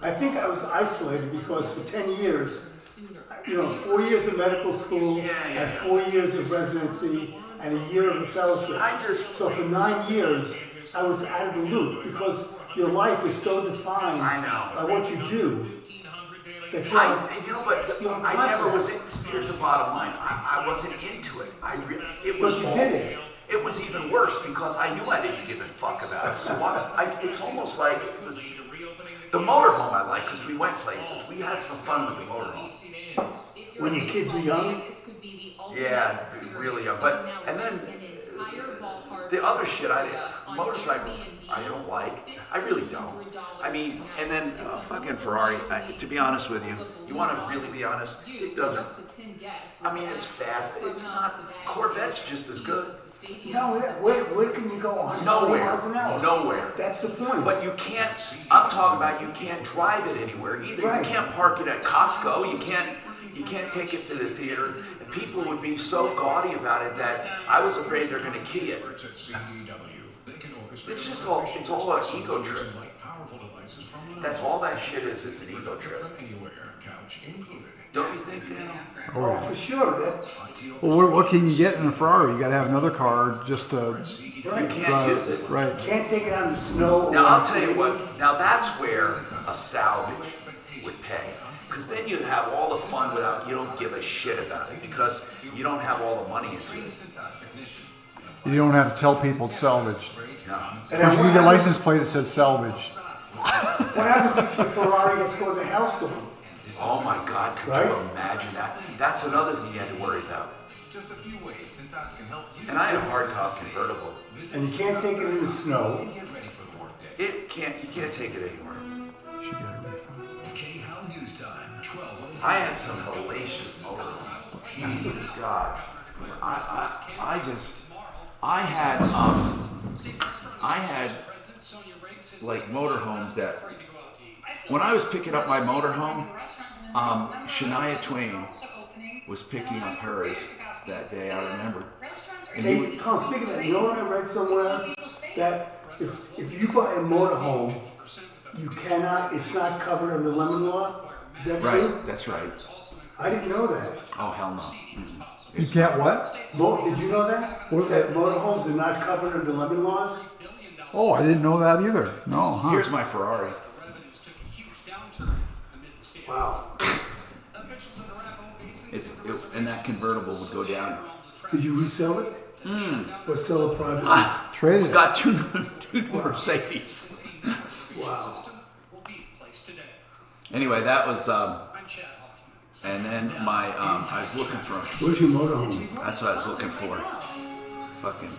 I think I was isolated because for 10 years, 4 years of medical school, and 4 years of residency, and a year of a fellowship. So for 9 years, I was out of the loop because your life is so defined by what you do. That I never was. Here's the bottom line. I wasn't into it. It was. But you did it. It was even worse because I knew I didn't give a fuck about it. So it's almost like it was the motorhome I liked because we went places. We had some fun with the motorhome. When your kids were young? Yeah, really young. And then the other shit, motorcycles, I don't like. I really don't. I mean, and then fucking Ferrari, to be honest with you, you want to really be honest, it doesn't. I mean, it's fast. It's not. Corvette's just as good. No, where can you go on? Nowhere. That's the point. But you can't, I'm talking about you can't drive it anywhere either. Right. You can't park it at Costco. You can't take it to the theater. And people would be so gaudy about it that I was afraid they're going to key it. It's just all, it's all an ego trip. That's all that shit is an ego trip. Don't you think, Dan? Oh, for sure. Well, what can you get in a Ferrari? You got to have another car just to Right. You can't use it. Right. You can't take it on the snow. Now, I'll tell you what, now that's where a salvage would pay. Because then you have all the fun without, you don't give a shit about it because you don't have all the money into it. You don't have to tell people it's salvaged. No. Of course, you need a license plate that says salvage. What happens if the Ferrari gets caught in a hailstorm? Oh my God, could you imagine that? That's another thing you had to worry about. And I had a hardtop convertible. And you can't take it in the snow. You can't take it anywhere. I had some hellacious motorhomes. God. I had like motorhomes that when I was picking up my motorhome, Shania Twain was picking up hers that day, I remember. And Hey, Tom, speaking of that, you know what I read somewhere? That if you buy a motorhome, you cannot, it's not covered under lemon law? Is that true? Right, that's right. I didn't know that. Oh, hell no. You can't what? Did you know that? That motorhomes are not covered under lemon laws? Oh, I didn't know that either. No, huh? Here's my Ferrari. Wow. And that convertible would go down. Did you resell it? Or sell it privately? Trade it. Got two Mercedes. Wow. Anyway, that was, and then my, I was looking for. Where's your motorhome? That's what I was looking for. Fucking.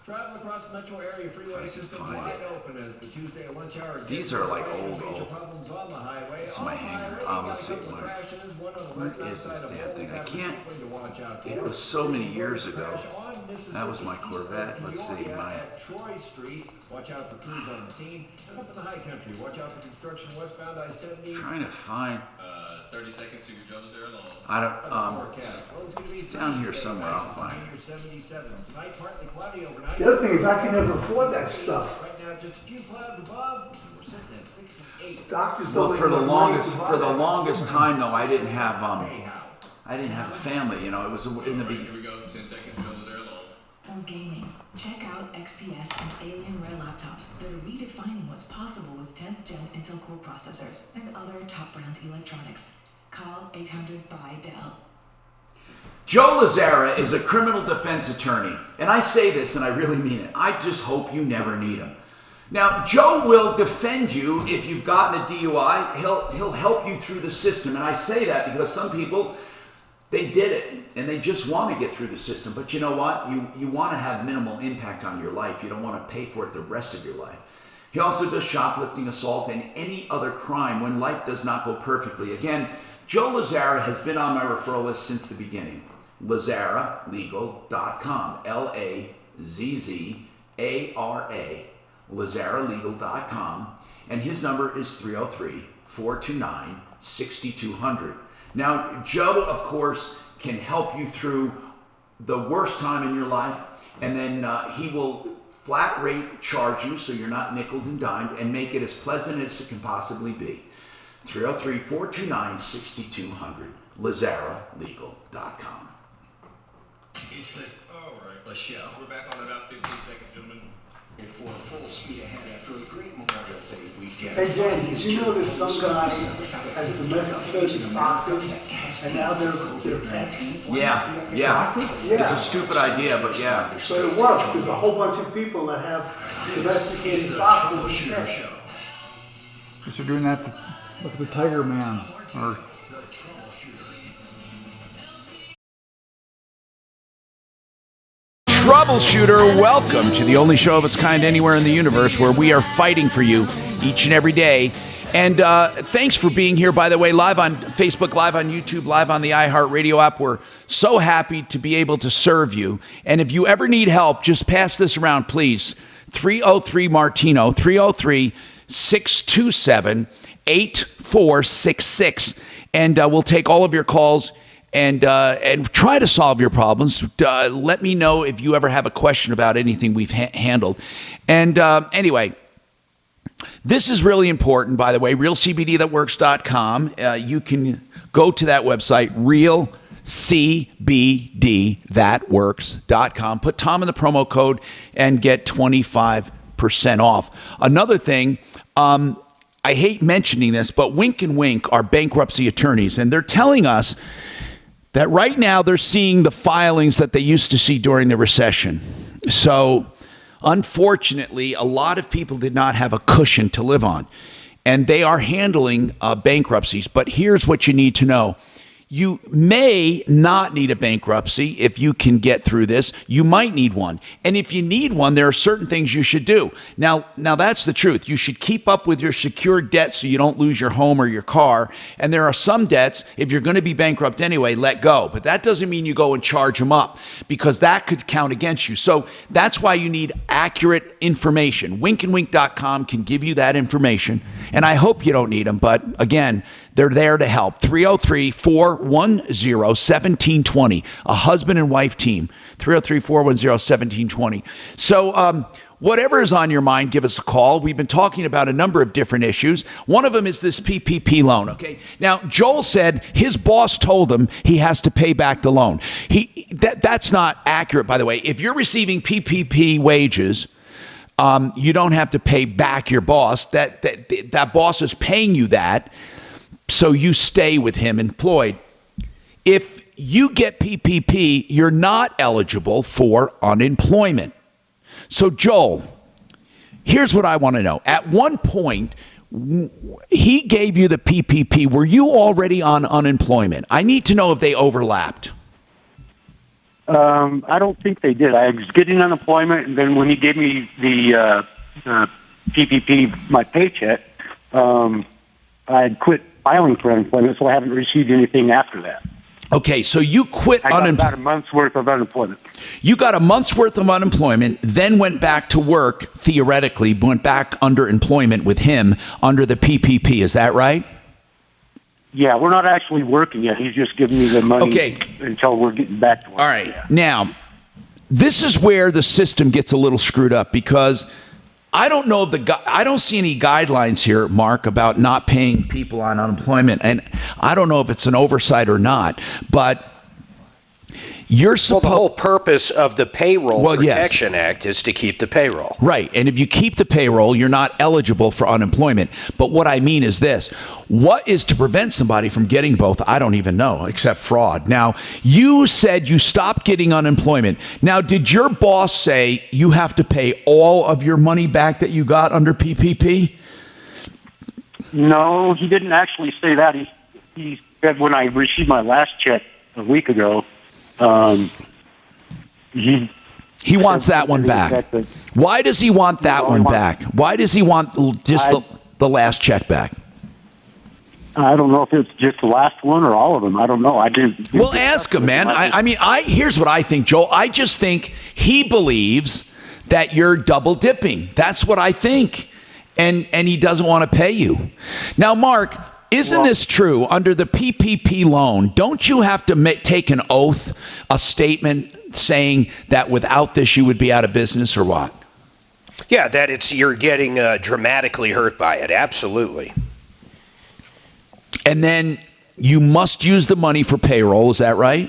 Travel across the metro area freeway system wide open as the Tuesday lunch hour. These are like old. Problems on the highway. This is my hanger. Let's see. What is this damn thing? I can't. It was so many years ago. That was my Corvette. Let's see. My. Troy Street. Watch out for crews on the scene. And up in the high country, watch out for construction westbound I-70. Trying to find. 30 seconds to your Jones there alone. I don't. Down here somewhere. I'll find it. The other thing is I can never afford that stuff. Right now, just a few clouds above. We're sitting at 68. Doctors Well, don't for the make longest time though, I didn't have a family. You know, it was in the beginning. Here we go. 10 seconds. Jones there alone. For gaming, check out XPS and Alienware laptops that are redefining what's possible with 10th gen Intel Core processors and other top brand electronics. Call 800-BUY-DELL. Joe Lazzara is a criminal defense attorney, and I say this and I really mean it. I just hope you never need him. Now, Joe will defend you if you've gotten a DUI. He'll help you through the system, and I say that because some people, they did it and they just want to get through the system. But you know what? You want to have minimal impact on your life. You don't want to pay for it the rest of your life. He also does shoplifting, assault, and any other crime when life does not go perfectly. Again, Joe Lazzara has been on my referral list since the beginning. LazzaraLegal.com. L-A-Z-Z-A-R-A. LazzaraLegal.com. And his number is 303-429-6200. Now, Joe, of course, can help you through the worst time in your life, and then he will flat rate charge you so you're not nickeled and dimed and make it as pleasant as it can possibly be. 303-429-6200. LazzaraLegal.com. All right, let's show. We're back on about 15 seconds, gentlemen. And for full speed ahead after a great Memorial Day weekend. Hey, Dan, did you know that some guy has domesticated foxes and now they're pets? Yeah. It's a stupid idea, but yeah. But it works. There's a whole bunch of people that have domesticated foxes as pets. Guess they're doing that. Look at the Tiger Man. Or Troubleshooter, welcome to the only show of its kind anywhere in the universe where we are fighting for you each and every day. And thanks for being here, by the way, live on Facebook, live on YouTube, live on the iHeartRadio app. We're so happy to be able to serve you. And if you ever need help, just pass this around, please. 303-MARTINO, 303-627-8466. And we'll take all of your calls and try to solve your problems. Let me know if you ever have a question about anything we've handled. And anyway, this is really important, by the way, realcbdthatworks.com. You can go to that website, realcbdthatworks.com. Put Tom in the promo code and get 25% off. Another thing, I hate mentioning this, but Wink and Wink are bankruptcy attorneys, and they're telling us that right now they're seeing the filings that they used to see during the recession. So, unfortunately, a lot of people did not have a cushion to live on, and they are handling bankruptcies. But here's what you need to know. You may not need a bankruptcy if you can get through this. You might need one. And if you need one, there are certain things you should do. Now that's the truth. You should keep up with your secured debt so you don't lose your home or your car. And there are some debts, if you're going to be bankrupt anyway, let go. But that doesn't mean you go and charge them up, because that could count against you. So that's why you need accurate information. Winkandwink.com can give you that information. And I hope you don't need them, but again, they're there to help. 303-410-1720. A husband and wife team. 303-410-1720. So whatever is on your mind, give us a call. We've been talking about a number of different issues. One of them is this PPP loan. Okay. Now, Joel said his boss told him he has to pay back the loan. That's not accurate, by the way. If you're receiving PPP wages, you don't have to pay back your boss. That boss is paying you that, so you stay with him employed. If you get PPP, you're not eligible for unemployment. So, Joel, here's what I want to know. At one point, he gave you the PPP. Were you already on unemployment? I need to know if they overlapped. I don't think they did. I was getting unemployment, and then when he gave me the PPP, my paycheck, I had quit filing for unemployment, so I haven't received anything after that. Okay, so you quit unemployment. I got about a month's worth of unemployment. You got a month's worth of unemployment, then went back to work, theoretically, went back under employment with him under the PPP. Is that right? Yeah, we're not actually working yet. He's just giving me the money until we're getting back to work. All right. Yeah. Now, this is where the system gets a little screwed up, because I don't know I don't see any guidelines here, Mark, about not paying people on unemployment, and I don't know if it's an oversight or not, but you're supposed... Well, the whole purpose of the Payroll Protection Act is to keep the payroll. Right, and if you keep the payroll, you're not eligible for unemployment. But what I mean is this. What is to prevent somebody from getting both? I don't even know, except fraud. Now, you said you stopped getting unemployment. Now, did your boss say you have to pay all of your money back that you got under PPP? No, he didn't actually say that. He said when I received my last check a week ago, he wants that one back. Why does he want that one back? Why does he want just the last check back? I don't know if it's just the last one or all of them. I don't know. I do. Well, ask him, man. Here's what I think, Joel. I just think he believes that you're double dipping. That's what I think. And he doesn't want to pay you. Now, Mark, isn't this true? Under the PPP loan, don't you have to take an oath, a statement saying that without this you would be out of business, or what? Yeah, that you're getting dramatically hurt by it. Absolutely. And then you must use the money for payroll. Is that right?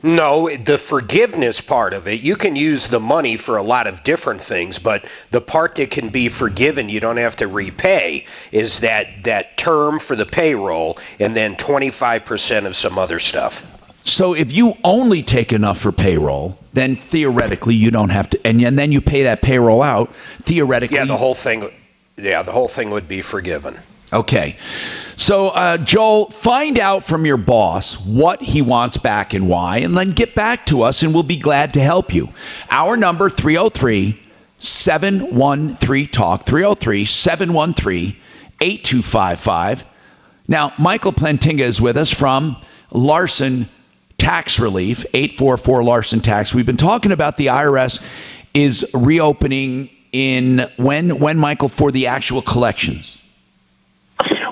No, the forgiveness part of it, you can use the money for a lot of different things, but the part that can be forgiven, you don't have to repay, is that term for the payroll and then 25% of some other stuff. So if you only take enough for payroll, then theoretically you don't have to, and then you pay that payroll out, theoretically. Yeah, the whole thing would be forgiven. Okay. So, Joel, find out from your boss what he wants back and why, and then get back to us, and we'll be glad to help you. Our number, 303-713-TALK, 303-713-TALK. 8255. Now, Michael Plantinga is with us from Larson Tax Relief, 844 Larson Tax. We've been talking about the IRS is reopening in when, Michael, for the actual collections?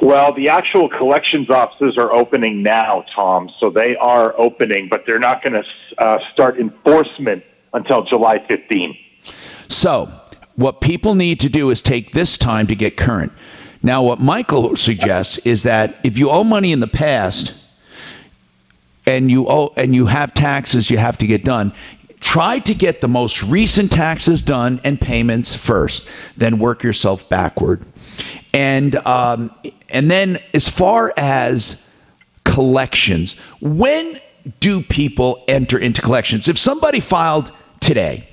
Well, the actual collections offices are opening now, Tom. So they are opening, but they're not going to start enforcement until July 15. So what people need to do is take this time to get current. Now, what Michael suggests is that if you owe money in the past and you have taxes you have to get done, try to get the most recent taxes done and payments first, then work yourself backward. And then as far as collections, when do people enter into collections? If somebody filed today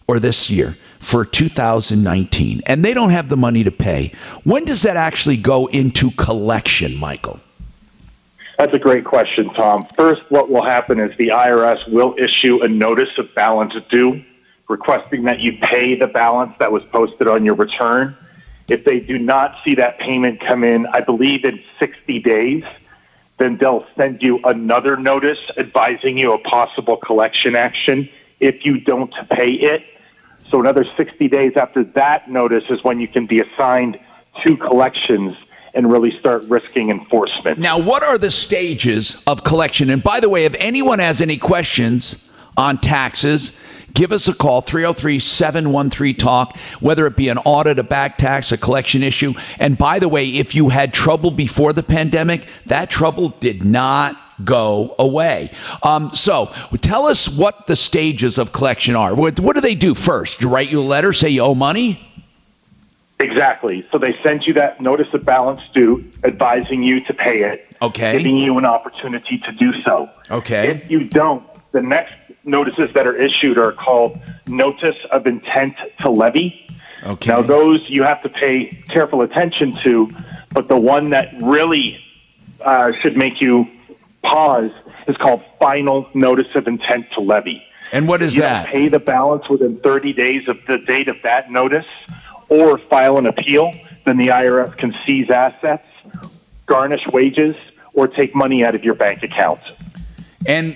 or this year for 2019 and they don't have the money to pay, when does that actually go into collection, Michael? That's a great question, Tom. First, what will happen is the IRS will issue a notice of balance due, requesting that you pay the balance that was posted on your return. If they do not see that payment come in, I believe in 60 days, then they'll send you another notice advising you of possible collection action if you don't pay it. So another 60 days after that notice is when you can be assigned to collections and really start risking enforcement. Now, what are the stages of collection? And by the way, if anyone has any questions on taxes, give us a call, 303-713-TALK, whether it be an audit, a back tax, a collection issue. And by the way, if you had trouble before the pandemic, that trouble did not go away. So tell us what the stages of collection are. What do they do first? Do write you a letter, say you owe money? Exactly. So they send you that notice of balance due, advising you to pay it, giving you an opportunity to do so. Okay. If you don't, the next notices that are issued are called notice of intent to levy. Okay. Now, those you have to pay careful attention to, but the one that really should make you pause is called final notice of intent to levy. And what is that? You pay the balance within 30 days of the date of that notice, or file an appeal, then the IRS can seize assets, garnish wages, or take money out of your bank account. And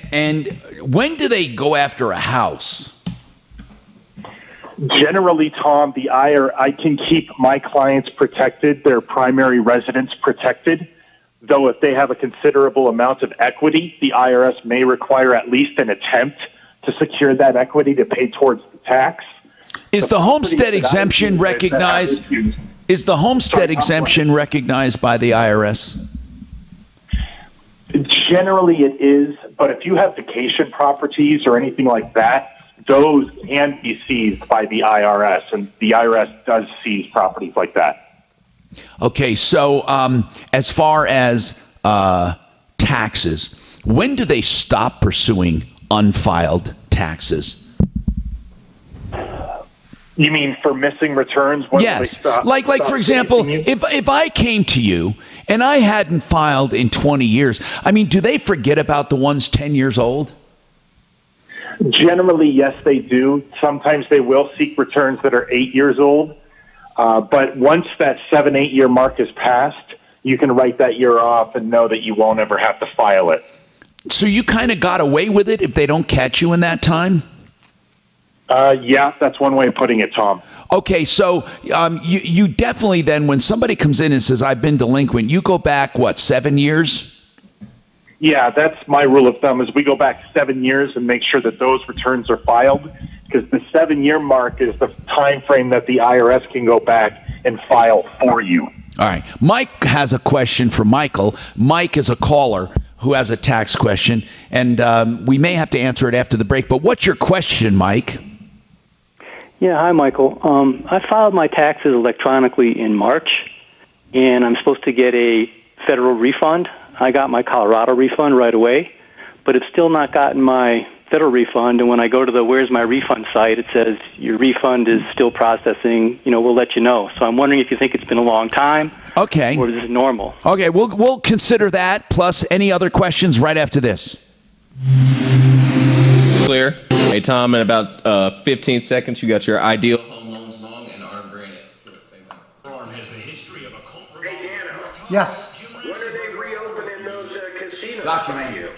when do they go after a house? Generally, Tom, I can keep my clients protected, their primary residence protected, though if they have a considerable amount of equity, the IRS may require at least an attempt to secure that equity to pay towards the tax. Is the homestead exemption recognized? Is the homestead exemption recognized by the IRS? Generally it is, but if you have vacation properties or anything like that, those can be seized by the IRS, and the IRS does seize properties like that. Okay, so as far as taxes, when do they stop pursuing unfiled taxes? You mean for missing returns? When yes. They stop, like for example, if I came to you and I hadn't filed in 20 years, I mean, do they forget about the ones 10 years old? Generally, yes, they do. Sometimes they will seek returns that are 8 years old. But once that 7-8 year mark is passed, you can write that year off and know that you won't ever have to file it. So you kind of got away with it if they don't catch you in that time? Yeah, that's one way of putting it, Tom. Okay, so you definitely then, when somebody comes in and says, I've been delinquent, you go back, what, 7 years? Yeah, that's my rule of thumb, is we go back 7 years and make sure that those returns are filed, because the 7-year mark is the time frame that the IRS can go back and file for you. All right. Mike has a question for Michael. Mike is a caller who has a tax question, and we may have to answer it after the break, but what's your question, Mike? Yeah, hi, Michael. I filed my taxes electronically in March, and I'm supposed to get a federal refund. I got my Colorado refund right away, but it's still not gotten my federal refund. And when I go to the Where's My Refund site, it says your refund is still processing. We'll let you know. So I'm wondering if you think it's been a long time. Okay. Or is this normal? Okay, we'll consider that, plus any other questions right after this. Clear. Hey, Tom, in about 15 seconds, you got your ideal home loans long and arm granted. Farm has the history of a culprit Yes. When are they reopening those casinos? Gotcha, by man. you?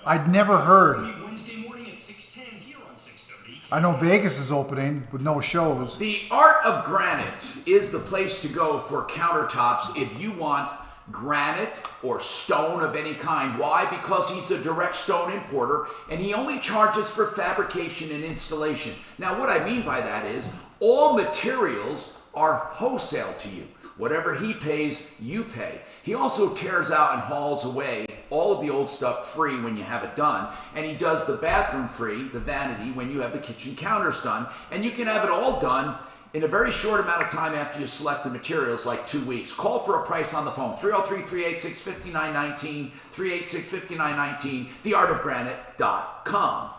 I'd never heard. Wednesday morning at 6:10 here on 630. I know Vegas is opening with no shows. The Art of Granite is the place to go for countertops if you want granite or stone of any kind. Why? Because he's a direct stone importer and he only charges for fabrication and installation. Now what I mean by that is all materials are wholesale to you. Whatever he pays, you pay. He also tears out and hauls away all of the old stuff free when you have it done. And he does the bathroom free, the vanity, when you have the kitchen counters done. And you can have it all done in a very short amount of time after you select the materials, like 2 weeks. Call for a price on the phone, 303-386-5919, 386-5919, theartofgranite.com.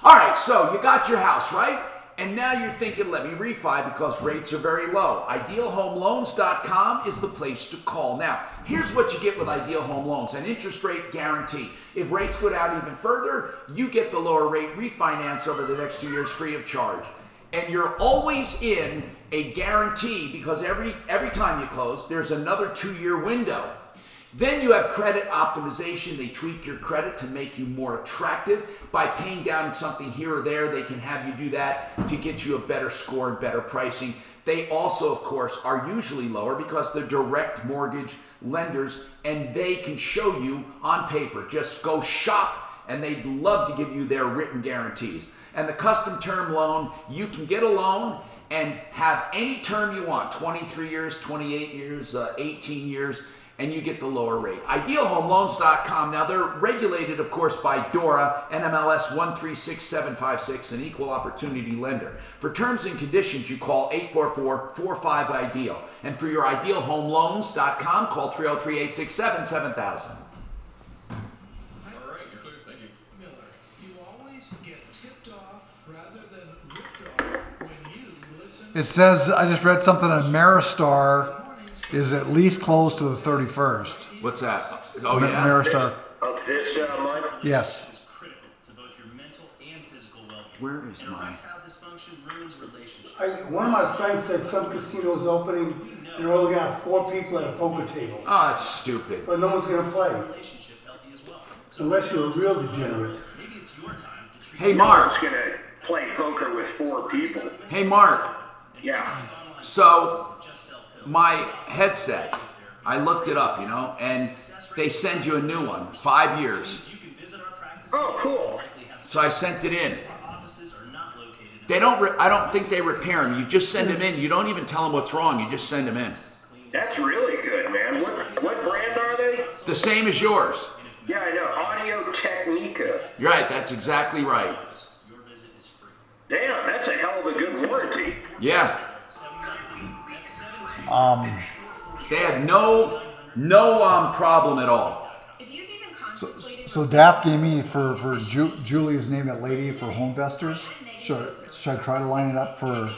All right, so you got your house, right? And now you're thinking, let me refi because rates are very low. IdealHomeLoans.com is the place to call. Now, here's what you get with Ideal Home Loans, an interest rate guarantee. If rates go down even further, you get the lower rate refinance over the next 2 years free of charge. And you're always in a guarantee because every time you close, there's another 2-year window. Then you have credit optimization. They tweak your credit to make you more attractive. By paying down something here or there, they can have you do that to get you a better score and better pricing. They also, of course, are usually lower because they're direct mortgage lenders and they can show you on paper. Just go shop and they'd love to give you their written guarantees. And the custom term loan, you can get a loan and have any term you want, 23 years, 28 years, 18 years, and you get the lower rate. IdealHomeLoans.com. Now, they're regulated, of course, by DORA, NMLS 136756, an equal opportunity lender. For terms and conditions, you call 844-45-IDEAL. And for your IdealHomeLoans.com, call 303-867-7000. It says, I just read something on Maristar is at least close to the 31st. What's that? Oh, yeah? Maristar. Of this month? Yes. Where is my... One of my friends said some casinos opening, and they're only going to have 4 people at a poker table. Oh, that's stupid. But no one's going to play. Unless you're a real degenerate. Hey, Mark. No one's going to play poker with 4 people. Hey, Mark. Yeah. So, my headset, I looked it up, you know, and they send you a new one, 5 years. Oh, cool. So I sent it in. They don't. I don't think they repair them. You just send them in. You don't even tell them what's wrong. You just send them in. That's really good, man. What brand are they? The same as yours. Yeah, I know. Audio Technica. You're right. That's exactly right. Damn, that's a hell of a good warranty. Yeah. They had no problem at all. So Daft gave me for Julie's name, that lady for Homevestors. Should I try to line it up for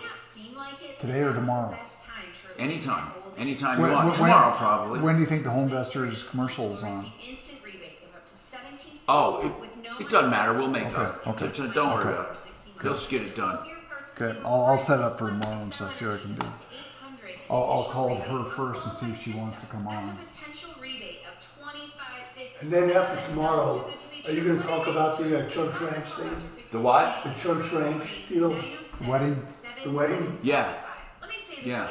today or tomorrow? Anytime you want. Tomorrow probably. When do you think the Homevestors commercial is on? Oh, it doesn't matter. We'll make it. Okay. So don't worry about it. Just get it done. Okay, I'll set it up for tomorrow and stuff. See what I can do. I'll call her first and see if she wants to come on. And then after tomorrow, are you going to talk about the church ranch thing? The what? The church ranch deal. Wedding? The wedding? Yeah. Yeah.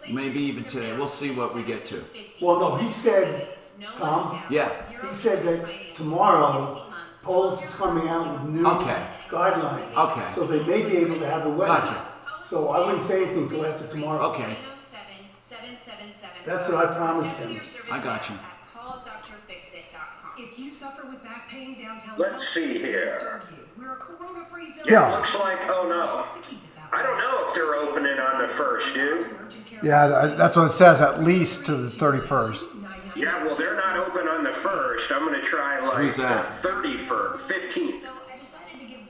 Maybe even today. We'll see what we get to. Well, no, he said, Tom. Yeah. He said that tomorrow, Polis is coming out with new guidelines. Okay. So they may be able to have a wedding. Gotcha. So I wouldn't say anything until after tomorrow. Okay. That's what I promised him. I got you. If you suffer with back pain downtown, let's see here. we're a corona-free zone. Yeah. Looks like, oh no. I don't know if they're opening on the 1st, dude. Yeah, that's what it says, at least to the 31st. Yeah, well, they're not open on the 1st. I'm going to try like Who's that? the 31st, 15th.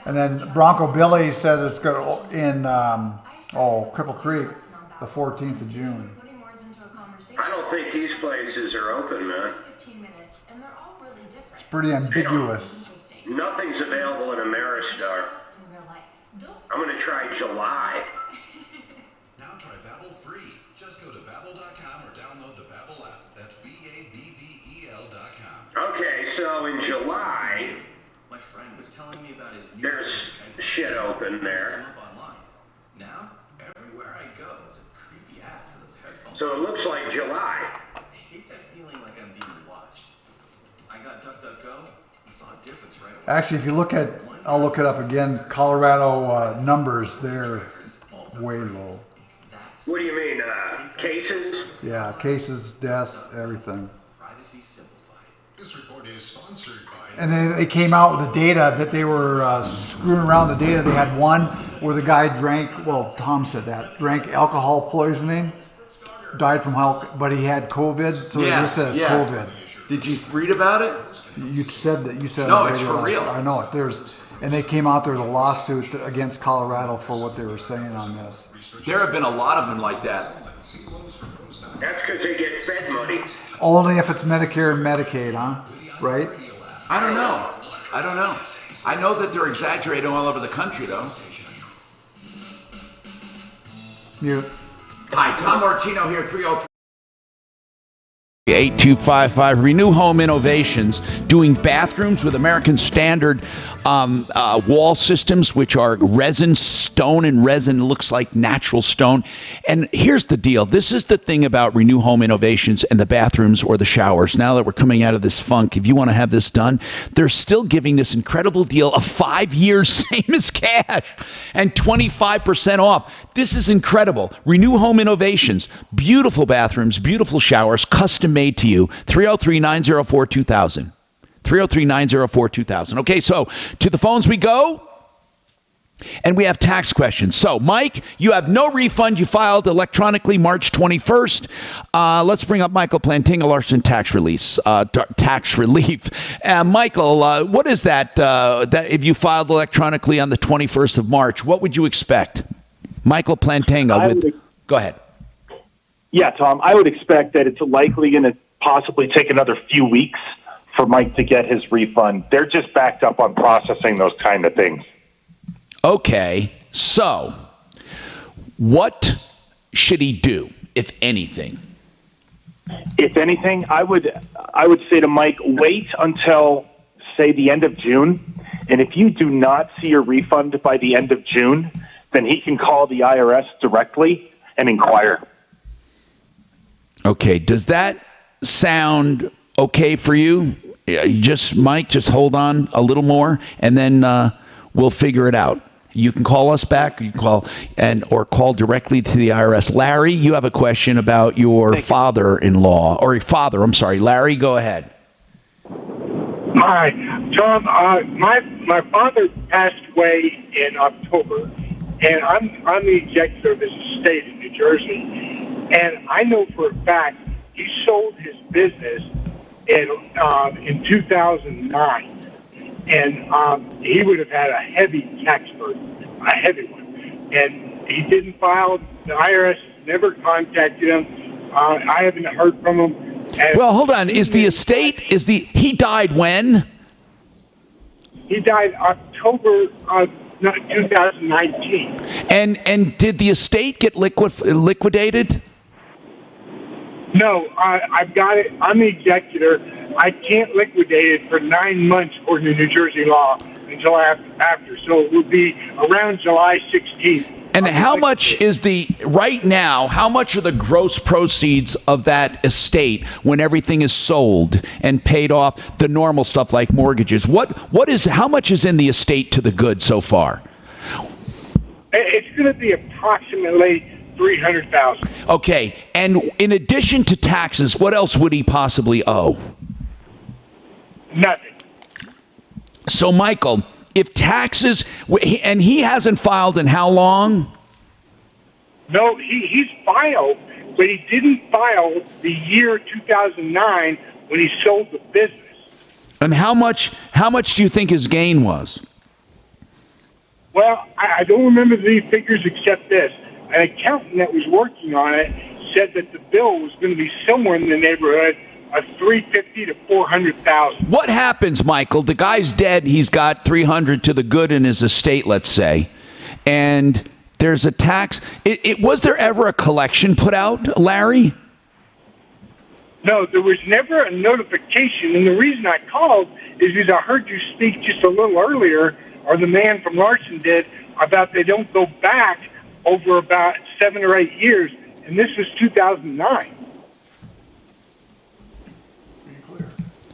And then Bronco Billy says it's going to in Cripple Creek, the 14th of June. I don't think these places are open, man. It's pretty ambiguous. Nothing's available in Ameristar. I'm going to try July. Now try Babbel free. Just go to Babbel.com or download the Babbel app. That's so in July, My friend was telling me about his new there's shit open there. online. Now, everywhere I go is a creepy ad for those headphones. So it looks like July. I hate that feeling like I'm being watched. I got DuckDuckGo. I saw a difference right away. Actually, if you look at, I'll look it up again, Colorado numbers, they're way low. What do you mean, cases? Yeah, cases, deaths, everything. Privacy simplified. This report is sponsored by... And then they came out with the data that they were screwing around the data. They had one where the guy drank, well, Tom said that, drank alcohol poisoning, died from alcohol, but he had COVID, so Yeah, it just says yeah. COVID. Did you read about it? You said that. You said No, on the it's radio for last real. night. I know it. And they came out. There was a lawsuit against Colorado for what they were saying on this. There have been a lot of them like that. That's because they get Fed money. Only if it's Medicare and Medicaid, huh? Right? I don't know. I know that they're exaggerating all over the country, though. Mute. Hi, Tom Martino here, 303. 8255. Renew Home Innovations, doing bathrooms with American Standard wall systems, which are resin, stone and resin, looks like natural stone. And here's the deal. This is the thing about Renew Home Innovations and the bathrooms or the showers. Now that we're coming out of this funk, if you want to have this done, they're still giving this incredible deal of 5 years, same as cash, and 25% off. This is incredible. Renew Home Innovations. Beautiful bathrooms, beautiful showers, custom made to you. 303-904-2000. 303-904-2000. Okay, so to the phones we go. And we have tax questions. So, Mike, you have no refund. You filed electronically March 21st. Let's bring up Michael Plantinga Larson tax relief. Michael, what is that if you filed electronically on the 21st of March? What would you expect? Michael Plantinga. Go ahead. Yeah, Tom, I would expect that it's likely going to possibly take another few weeks for Mike to get his refund. They're just backed up on processing those kind of things. Okay, so what should he do, if anything? If anything, I would say to Mike, wait until, say, the end of June. And if you do not see your refund by the end of June, then he can call the IRS directly and inquire. Okay, does that sound okay for you? Mike, just hold on a little more, and then we'll figure it out. You can call us back. You can call or call directly to the IRS. Larry, you have a question about your father-in-law or your father. I'm sorry, Larry. Go ahead. Hi, Tom. My father passed away in October, and I'm the executor of his estate in New Jersey. And I know for a fact he sold his business in 2009, and he would have had a heavy tax burden, a heavy one. And he didn't file. The IRS never contacted him. I haven't heard from him. And well, hold on. He died when? He died October 2019. And did the estate get liquidated? No, I've got it. I'm the executor. I can't liquidate it for 9 months according to New Jersey law until after. So it will be around July 16th. And how much is right now, how much are the gross proceeds of that estate when everything is sold and paid off, the normal stuff like mortgages? How much is in the estate to the good so far? It's going to be approximately $300,000. Okay, and in addition to taxes, what else would he possibly owe? Nothing. So, Michael, if taxes, and he hasn't filed in how long? No, he's filed, but he didn't file the year 2009 when he sold the business. And how much do you think his gain was? Well, I don't remember the figures except this. An accountant that was working on it said that the bill was going to be somewhere in the neighborhood of $350,000 to $400,000. What happens, Michael? The guy's dead. He's got $300 to the good in his estate, let's say, and there's a tax. Was there ever a collection put out, Larry? No, there was never a notification, and the reason I called is because I heard you speak just a little earlier, or the man from Larson did, about they don't go back over about 7 or 8 years, and this was 2009.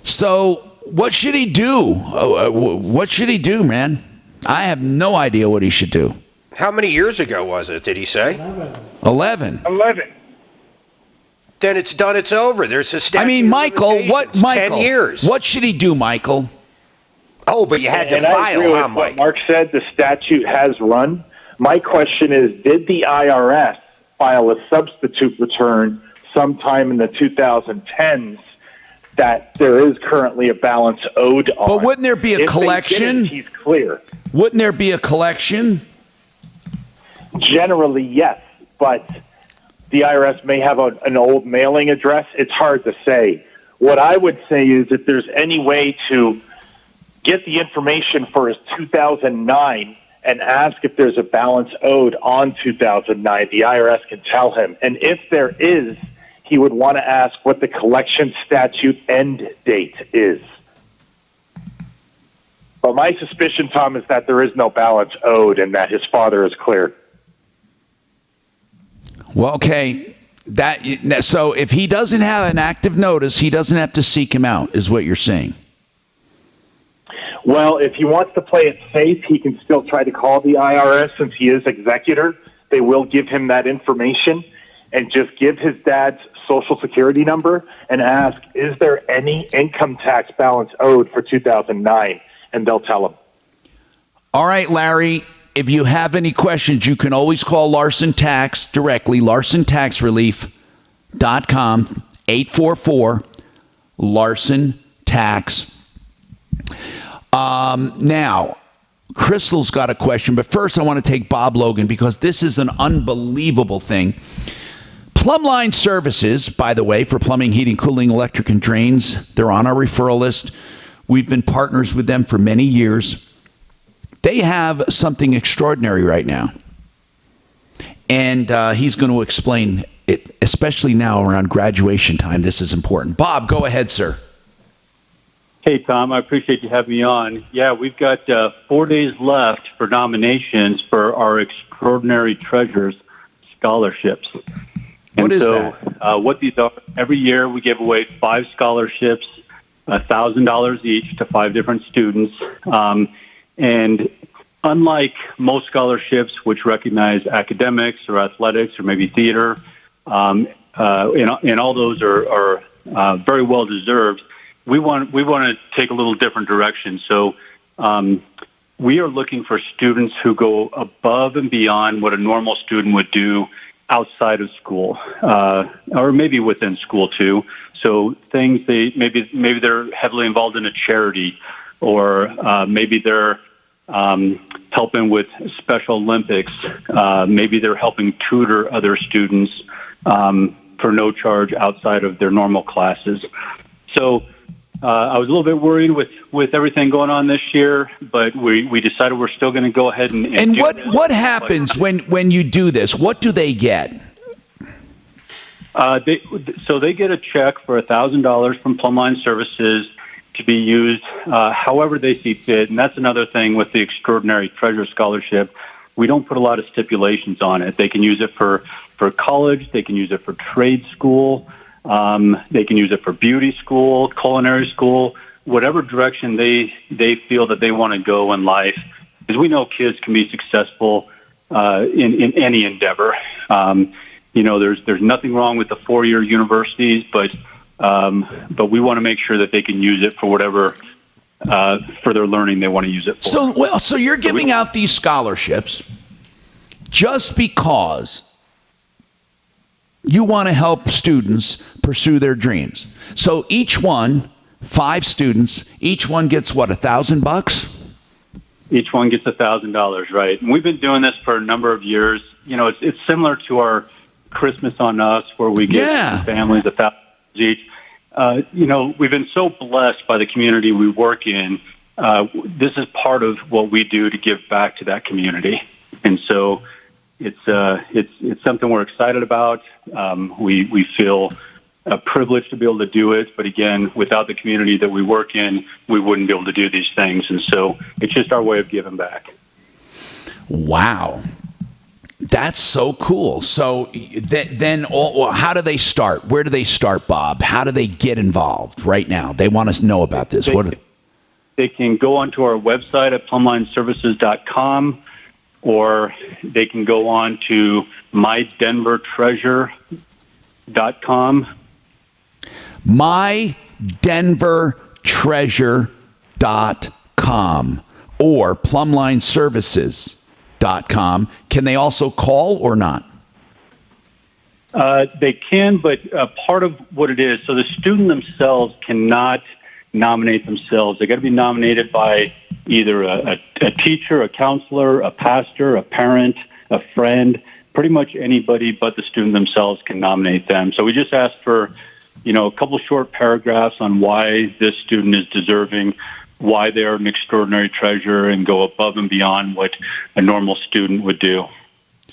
So what should he do? What should he do, man? I have no idea what he should do. How many years ago was it, did he say? 11. 11. Then it's done, it's over. There's a statute I mean, Michael, of limitations. 10 years. What should he do, Michael? Oh, but you had to and I agree file, with huh, what Mike? Mark said, the statute has run. My question is, did the IRS file a substitute return sometime in the 2010s that there is currently a balance owed on? But wouldn't there be a If collection? They didn't, he's clear. Wouldn't there be a collection? Generally, yes, but the IRS may have an old mailing address. It's hard to say. What I would say is if there's any way to get the information for his 2009 and ask if there's a balance owed on 2009, the IRS can tell him. And if there is, he would want to ask what the collection statute end date is. But my suspicion, Tom, is that there is no balance owed and that his father is clear. Well, okay. So if he doesn't have an active notice, he doesn't have to seek him out, is what you're saying. Well, if he wants to play it safe, he can still try to call the IRS since he is executor. They will give him that information and just give his dad's Social Security number and ask, is there any income tax balance owed for 2009? And they'll tell him. All right, Larry. If you have any questions, you can always call Larson Tax directly, LarsonTaxRelief.com, 844-LARSON-TAX. Now, Crystal's got a question, but first I want to take Bob Logan because this is an unbelievable thing. Plumbline Services, by the way, for plumbing, heating, cooling, electric, and drains, they're on our referral list. We've been partners with them for many years. They have something extraordinary right now. And he's going to explain it, especially now around graduation time. This is important. Bob, go ahead, sir. Hey, Tom, I appreciate you having me on. Yeah, we've got 4 days left for nominations for our Extraordinary Treasures scholarships. And what is that? What these are, every year we give away 5 scholarships, $1,000 each to 5 different students. And unlike most scholarships, which recognize academics or athletics or maybe theater, and all those are very well deserved, we want to take a little different direction. So we are looking for students who go above and beyond what a normal student would do outside of school, or maybe within school too. So things maybe they're heavily involved in a charity, or maybe they're helping with Special Olympics. Maybe they're helping tutor other students for no charge outside of their normal classes. So I was a little bit worried with everything going on this year, but we decided we're still going to go ahead and do what happens when you do this? What do they get? They get a check for $1,000 from Plumbline Services to be used however they see fit. And that's another thing with the Extraordinary Treasure Scholarship. We don't put a lot of stipulations on it. They can use it for college. They can use it for trade school. They can use it for beauty school, culinary school, whatever direction they feel that they want to go in life. Because we know kids can be successful in any endeavor. There's nothing wrong with the 4-year universities, but we want to make sure that they can use it for whatever further learning they want to use it for. So you're giving out these scholarships just because you want to help students pursue their dreams. So each one, 5 students, each one gets what, $1,000? Each one gets $1,000, right? And we've been doing this for a number of years. It's similar to our Christmas on Us, where we give families $1,000 each. We've been so blessed by the community we work in. This is part of what we do to give back to that community, and so it's something we're excited about. We feel privileged to be able to do it. But again, without the community that we work in, we wouldn't be able to do these things. And so it's just our way of giving back. Wow. That's so cool. So then how do they start? Where do they start, Bob? How do they get involved right now? They want to know about this. They can go onto our website at plumlineservices.com, or they can go on to mydenvertreasure.com. mydenvertreasure.com or plumlineservices.com. Can they also call or not? They can, but part of what it is, so the student themselves cannot nominate themselves. They got to be nominated by either a teacher, a counselor, a pastor, a parent, a friend. Pretty much anybody but the student themselves can nominate them. So we just asked for, a couple short paragraphs on why this student is deserving, why they're an extraordinary treasure, and go above and beyond what a normal student would do.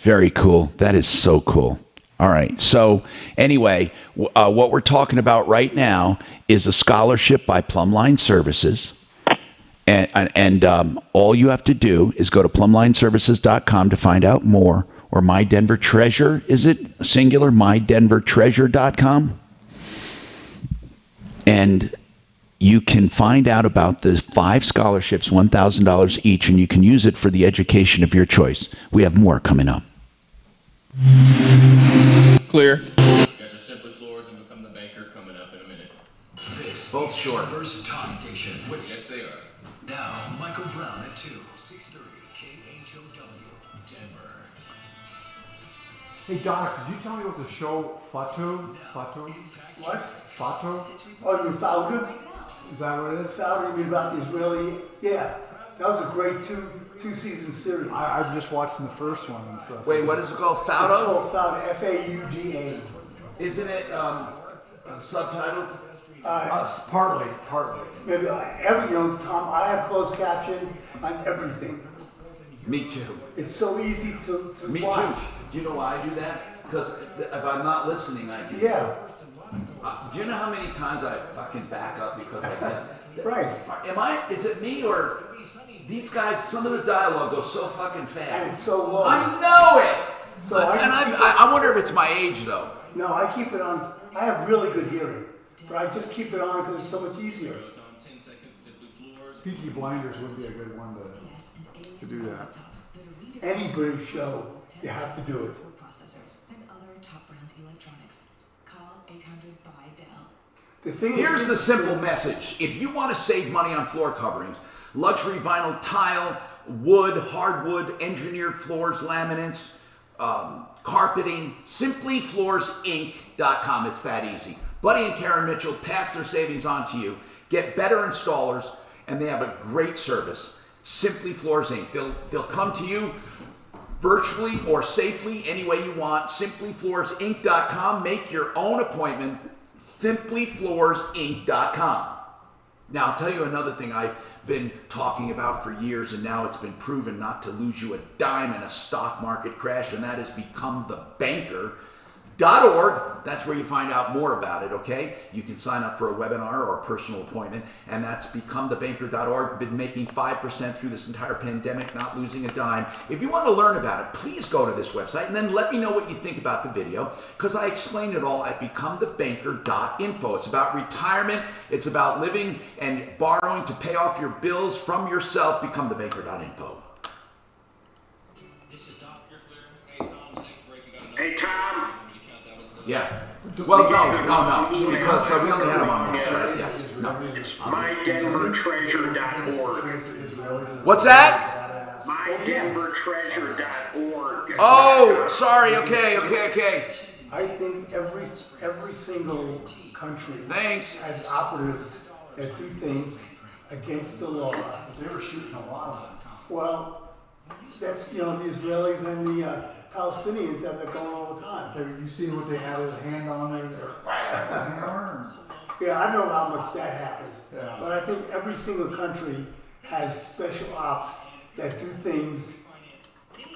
Very cool. That is so cool. All right. So anyway, what we're talking about right now is a scholarship by Plumline Services. And all you have to do is go to plumlineservices.com to find out more. Or My Denver Treasure, is it singular? mydenvertreasure.com. And you can find out about the 5 scholarships, $1,000 each, and you can use it for the education of your choice. We have more coming up. Clear. Got your simpler floors and become the banker coming up in a minute. This both short. First talk station. Yes, they are. Now, Michael Brown at 2, 630 KHOW, Denver. Hey, Doc, did you tell me about the show Fato? What? Fato? Oh, you found him? Is that what it is? Found him about the Israeli. Yeah, that was a great two-season series. I'm just watching the first one and stuff. Wait, what is it called? It's Fauda? called Fauda, F-A-U-D-A. Isn't it subtitled? Partly. Maybe Tom, I have closed caption on everything. Me too. It's so easy to Me watch. too. Do you know why I do that? Because if I'm not listening, I do. Yeah. Do you know how many times I fucking back up because I guess? Right. Is it me or these guys? Some of the dialogue goes so fucking fast. And it's so low. I know it. So I wonder if it's my age though. No, I keep it on. I have really good hearing, but I just keep it on because it's so much easier. Peaky Blinders would be a good one to do that. Any British show, you have to do it. Here's the simple message. If you want to save money on floor coverings, luxury vinyl tile, wood, hardwood, engineered floors, laminates, carpeting, simplyfloorsinc.com. It's that easy. Buddy and Karen Mitchell pass their savings on to you. Get better installers, and they have a great service. Simply Floors Inc. They'll come to you virtually or safely any way you want. Simplyfloorsinc.com. Make your own appointment. Simplyfloorsinc.com. Now, I'll tell you another thing I've been talking about for years, and now it's been proven not to lose you a dime in a stock market crash, and that is becomethebanker.org. That's where you find out more about it, okay? You can sign up for a webinar or a personal appointment, and that's becomethebanker.org. Been making 5% through this entire pandemic, not losing a dime. If you want to learn about it, please go to this website, and then let me know what you think about the video, because I explain it all at becomethebanker.info. It's about retirement. It's about living and borrowing to pay off your bills from yourself. Becomethebanker.info. Hey, Tom. Yeah. Well, no, because we only had them on this, right? Yeah. No. MyDenverTreasure.org. What's that? MyDenverTreasure.org. Oh, sorry. Okay. I think every single country has operatives that do things against the law. They were shooting a lot of them. Well, that's the Israelis and the Palestinians have that going all the time. Have you seen what they had as a hand on there? Yeah, I know how much that happens. Yeah. But I think every single country has special ops that do things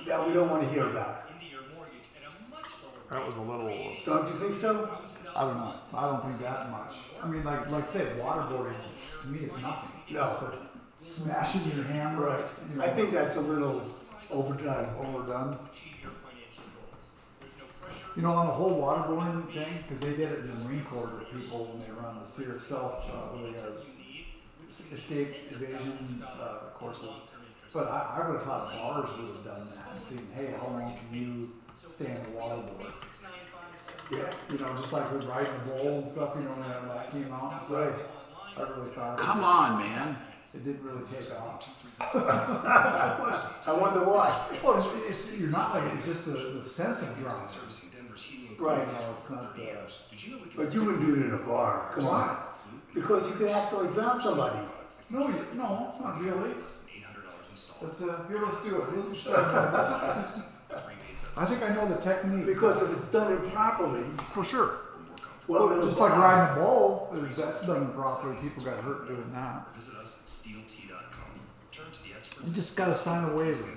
that we don't want to hear about. That was a little... Don't you think so? I don't know. I don't think that much. I mean, like say, waterboarding, to me, it's nothing. No. But smashing your hammer. Right. You know, I think that's a little overdone. Overdone. You know, on the whole waterboarding thing, because they did it in the Marine Corps to people when they were on the Sears Self, where they got escape evasion courses. But I would have thought bars would have done that and seen, hey, how long can you stay on the waterboard? Yeah. You know, just like with riding the bull and stuff, you know, when that came out. Right. I really thought. Come on, man. It didn't really take off. I wonder why. Well, you're not like, it's just the sense of drama. Right. No, it's not But you wouldn't do it in a bar. Come on. Because you could actually drown somebody. No, not really. Let's here, let's do it. I think I know the technique. Because if it's done improperly. For sure. Well, just like riding a bull, that's done improperly. People got hurt doing that. You just got to sign a waiver.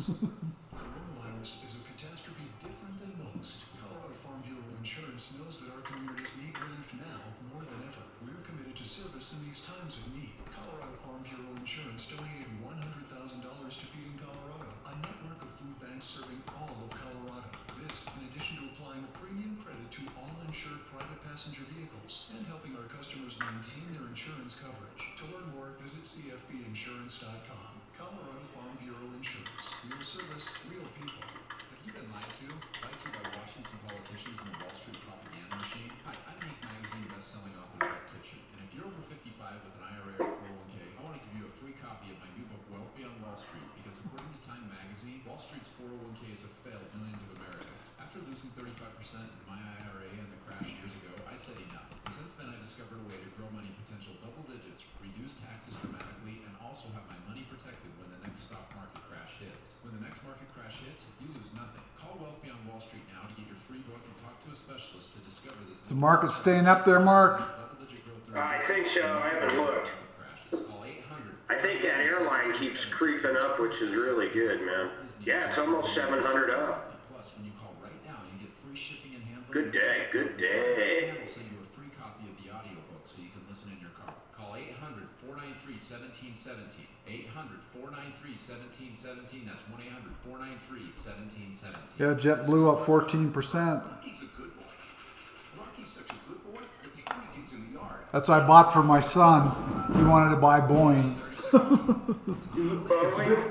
Coronavirus is a catastrophe different than most. Colorado Farm Bureau Insurance knows that our communities need relief now more than ever. We're committed to service in these times of need. Colorado Farm Bureau Insurance donated $100,000 to Feeding Colorado, a network of food banks serving all of Colorado. This, in addition to applying a premium credit to all insured private passenger vehicles and helping our customers maintain their insurance coverage. To learn more, visit cfbinsurance.com. Colorado Farm Bureau Insurance. Real service, real people. Have you been lied to? Lied to by Washington politicians and the Wall Street propaganda machine? Hi, I'm Make Magazine best-selling author Brett Kitchen, and if you're over 55 with an IRA or 401k, I want to give you a free copy of my new book, Wealth Beyond Wall Street, because according to Time Magazine, Wall Street's 401ks have failed millions of Americans. After losing 35% in my IRA in the crash years ago, I said enough. And since then, I discovered a way to grow money potential double digits, reduce taxes dramatically, and also have my money protected when the next stock market crash hits. When the next market crash hits, you lose nothing. Call Wealth Beyond Wall Street now to get your free book and talk to a specialist to discover this. Is the market staying up there, Mark? I think so. I haven't looked. I think that airline keeps creeping up, which is really good, man. Yeah, it's almost 700 up. Good day, good day. We'll send you a free copy of the audiobook so you can listen in your car. Call 800-493-1717. 800-493-1717. That's 1-800-493-1717. Yeah, JetBlue up 14%. Rocky's a good boy. Rocky's such a good boy that the only dudes in the yard. That's what I bought for my son. He wanted to buy Boeing.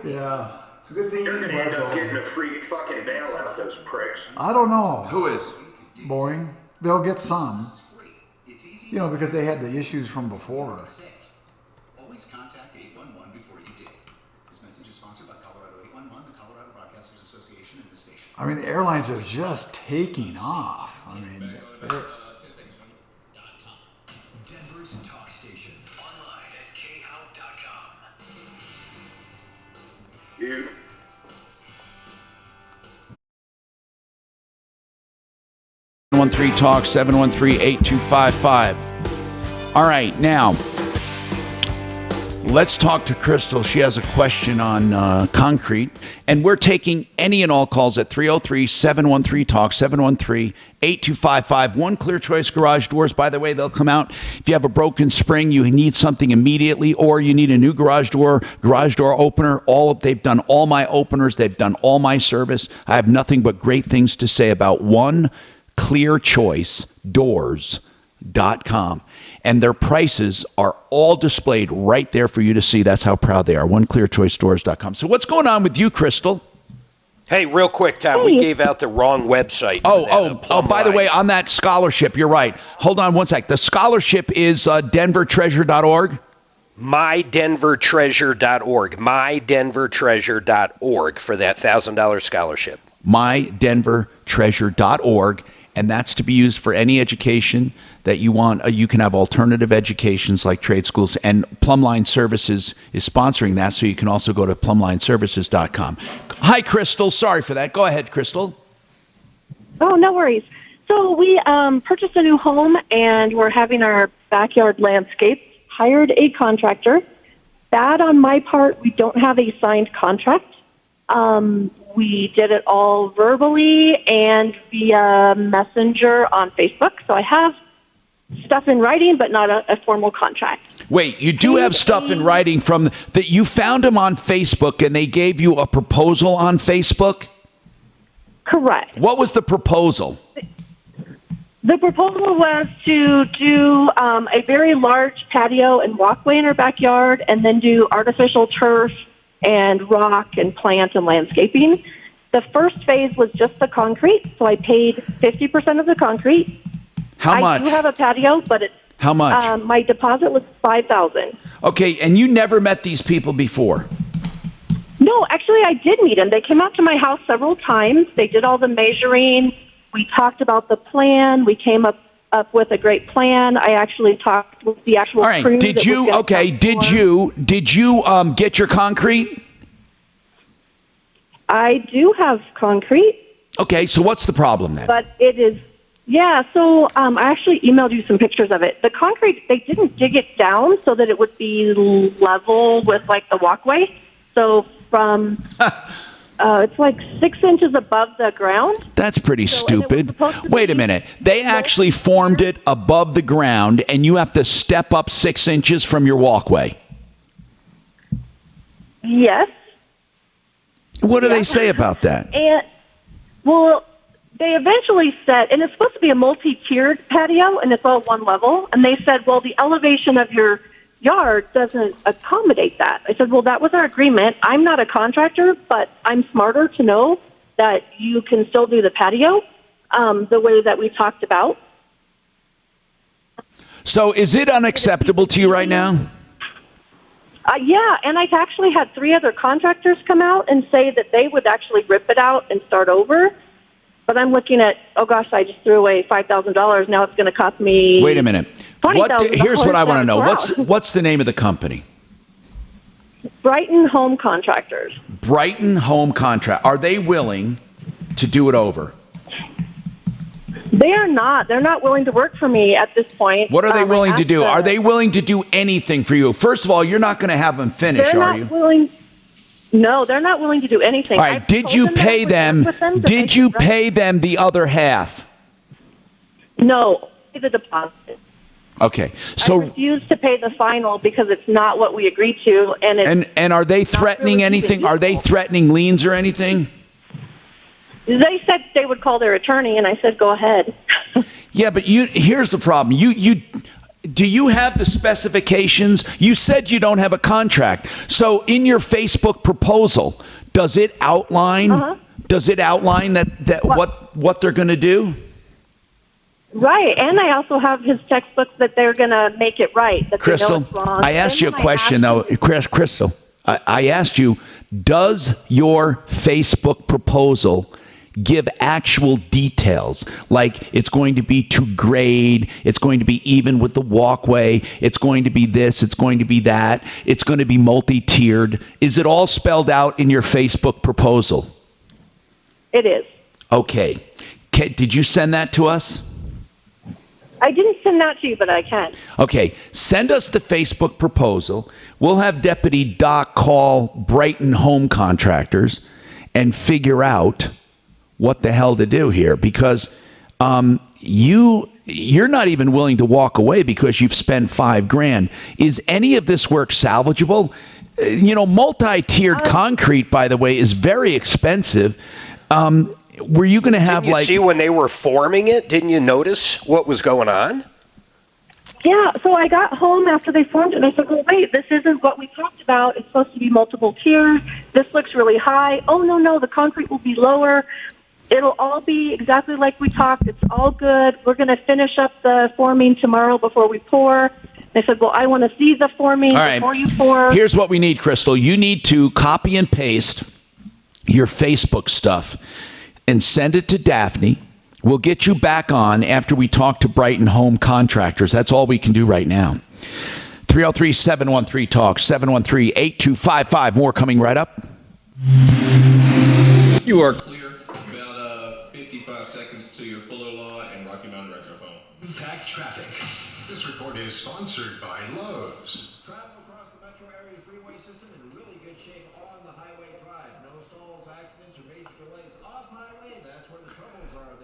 Yeah. It's a good thing They're going to end up getting a free fucking bailout, those pricks. I don't know. Who is? Boeing. They'll get some. You know, because they had the issues from before. Always contact 811 before you dig. This message is sponsored by Colorado 811, the Colorado Broadcasters Association, and the station. I mean, the airlines are just taking off. I mean, Denver's talk station. Online at khout.com. You. Talk 713-8255. All right, now let's talk to Crystal. She has a question on concrete, and we're taking any and all calls at 303-713-TALK, 713-8255. One Clear Choice Garage Doors, by the way, they'll come out if you have a broken spring, you need something immediately, or you need a new garage door opener. They've done all my openers, they've done all my service. I have nothing but great things to say about One Clear Choice Doors.com. And their prices are all displayed right there for you to see. That's how proud they are. OneClearChoiceDoors.com. So what's going on with you, Crystal? Hey, real quick, Tom, we gave out the wrong website. By the way, on that scholarship, you're right. Hold on one sec. The scholarship is denvertreasure.org? MyDenverTreasure.org. MyDenverTreasure.org for that $1,000 scholarship. MyDenverTreasure.org. And that's to be used for any education that you want. You can have alternative educations like trade schools, and Plumline Services is sponsoring that, so you can also go to plumlineservices.com. Hi, Crystal. Sorry for that. Go ahead, Crystal. Oh, no worries. So we purchased a new home, and we're having our backyard landscaped. Hired a contractor. Bad on my part, we don't have a signed contract. we did it all verbally and via Messenger on Facebook. So I have stuff in writing, but not a formal contract. Wait, you do have stuff in writing from that you found them on Facebook and they gave you a proposal on Facebook? Correct. What was the proposal? The proposal was to do a very large patio and walkway in our backyard and then do artificial turf and rock and plant and landscaping. The first phase was just the concrete, so I paid 50% of the concrete. How much? I do have a patio, but it's how much? My deposit was $5,000. Okay, and you never met these people before? No, actually, I did meet them. They came out to my house several times. They did all the measuring. We talked about the plan. We came up with a great plan. I actually talked with the actual all right. crew. Did you? Okay. Did you get your concrete? I do have concrete. Okay. So what's the problem then? But it is. Yeah, so I actually emailed you some pictures of it. The concrete, they didn't dig it down so that it would be level with, like, the walkway. So from, it's like 6 inches above the ground. That's pretty stupid. Wait a minute. They actually formed it above the ground, and you have to step up 6 inches from your walkway. Yes. What do they say about that? And, well, they eventually said, and it's supposed to be a multi-tiered patio, and it's all one level, and they said, well, the elevation of your yard doesn't accommodate that. I said, well, that was our agreement. I'm not a contractor, but I'm smarter to know that you can still do the patio the way that we talked about. So is it unacceptable to you right now? Yeah, and I've actually had 3 other contractors come out and say that they would actually rip it out and start over. But I'm looking at, oh gosh, I just threw away $5,000. Now it's going to cost me. Wait a minute. Here's what I want to know. What's the name of the company? Brighton Home Contractors. Brighton Home Contract. Are they willing to do it over? They are not. They're not willing to work for me at this point. What are they willing to do? Are they willing to do anything for you? First of all, you're not going to have them finish, are you? No, they're not willing to do anything. All right. Did you pay them? Did you pay them the other half? No, the deposit. Okay. So I refused to pay the final because it's not what we agreed to, and it's and are they threatening anything? Are they threatening liens or anything? They said they would call their attorney, and I said, go ahead. Yeah, but here's the problem. Do you have the specifications? You said you don't have a contract. So in your Facebook proposal, does it outline that what they're going to do? Right, and I also have his textbooks that they're going to make it right. That Crystal, they know it's wrong. I asked you a question though, Crystal. I asked you, does your Facebook proposal give actual details, like it's going to be to grade, it's going to be even with the walkway, it's going to be this, it's going to be that, it's going to be multi-tiered? Is it all spelled out in your Facebook proposal? It is. Okay. Did you send that to us? I didn't send that to you, but I can. Okay. Send us the Facebook proposal. We'll have Deputy Doc call Brighton Home Contractors and figure out what the hell to do here, because you're not even willing to walk away because you've spent $5,000. Is any of this work salvageable? Multi-tiered concrete, by the way, is very expensive. Were you going to have Didn't you see when they were forming it? Didn't you notice what was going on? Yeah, so I got home after they formed it, and I said, well, wait, this isn't what we talked about. It's supposed to be multiple tiers. This looks really high. Oh, no, the concrete will be lower. It'll all be exactly like we talked. It's all good. We're going to finish up the forming tomorrow before we pour. They said, well, I want to see the forming before you pour. Here's what we need, Crystal. You need to copy and paste your Facebook stuff and send it to Daphne. We'll get you back on after we talk to Brighton Home Contractors. That's all we can do right now. 303-713-TALK, 713-8255. More coming right up. You are clear. About 55 seconds to your Fuller Law and Rocky Mountain Retro Phone. Impact Traffic. This report is sponsored by Lowe's. Travel across the metro area freeway system in really good shape on the Highway Drive. No stalls,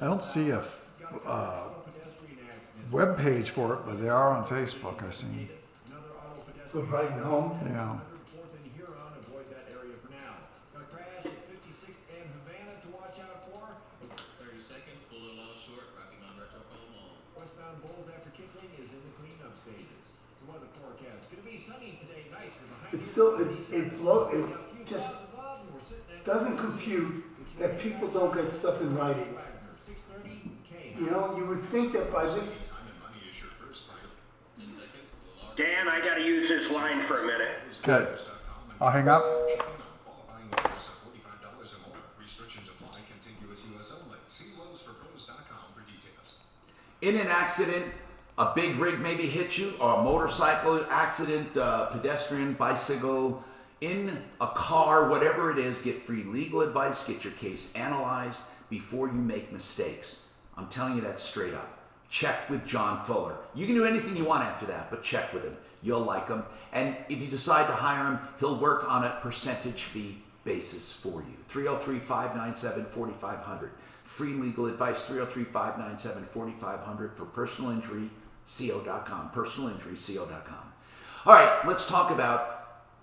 I don't see a web page for it, but they are on Facebook, I see. For writing home? Yeah. It's still, it just doesn't compute that people don't get stuff in writing. You know, you would think that by this... Dan, I gotta use this line for a minute. Good. I'll hang up. In an accident, a big rig maybe hit you, or a motorcycle accident, pedestrian, bicycle, in a car, whatever it is, get free legal advice, get your case analyzed before you make mistakes. I'm telling you that straight up. Check with John Fuller. You can do anything you want after that, but check with him. You'll like him. And if you decide to hire him, he'll work on a percentage fee basis for you. 303-597-4500. Free legal advice, 303-597-4500 for personalinjuryco.com. Personalinjuryco.com. All right, let's talk about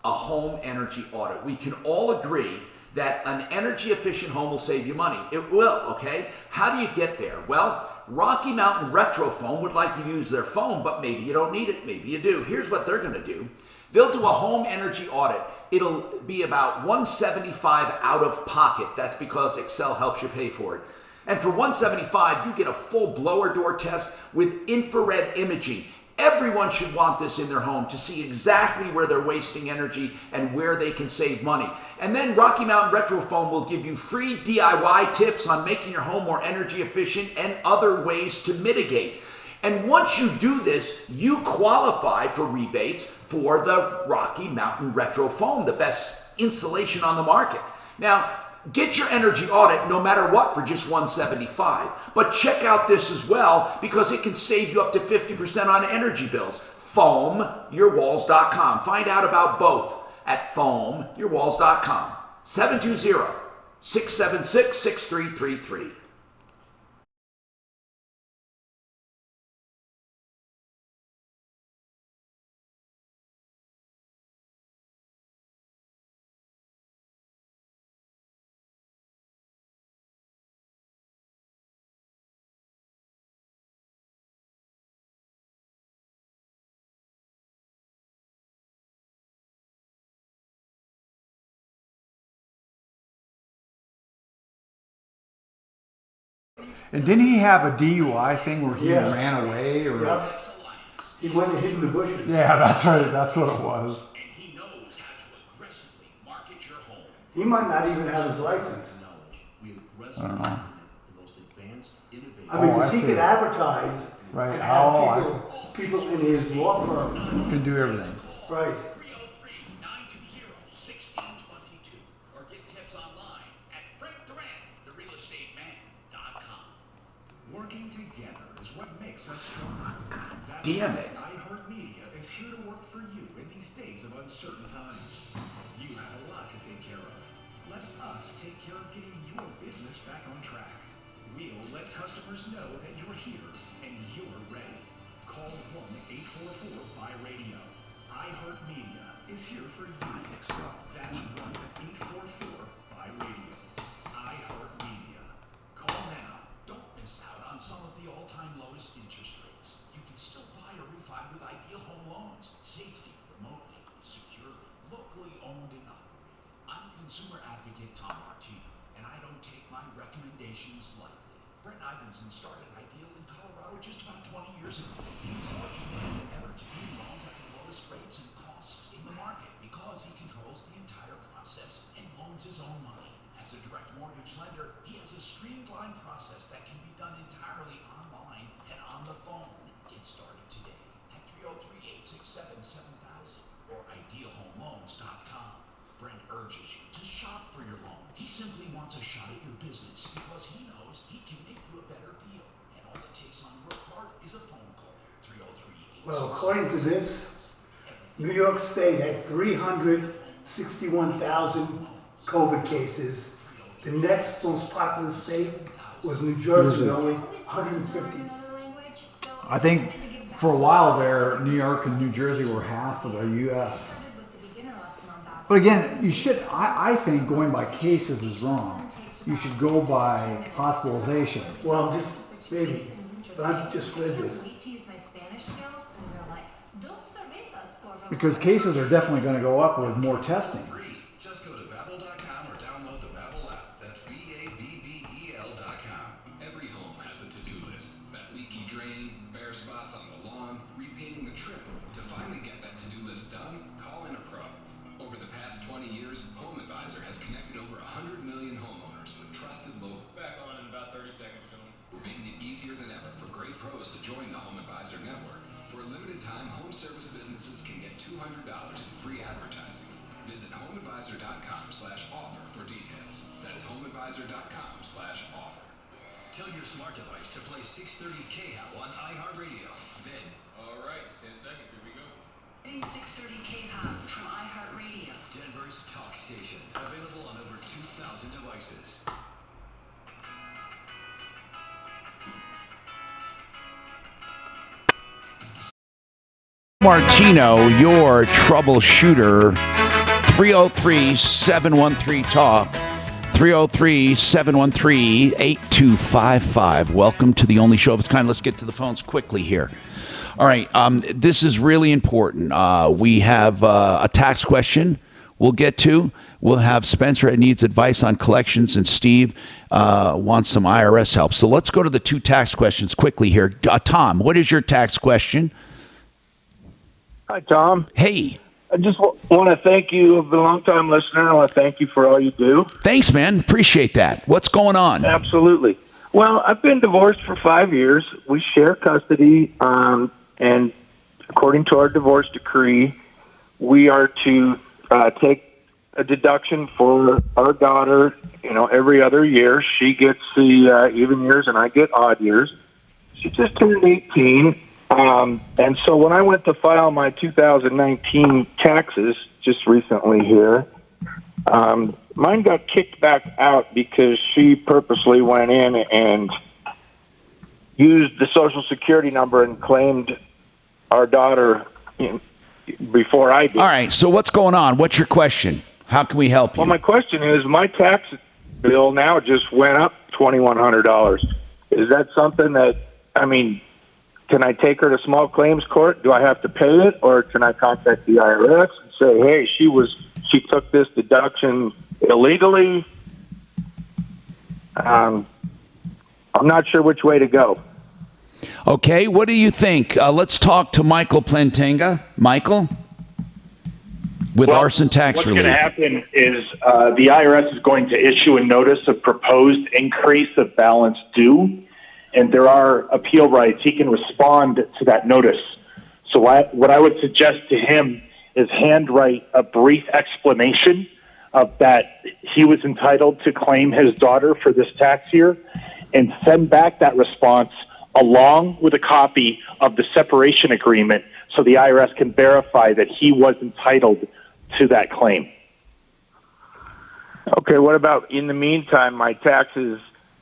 a home energy audit. We can all agree that an energy efficient home will save you money. It will, okay? How do you get there? Well, Rocky Mountain Retro Foam would like you to use their foam, but maybe you don't need it, maybe you do. Here's what they're going to do. They'll do a home energy audit. It'll be about $175 out of pocket. That's because Excel helps you pay for it. And for $175, you get a full blower door test with infrared imaging. Everyone should want this in their home to see exactly where they're wasting energy and where they can save money. And then Rocky Mountain Retro Foam will give you free DIY tips on making your home more energy efficient and other ways to mitigate. And once you do this, you qualify for rebates for the Rocky Mountain Retro Foam, the best insulation on the market. Now, get your energy audit no matter what for just $175. But check out this as well because it can save you up to 50% on energy bills. FoamYourWalls.com. Find out about both at FoamYourWalls.com. 720-676-6333. And didn't he have a DUI thing where he ran away? Or... Yep. He went and hid in the bushes. Yeah, that's right. That's what it was. He might not even have his license. I don't know. I mean, because he could advertise right. and have people in his law firm. Can do everything. Right. Working together is what makes us stronger. DM it. iHeartMedia is here to work for you in these days of uncertain times. You have a lot to take care of. Let us take care of getting your business back on track. We'll let customers know that you're here and you're ready. Call 1-844-BUY-RADIO. iHeartMedia is here for you. That's 1-844-BUY-RADIO. iHeartMedia. Call now. Don't miss out on some of the all-time lowest interest rates. You can still buy or refi with Ideal Home Loans. Safety, remotely, securely, locally owned and operated. I'm consumer advocate Tom Martino, and I don't take my recommendations lightly. Brent Ivinson started Ideal in Colorado just about 20 years ago. He's more committed than ever to doing loans at the lowest rates and costs in the market because he controls the entire process and owns his own money. As a direct mortgage lender, he has a streamlined process that can be done entirely online and on the phone. Get started today at 303-867-7000 or idealhomeloans.com. Brent urges you to shop for your loan. He simply wants a shot at your business because he knows he can make you a better deal. And all it takes on your part is a phone call. 303-867-7000. Well, according to this, New York State had 361,000 COVID cases The next most populous state was New Jersey, only 150. I think for a while there, New York and New Jersey were half of the U.S. But again, I think going by cases is wrong. You should go by hospitalizations. Well, maybe, but I've just read this. Because cases are definitely going to go up with more testing. Just go to Babbel.com or download the Babbel app. That's BABBEL.com. Every home has a to-do list. That leaky drain, bare spots on the lawn, repainting the trim. To finally get that to-do list done, call in a pro. Over the past 20 years, Home Advisor has connected over 100 million homeowners with trusted local. Back on in about 30 seconds, gentlemen. We're making it easier than ever for great pros to join the Home Advisor network. For a limited time, home service businesses can get $200 in free advertising. Visit homeadvisor.com/offer for details. That is homeadvisor.com/offer. Tell your smart device to play 630 KHOW on iHeartRadio. Then, All right, 10 seconds. Here we go. 630 KHOW from iHeartRadio. Denver's talk station. Available on over 2,000 devices. Martino, your troubleshooter. 303-713-TALK. 303-713-8255. Welcome to the only show of its kind. Let's get to the phones quickly here. All right, this is really important. We have a tax question we'll get to. We'll have Spencer that needs advice on collections, and Steve wants some IRS help. So let's go to the two tax questions quickly here. Tom, what is your tax question? Hi, Tom. Hey. I just want to thank you. I've been a long-time listener. I want to thank you for all you do. Thanks, man. Appreciate that. What's going on? Absolutely. Well, I've been divorced for 5 years. We share custody, and according to our divorce decree, we are to take a deduction for our daughter, every other year. She gets the even years, and I get odd years. She just turned 18. And so when I went to file my 2019 taxes just recently here, mine got kicked back out because she purposely went in and used the Social Security number and claimed our daughter before I did. All right, so what's going on? What's your question? How can we help you? Well, my question is, my tax bill now just went up $2,100. Is that something that, can I take her to small claims court? Do I have to pay it, or can I contact the IRS and say, hey, she took this deduction illegally? I'm not sure which way to go. Okay, what do you think? Let's talk to Michael Plantenga. Michael? With arson tax relief. What's going to happen is the IRS is going to issue a notice of proposed increase of balance due, and there are appeal rights. He can respond to that notice. So what I would suggest to him is handwrite a brief explanation of that he was entitled to claim his daughter for this tax year, and send back that response along with a copy of the separation agreement so the IRS can verify that he was entitled to that claim. Okay, what about in the meantime, my taxes,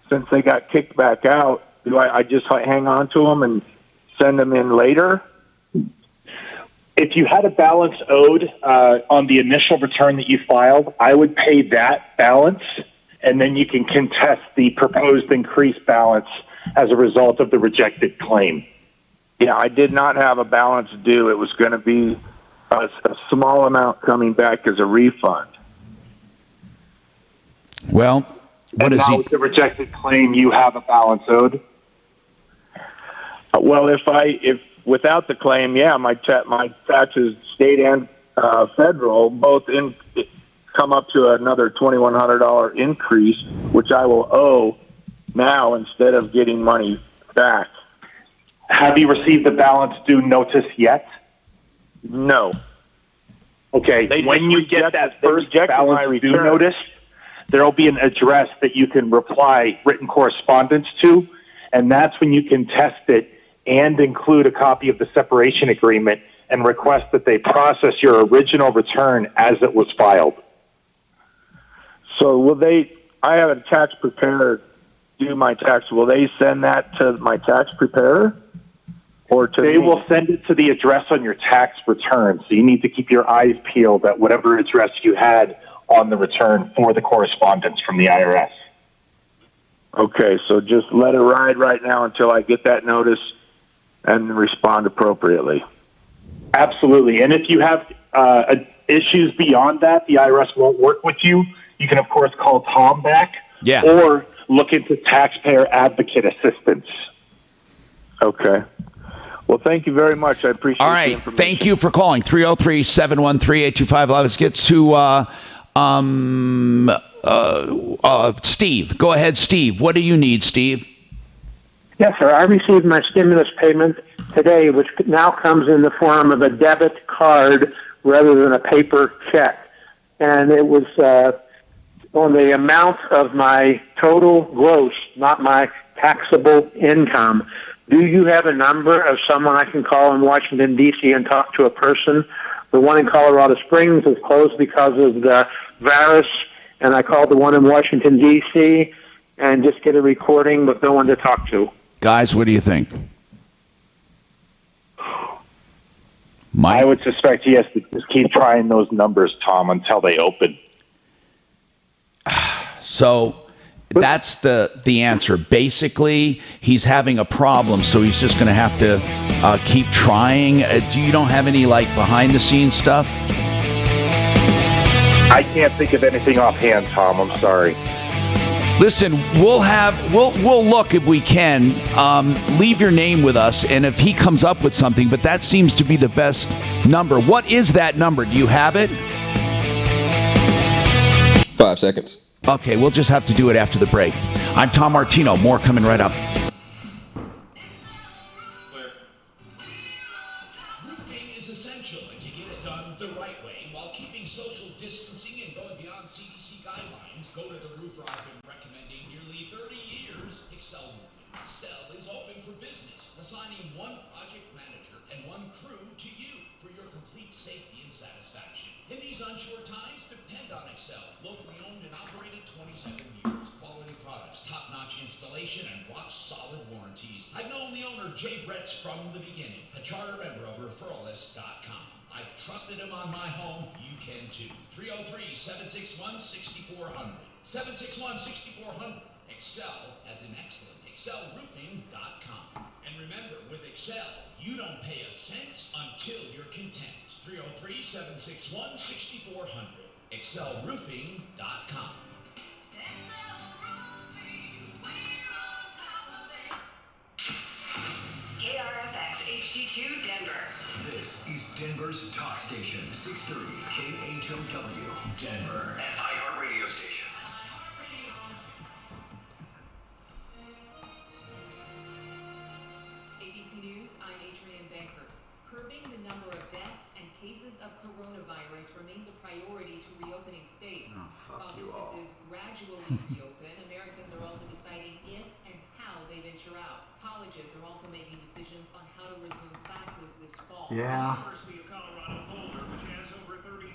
since they got kicked back out, do I just hang on to them and send them in later? If you had a balance owed on the initial return that you filed, I would pay that balance, and then you can contest the proposed increased balance as a result of the rejected claim. Yeah, I did not have a balance due. It was going to be a small amount coming back as a refund. Well, what is now with the rejected claim, you have a balance owed? Well, if without the claim, yeah, my taxes, state and federal, both come up to another $2,100 increase, which I will owe now instead of getting money back. Have you received the balance due notice yet? No. Okay, when you get that first balance due notice, there will be an address that you can reply written correspondence to, and that's when you can test it and include a copy of the separation agreement and request that they process your original return as it was filed. So will they I have a tax preparer do my tax. Will they send that to my tax preparer or to They me? will send it to the address on your tax return. So you need to keep your eyes peeled at whatever address you had on the return for the correspondence from the IRS. Okay, so just let it ride right now until I get that notice and respond appropriately. Absolutely. And if you have issues beyond that, the IRS won't work with you. You can, of course, call Tom back or look into taxpayer advocate assistance. Okay. Well, thank you very much. I appreciate All the right. information. Thank you for calling. 303-713-8255. Let's get to Steve. Go ahead, Steve. What do you need, Steve? Yes, sir. I received my stimulus payment today, which now comes in the form of a debit card rather than a paper check. And it was on the amount of my total gross, not my taxable income. Do you have a number of someone I can call in Washington, D.C. and talk to a person? The one in Colorado Springs is closed because of the virus, and I called the one in Washington, D.C., and just get a recording with no one to talk to. Guys, what do you think? Mike? I would suspect he has to just keep trying those numbers, Tom, until they open. So that's the answer. Basically, he's having a problem, so he's just going to have to keep trying. You don't have any behind-the-scenes stuff? I can't think of anything offhand, Tom. I'm sorry. Listen, we'll look if we can. Leave your name with us, and if he comes up with something, but that seems to be the best number. What is that number? Do you have it? 5 seconds. Okay, we'll just have to do it after the break. I'm Tom Martino. More coming right up. Roofing is essential, and to get it done the right way while keeping social distancing and going beyond CDC guidelines, go to the roofer I've been recommending nearly 30 years, Excel Roofing. Excel is open for business, assigning one project manager and one crew to you for your complete safety and satisfaction. In these unsure times, depend on Excel. Locally owned and operated 27 years. Quality products, top-notch installation, and rock-solid warranties. I've known the owner, Jay Bretz, from the beginning. A charter member of referralist.com. I've trusted him on my home. You can too. 303-761-6400. 761-6400. Excel as in excellent. ExcelRoofing.com. And remember, with Excel, you don't pay a cent until you're content. 303-761-6400. ExcelRoofing.com. KRFX HD2 Denver. This is Denver's talk station, 630 KHOW, Denver. An iHeartRadio station. ABC News, I'm Adrienne Banker. Curbing the number of deaths and cases of coronavirus remains a priority to reopening states. While businesses gradually reopen, Americans are also deciding if and how they venture out. Colleges are also making decisions on how to resume classes this fall. Yeah. University of Colorado Boulder, which has over 30,000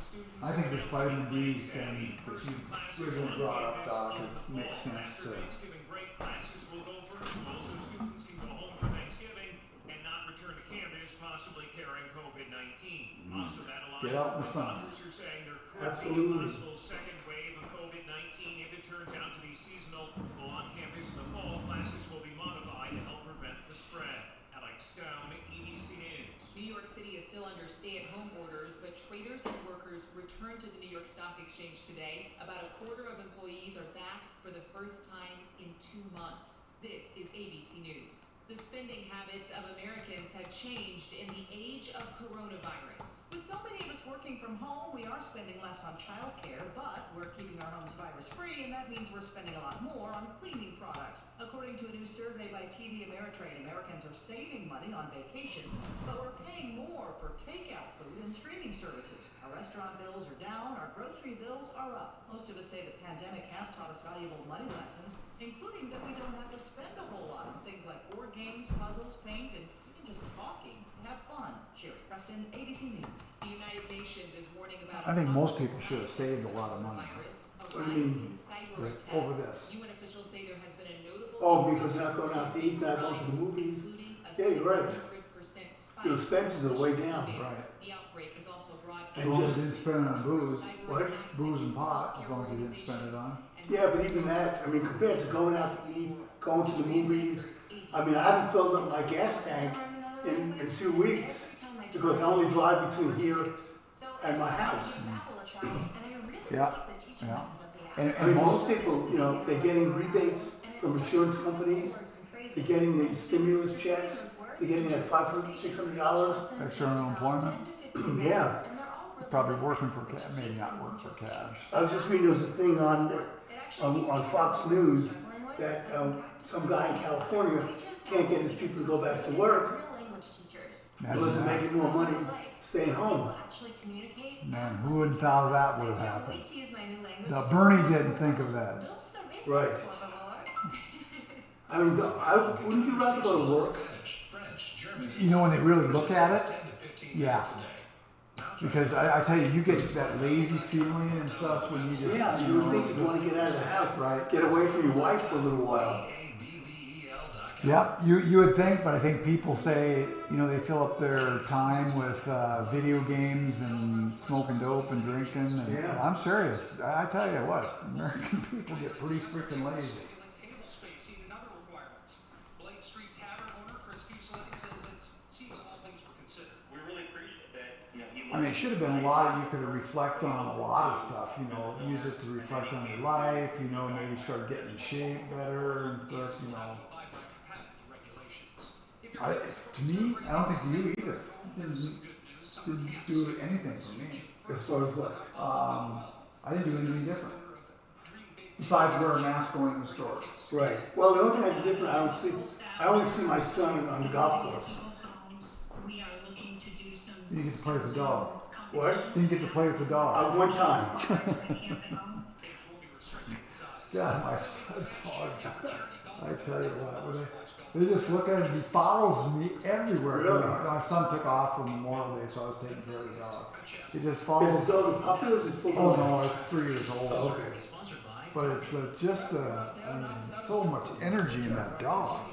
students. I think this vitamin D thing that you originally brought up, Doc, makes sense to... Thanksgiving break classes will go virtual so students can go home for Thanksgiving and not return to campus, possibly carrying COVID-19. Also, that aligns Get out in the with sun. others are saying there could be a Absolutely. possible second wave of COVID-19 if it turns out to be seasonal. While on campus in the fall, classes will be modified to help prevent the spread. Alex Stone, ABC News. New York City is still under stay-at-home orders, but traders and workers returned to the New York Stock Exchange today. About a quarter of employees are back for the first time in 2 months. This is ABC News. The spending habits of Americans have changed in the age of coronavirus. With so many of us working from home, we are spending less on childcare, but we're keeping our homes virus-free, and that means we're spending a lot more on cleaning products. According to a new survey by TD Ameritrade, Americans are saving money on vacations, but we're paying more for takeout food and streaming services. Our restaurant bills are down, our grocery bills are up. Most of us say the pandemic has taught us valuable money lessons, including that we don't have to spend a whole lot on things like board games, puzzles, paint, and even just talking. Have fun. Sherry Preston, ABC News. The United Nations is warning about I think most people should have saved a lot of money. a rise in cyber over this. Oh, because you're not going out to eat, not going to the movies. Yeah, you're right. Your expenses are way down. Right. As And long as just, you didn't spend it on booze. what? Booze and pot, as long as you didn't spend it on. Yeah, but even that, I mean, compared to going out to eat, going to the movies, I mean, I haven't filled up my gas tank in 2 weeks because I only drive between here and my house. Yeah, yeah. I mean, most people, you know, they're getting rebates from insurance companies, they're getting the stimulus checks, they're getting that $500, $600. Extra unemployment. Yeah. Probably working for cash, maybe not working for cash. I was just reading, there was a thing on Fox News that some guy in California can't get his people to go back to work because they're making more money staying home. Man, who would have thought that would have happened? Now, Bernie didn't think of that. Right. I mean, wouldn't you rather go to work? You know, when they really look at it, yeah. Because I tell you, you get that lazy feeling and stuff when you just... Yeah, you would think you'd want to get out of the house, right? Get away from your wife for a little while. Yeah, you would think, but I think people say, you know, they fill up their time with video games and smoking dope and drinking. And Yeah. I'm serious. I tell you what, American people get pretty freaking lazy. I mean, it should have been a lot you could reflect on a lot of stuff, you know, use it to reflect on your life, you know, maybe start getting in shape better and stuff, you know. To me, I don't think you either. Didn't do anything for me. As far as what? I didn't do anything different. Besides wear a mask going to the store. Right. Well, the only thing that's different, I only see my son on the golf course. You get to play with the dog. What? You get to play with the dog. One time. God, my dog. I tell you what, they just look at him. He follows me everywhere. Really? My son took off for Memorial Day, so I was taking care of the dog. He just follows. Is the dog a puppy or is it full? Oh no, it's 3 years old. Oh, okay. But it's just so much energy in that dog.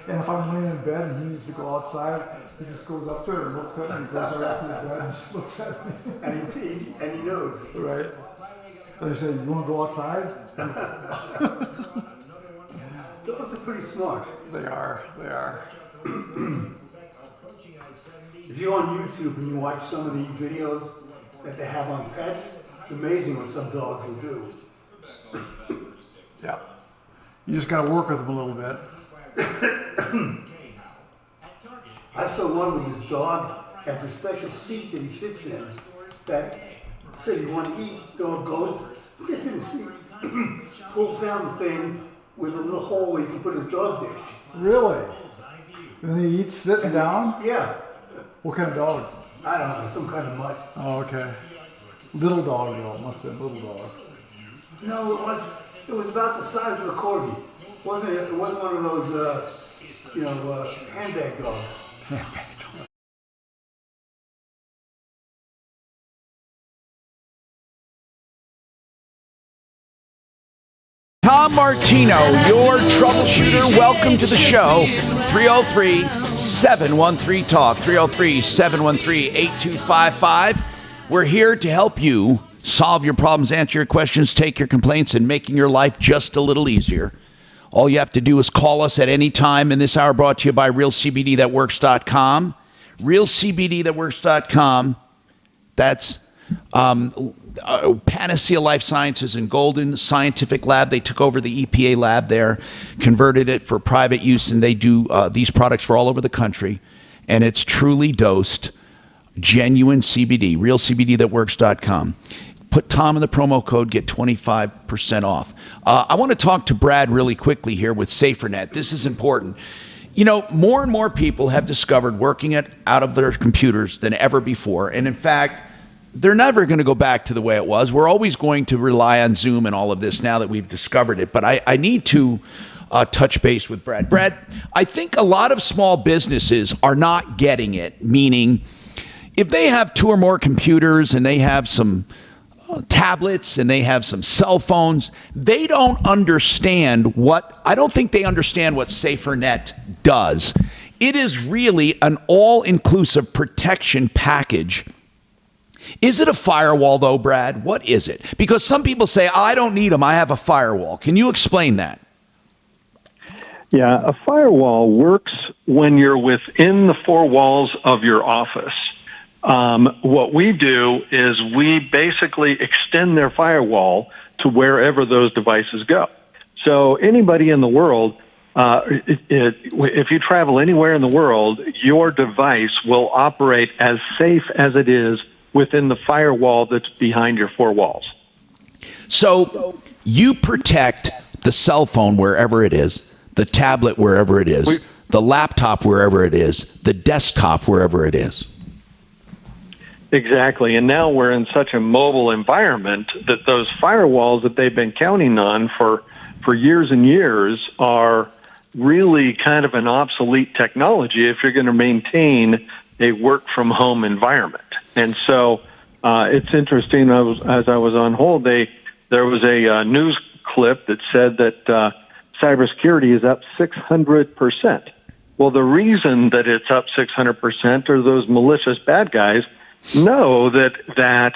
And if I'm laying in bed and he needs to go outside, he just goes up there and looks at me. He goes right up to the bed and just looks at me. And he knows. Right. They say, you want to go outside? Dogs are pretty smart. They are. They are. If you're on YouTube and you watch some of the videos that they have on pets, it's amazing what some dogs will do. Yeah. You just got to work with them a little bit. I saw one with his dog has a special seat that he sits in that said you want to eat, dog goes, gets in the seat, pulls down the thing with a little hole where you can put his dog dish. Really? And he eats sitting down? Yeah. What kind of dog? I don't know, some kind of mutt. Oh, okay. Little dog though, must have been little dog. No, it was about the size of a corgi. It wasn't one of those, handbag dogs. Handbag dog. Tom Martino, your troubleshooter. Welcome to the show. 303-713-TALK. 303-713-8255. We're here to help you solve your problems, answer your questions, take your complaints, and making your life just a little easier. All you have to do is call us at any time. In this hour, brought to you by RealCBDThatWorks.com. RealCBDThatWorks.com. That's Panacea Life Sciences in Golden Scientific Lab. They took over the EPA lab there, converted it for private use, and they do these products for all over the country. And it's truly dosed, genuine CBD. RealCBDThatWorks.com. Put Tom in the promo code, get 25% off. I want to talk to Brad really quickly here with SaferNet. This is important. You know, more and more people have discovered working out of their computers than ever before. And in fact, they're never going to go back to the way it was. We're always going to rely on Zoom and all of this now that we've discovered it. But I need to touch base with Brad. Brad, I think a lot of small businesses are not getting it, meaning if they have 2 or more computers and they have some tablets and they have some cell phones, they don't understand I don't think they understand what SaferNet does. It is really an all-inclusive protection package. Is it a firewall, though, Brad? What is it? Because some people say, I don't need them, I have a firewall. Can you explain that? Yeah, a firewall works when you're within the 4 walls of your office. What we do is we basically extend their firewall to wherever those devices go. So anybody in the world, if you travel anywhere in the world, your device will operate as safe as it is within the firewall that's behind your 4 walls. So you protect the cell phone wherever it is, the tablet wherever it is, the laptop wherever it is, the desktop wherever it is. Exactly. And now we're in such a mobile environment that those firewalls that they've been counting on for years and years are really kind of an obsolete technology if you're going to maintain a work-from-home environment. And so it's interesting, as I was on hold, there was a news clip that said that cybersecurity is up 600%. Well, the reason that it's up 600% are those malicious bad guys know that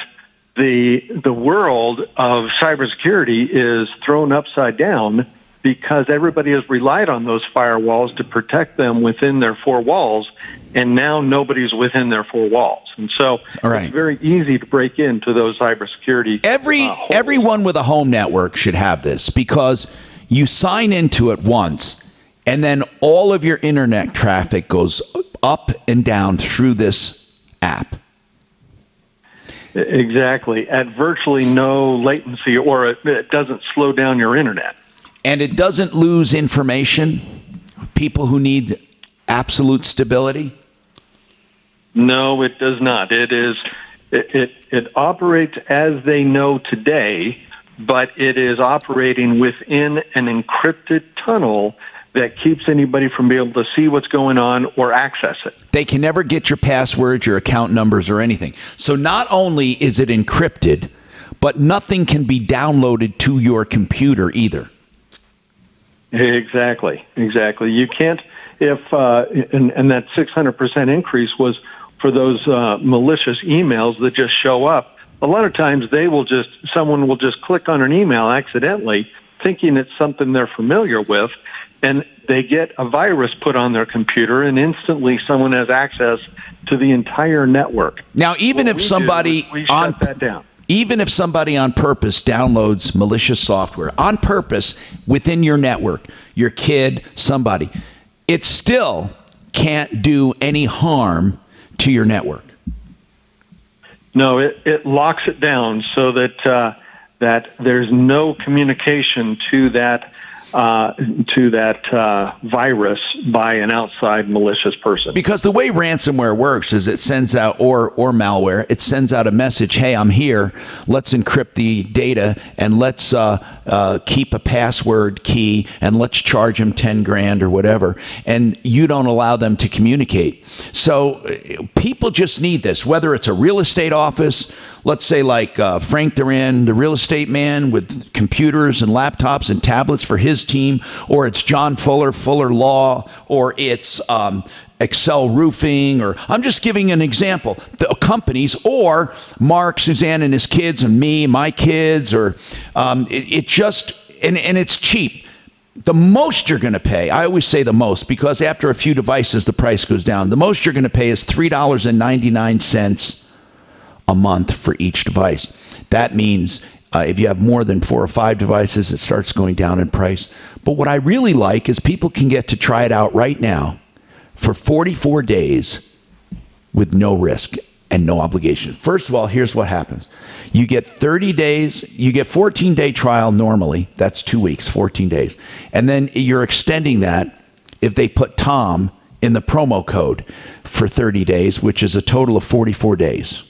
the world of cybersecurity is thrown upside down because everybody has relied on those firewalls to protect them within their 4 walls, and now nobody's within their 4 walls. And so it's very easy to break into those cybersecurity Everyone with a home network should have this, because you sign into it once, and then all of your internet traffic goes up and down through this app. Exactly, at virtually no latency, or it doesn't slow down your internet. And it doesn't lose information, people who need absolute stability? No, it does not. It operates as they know today, but it is operating within an encrypted tunnel that keeps anybody from being able to see what's going on or access it. They can never get your passwords, your account numbers, or anything. So not only is it encrypted, but nothing can be downloaded to your computer either. Exactly. You can't, and that 600% increase was for those malicious emails that just show up. A lot of times someone will just click on an email accidentally, thinking it's something they're familiar with, and they get a virus put on their computer, and instantly someone has access to the entire network. Now, even if somebody shut that down. Even if somebody on purpose downloads malicious software, on purpose, within your network, your kid, somebody, it still can't do any harm to your network. No, it locks it down so that there's no communication to that virus by an outside malicious person. Because the way ransomware works is it sends out, or malware, it sends out a message, hey, I'm here, let's encrypt the data, and let's keep a password key, and let's charge them 10 grand or whatever, and you don't allow them to communicate. So people just need this, whether it's a real estate office, let's say like Frank Duran, the real estate man with computers and laptops and tablets for his team, or it's John Fuller, Fuller Law, or it's Excel Roofing, or I'm just giving an example, the companies, or Mark, Suzanne and his kids, and me, my kids, or it just, and it's cheap. The most you're going to pay, I always say the most, because after a few devices the price goes down, the most you're going to pay is $3.99 a month for each device. That means if you have more than 4 or 5 devices, it starts going down in price. But what I really like is people can get to try it out right now for 44 days with no risk and no obligation. First of all, here's what happens. You get 30 days, you get 14-day trial normally. That's 2 weeks, 14 days. And then you're extending that if they put Tom in the promo code for 30 days, which is a total of 44 days.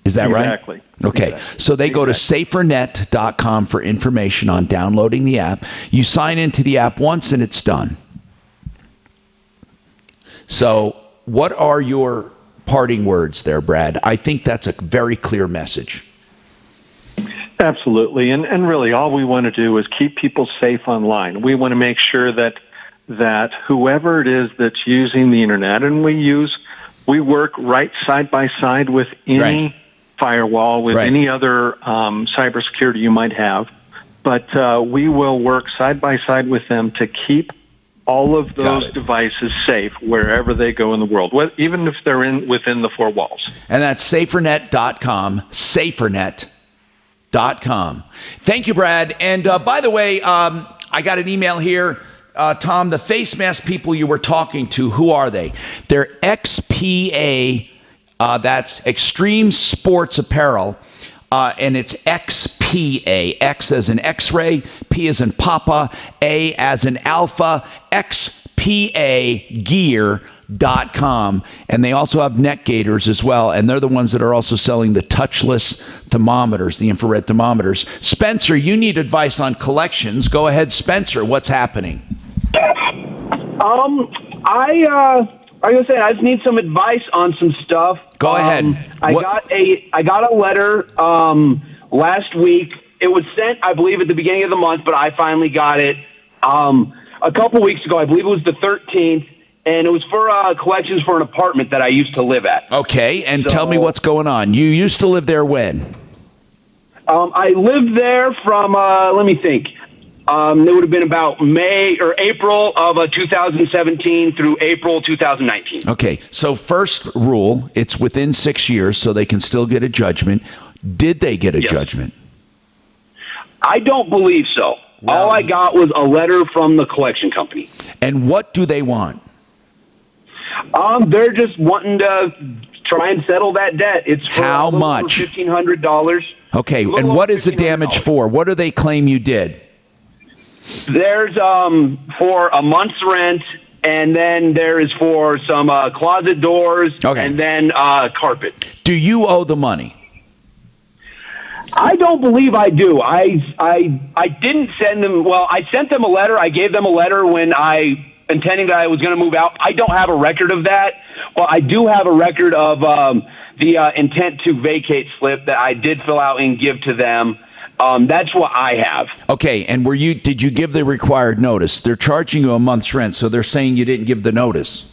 Is that right? Exactly. Okay. Exactly. So they go to safernet.com for information on downloading the app. You sign into the app once and it's done. So what are your parting words there, Brad. I think that's a very clear message. Absolutely. And really all we want to do is keep people safe online. We want to make sure that whoever it is that's using the internet, and we work right side by side with any firewall, with any other cybersecurity you might have, but we will work side by side with them to keep all of those devices safe wherever they go in the world, even if they're within the four walls. And that's safernet.com, safernet.com. Thank you, Brad. And by the way, I got an email here. Tom, the face mask people you were talking to, who are they? They're XPA, that's Extreme Sports Apparel, and it's XPA, X as in X-ray, P as in Papa, A as in Alpha, XPAgear.com. And they also have neck gaiters as well, and they're the ones that are also selling the touchless thermometers, the infrared thermometers. Spencer, you need advice on collections. Go ahead, Spencer. What's happening? I just need some advice on some stuff. Go ahead. I got a letter last week. It was sent, I believe, at the beginning of the month, but I finally got it a couple weeks ago. I believe it was the 13th, and it was for collections for an apartment that I used to live at. Okay, and tell me what's going on. You used to live there when? I lived there from, let me think. It would have been about May or April of 2017 through April 2019. Okay, so first rule, it's within 6 years, so they can still get a judgment. Did they get a judgment? I don't believe so. Well, all I got was a letter from the collection company. And what do they want? They're just wanting to try and settle that debt. It's for how much? $1,500. Okay, and what is the damage for? What do they claim you did? There's for a month's rent, and then there is for some closet doors, and then carpet. Do you owe the money? I don't believe I do. I didn't send them. Well, I sent them a letter. I gave them a letter when intending that I was going to move out. I don't have a record of that. Well, I do have a record of the intent to vacate slip that I did fill out and give to them. That's what I have. Okay, and did you give the required notice? They're charging you a month's rent, so they're saying you didn't give the notice.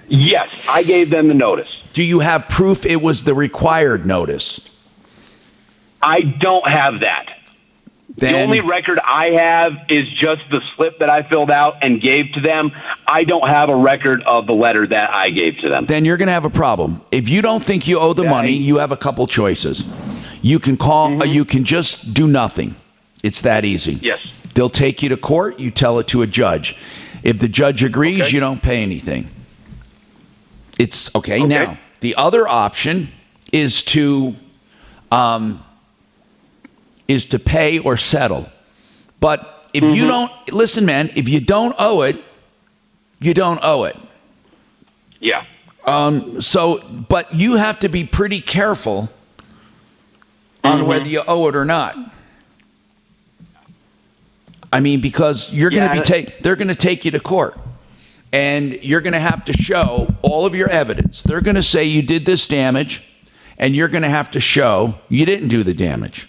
Yes, I gave them the notice. Do you have proof it was the required notice? I don't have that. The only record I have is just the slip that I filled out and gave to them. I don't have a record of the letter that I gave to them. Then you're going to have a problem. If you don't think you owe the money, you have a couple choices. You can call, you can just do nothing. It's that easy. Yes. They'll take you to court, you tell it to a judge. If the judge agrees, you don't pay anything. It's okay. Now, the other option is to pay or settle. But if you don't, listen, man, if you don't owe it, you don't owe it. Yeah. But you have to be pretty careful on whether you owe it or not. I mean, because you're going to be they're going to take you to court, and you're going to have to show all of your evidence. They're going to say you did this damage, and you're going to have to show you didn't do the damage.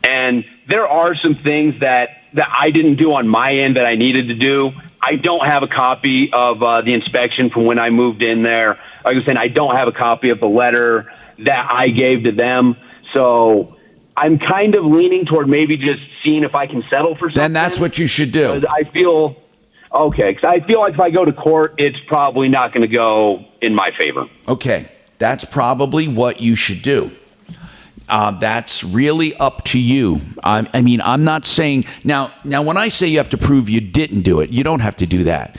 And there are some things that I didn't do on my end that I needed to do. I don't have a copy of the inspection from when I moved in there. Like I was saying, I don't have a copy of the letter that I gave to them. So I'm kind of leaning toward maybe just seeing if I can settle for something. Then that's what you should do. I feel, because I feel like if I go to court, it's probably not going to go in my favor. Okay, that's probably what you should do. That's really up to you. I mean, I'm not saying now when I say you have to prove you didn't do it, you don't have to do that.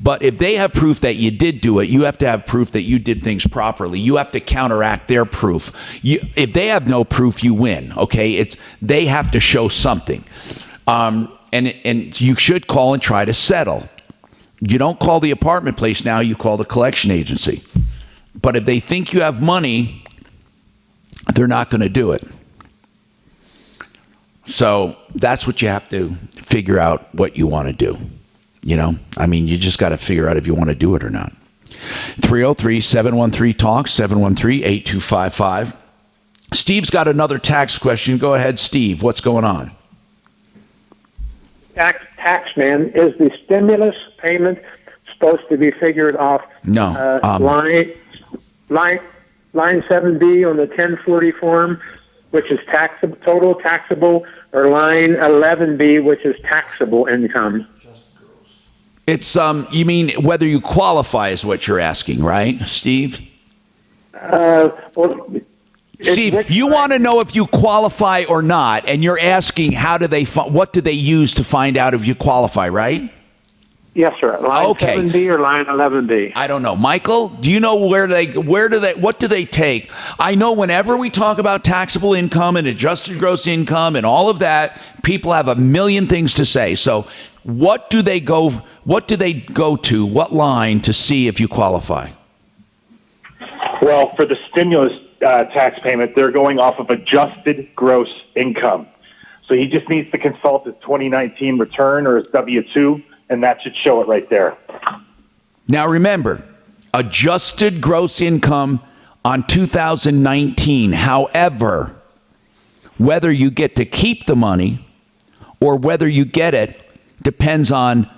But if they have proof that you did do it, you have to have proof that you did things properly. You have to counteract their proof. If they have no proof, you win. Okay, they have to show something, and you should call and try to settle. You don't call the apartment place now. You call the collection agency. But if they think you have money, they're not going to do it. So that's what you have to figure out what you want to do. You know, I mean, you just got to figure out if you want to do it or not. 303-713-TALK, 713-8255. Steve's got another tax question. Go ahead, Steve. What's going on? Taxman, is the stimulus payment supposed to be figured off line 7B on the 1040 form, which is taxable, total taxable, or line 11B, which is taxable income? It's you mean whether you qualify is what you're asking, right, Steve? Steve, you want to know if you qualify or not, and you're asking what do they use to find out if you qualify, right? Yes, sir. Line 7B or line 11B? I don't know. Michael, do you know what do they take? I know whenever we talk about taxable income and adjusted gross income and all of that, people have a million things to say. So what do they go to, what line to see if you qualify? Well, for the stimulus tax payment, they're going off of adjusted gross income. So he just needs to consult his 2019 return or his W-2, and that should show it right there. Now remember, adjusted gross income on 2019. However, whether you get to keep the money or whether you get it depends on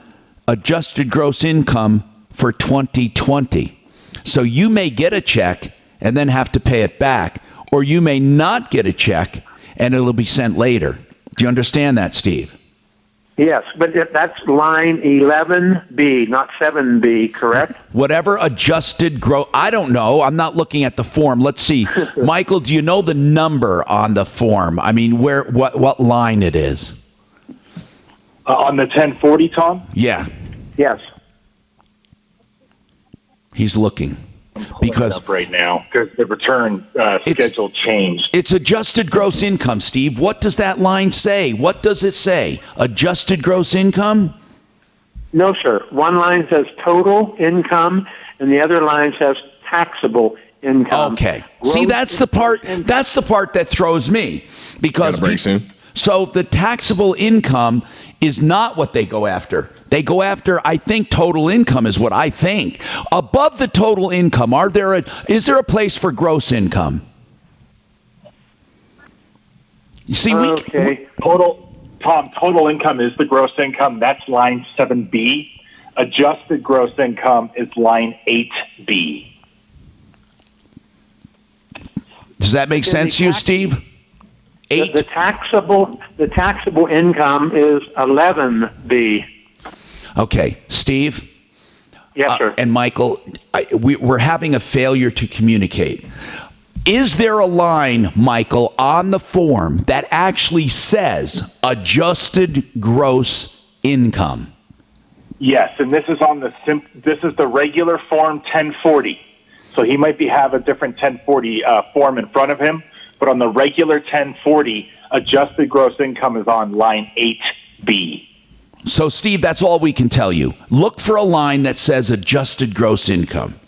adjusted gross income for 2020. So you may get a check and then have to pay it back, or you may not get a check and it'll be sent later. Do you understand that, Steve? Yes, but that's line 11B, not 7B, correct? Whatever adjusted gross, I don't know. I'm not looking at the form. Let's see. Michael, do you know the number on the form? I mean, what line it is? On the 1040, Tom? Yeah. Yes. He's looking. Because up right now, because the return schedule changed. It's adjusted gross income, Steve. What does that line say? What does it say? Adjusted gross income? No, sir. One line says total income, and the other line says taxable income. Okay. See, that's the part that throws me, because so the taxable income is not what they go after. They go after, I think, total income is what I think. Above the total income, is there a place for gross income? You see, total income is the gross income. That's line 7B. Adjusted gross income is line 8B. Does that make sense to you, Steve? The taxable income is 11B. Okay, Steve? Yes, sir. And Michael, we're having a failure to communicate. Is there a line, Michael, on the form that actually says adjusted gross income? Yes, and this is on this is the regular form 1040. So he might have a different 1040 form in front of him, but on the regular 1040, adjusted gross income is on line 8B. So, Steve, that's all we can tell you. Look for a line that says adjusted gross income.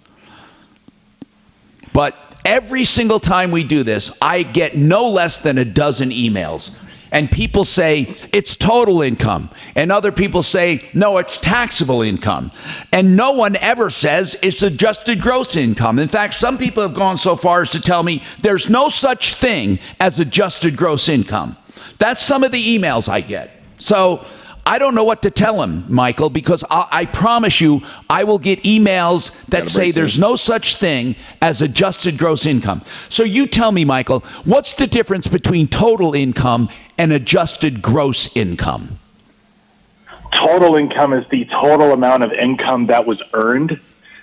But every single time we do this, I get no less than a dozen emails. And people say, it's total income. And other people say, no, it's taxable income. And no one ever says it's adjusted gross income. In fact, some people have gone so far as to tell me there's no such thing as adjusted gross income. That's some of the emails I get. So I don't know what to tell him, Michael, because I promise you I will get emails that say there's no such thing as adjusted gross income. So you tell me, Michael, what's the difference between total income and adjusted gross income? Total income is the total amount of income that was earned.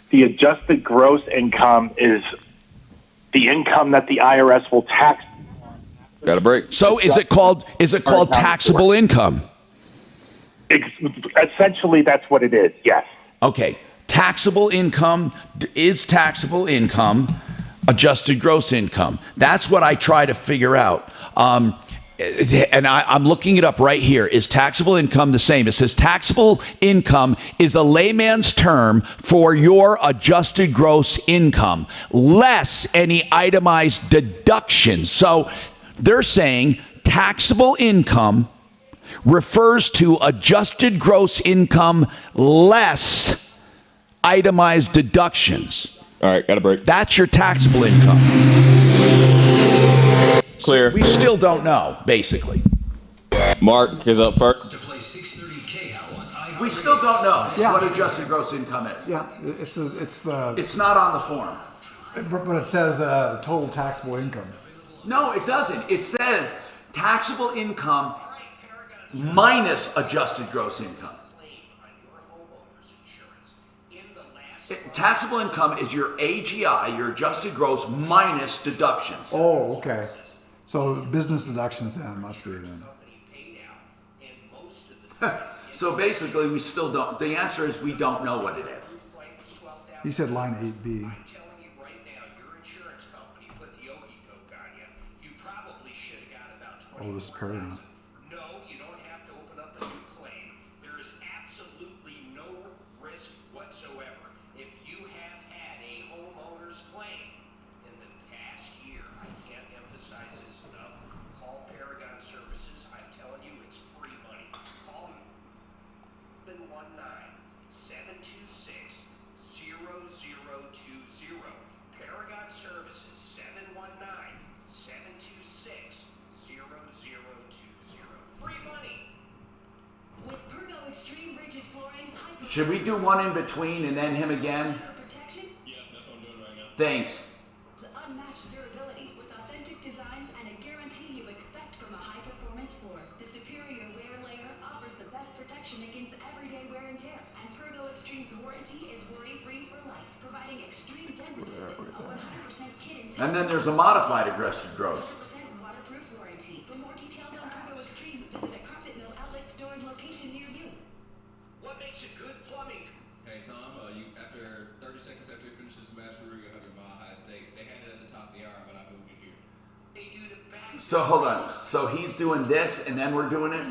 The adjusted gross income is the income that the IRS will tax. Got a break. So is it called taxable income? Essentially, that's what it is, yes. Okay. Taxable income is taxable income, adjusted gross income. That's what I try to figure out. And I'm looking it up right here. Is taxable income the same? It says taxable income is a layman's term for your adjusted gross income, less any itemized deductions. So they're saying taxable income refers to adjusted gross income less itemized deductions. All right, got a break. That's your taxable income. Clear. We still don't know, basically. Mark is up first. We still don't know what adjusted gross income is. Yeah, it's not on the form. But it says total taxable income. No, it doesn't. It says taxable income minus adjusted gross income. Taxable income is your AGI, your adjusted gross, minus deductions. Oh, okay. So business deductions then must be then. So basically, we still don't. The answer is we don't know what it is. He said line 8B. Oh, this is Paragon. No, you don't have to open up a new claim. There is absolutely no risk whatsoever. If you have had a homeowner's claim in the past year, I can't emphasize this enough. Call Paragon Services. I'm telling you, it's free money. Call them 719-726-0020. Paragon Services, 719-726-0020. Free money. With Pergo Extreme Rigid Flooring, Should we do one in between and then him again? Yeah, that's what I'm doing right now. Thanks. to unmatched durability with authentic designs and a guarantee you expect from a high-performance floor. The superior wear layer offers the best protection against everyday wear and tear. And Pergo Extreme's warranty is worry-free for life, providing extreme density, a 100% kit And then there's a modified adjusted gross. 100% waterproof warranty. For more details on Pergo Extreme, visit a Carpet Mill outlet store location near you. What makes a good plumbing? Hey Tom, after 30 seconds after you finish this master room, you'll have your Mile High Steak. They had it at the top of the hour, but I moved it here. They do the back. So hold on. So he's doing this and then we're doing it?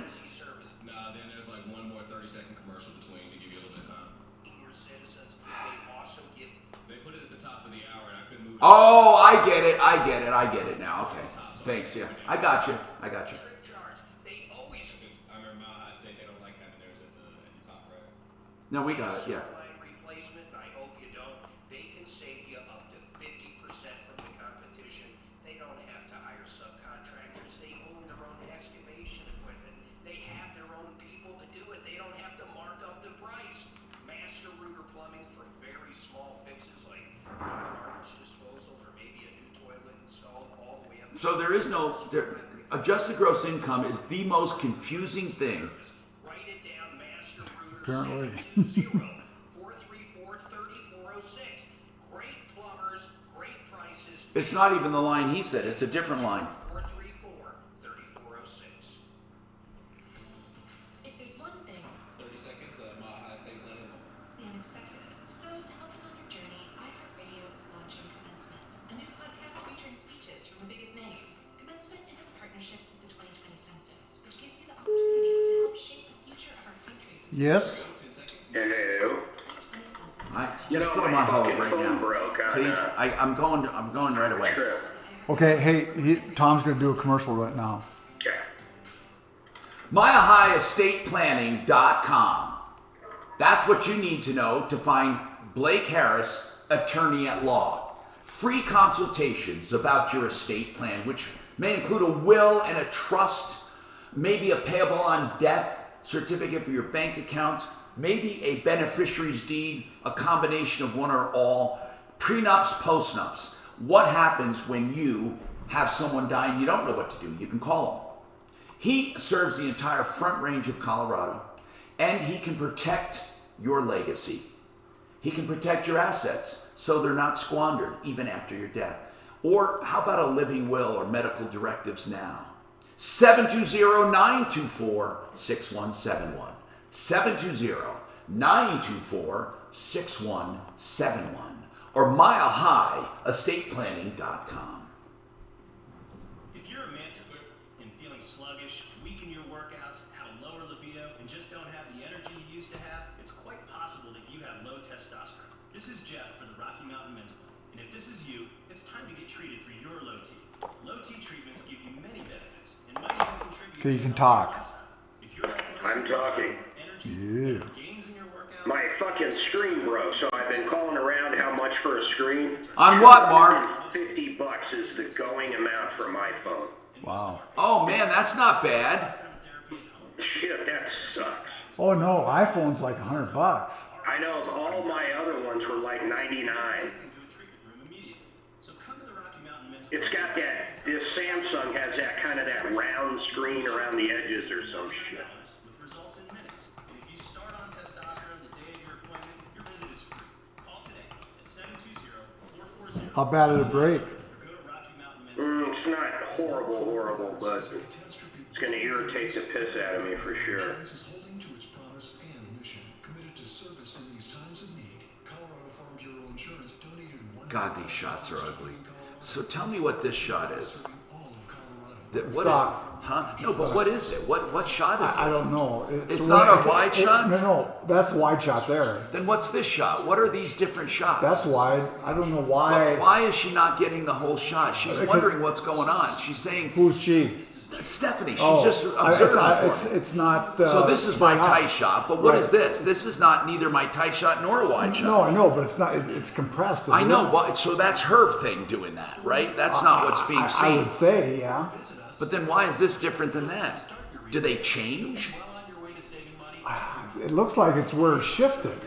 Nah, then there's like one more 30-second commercial between to give you a little bit of time. Senior citizens, they also give. They put it at the top of the hour, and I couldn't move it. Oh, I get it. I get it. I get it now. Okay. Thanks. Yeah. I got you. I got you. They always. I remember Mile High Steak, they don't like having theirs at the top, right? No, we got it. Yeah. Line replacement, and I hope you don't. They can save you up to 50% from the competition. They don't have to hire subcontractors. They own their own excavation equipment. They have their own people to do it. They don't have to mark up the price. Master Rooter Plumbing for very small fixes like garbage disposal or maybe a new toilet installed all the way up. So there is no adjusted gross income is the most confusing thing. Write it down, Master Rooter. Apparently. 434-3406. Great plumbers, great prices. It's not even the line he said. It's a different line. 434-3406. If there's one thing 30 seconds, Mile High Steak Lane. the unexpected. So to help you on your journey, iHeartRadio is launching Commencement, a new podcast featuring speeches from the biggest names. Commencement is a partnership with the 2020 census, which gives you the opportunity to help shape the future of our country. Yes. Hello. Just put him on hold right now. Please. I'm going right away. Okay, hey, Tom's going to do a commercial right now. Okay. MileHighEstatePlanning.com. That's what you need to know to find Blake Harris, attorney at law. Free consultations about your estate plan, which may include a will and a trust, maybe a payable on death certificate for your bank account, maybe a beneficiary's deed, a combination of one or all, prenups, postnups. What happens when you have someone die and you don't know what to do? You can call him. He serves the entire Front Range of Colorado, and he can protect your legacy. He can protect your assets so they're not squandered even after your death. Or how about a living will or medical directives now? 720-924-6171. 720-924-6171. Or MileHighEstatePlanning.com. If you're a man and feeling sluggish, weak in your workouts, have a lower libido, and just don't have the energy you used to have, it's quite possible that you have low testosterone. This is Jeff for the Rocky Mountain Men's Club. And if this is you, it's time to get treated for your low T. Low T treatments give you many benefits and might even contribute Okay, you to can talk. If you're I'm talking. Yeah. My fucking screen broke, so I've been calling around how much for a screen. On what, Mark? $50 is the going amount for my phone. Wow. Oh, man, that's not bad. Shit, that sucks. Oh no, iPhone's like $100. I know all my other ones were like 99. It's got that, this Samsung has that kind of that round screen around the edges or some shit. How bad did it break? It's not horrible, but it's going to irritate the piss out of me for sure. God, these shots are ugly. So tell me what this shot is. What? Stop. Huh? No, but what is it? What shot is it? I don't know. It's not a wide shot? No, that's a wide shot there. Then what's this shot? What are these different shots? That's wide. I don't know why. But why is she not getting the whole shot? She's wondering what's going on. She's saying... Who's she? Stephanie. She's just observing. It's not... so this is my tight shot, but what is this? This is not neither my tight shot nor a wide shot. No, I know, but it's not. It's compressed. I know. Well, so that's her thing doing that, right? That's not what's being seen. I would say, yeah. But then why is this different than that? Do they change? It looks like it's where it shifted.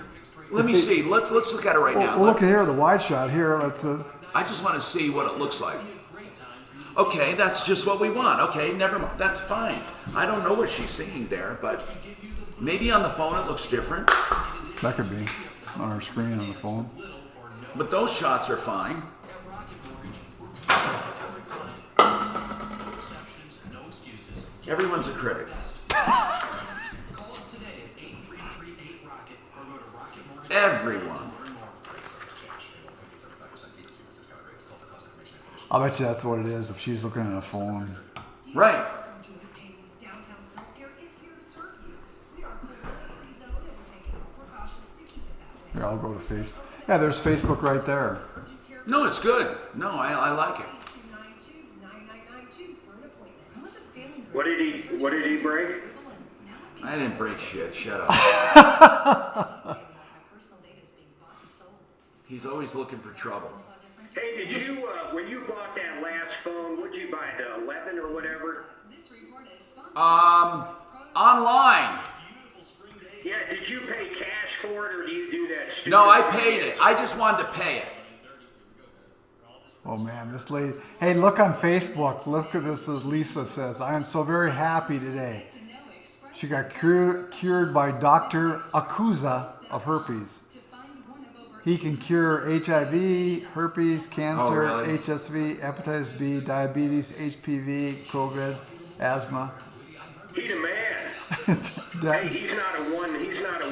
Let me see. Let's look at it right now. Well, look at here, the wide shot here. I just want to see what it looks like. Okay, that's just what we want. Okay, never mind. That's fine. I don't know what she's seeing there, but maybe on the phone it looks different. That could be on our screen on the phone. But those shots are fine. Everyone's a critic. Everyone. I'll bet you that's what it is if she's looking at a phone. Right. Here, I'll go to Facebook. Yeah, there's Facebook right there. No, it's good. No, I like it. What did he break? I didn't break shit. Shut up. He's always looking for trouble. Hey, did you, when you bought that last phone, what did you buy, the 11 or whatever? Online. Yeah, did you pay cash for it, or do you do that stupid? No, I paid it. I just wanted to pay it. Oh man, this lady. Hey, look on Facebook. Look at this, as Lisa says. I am so very happy today. She got cured by Dr. Akuza of herpes. He can cure HIV, herpes, cancer, HSV, hepatitis B, diabetes, HPV, COVID, asthma. He's a man. Hey, he's not a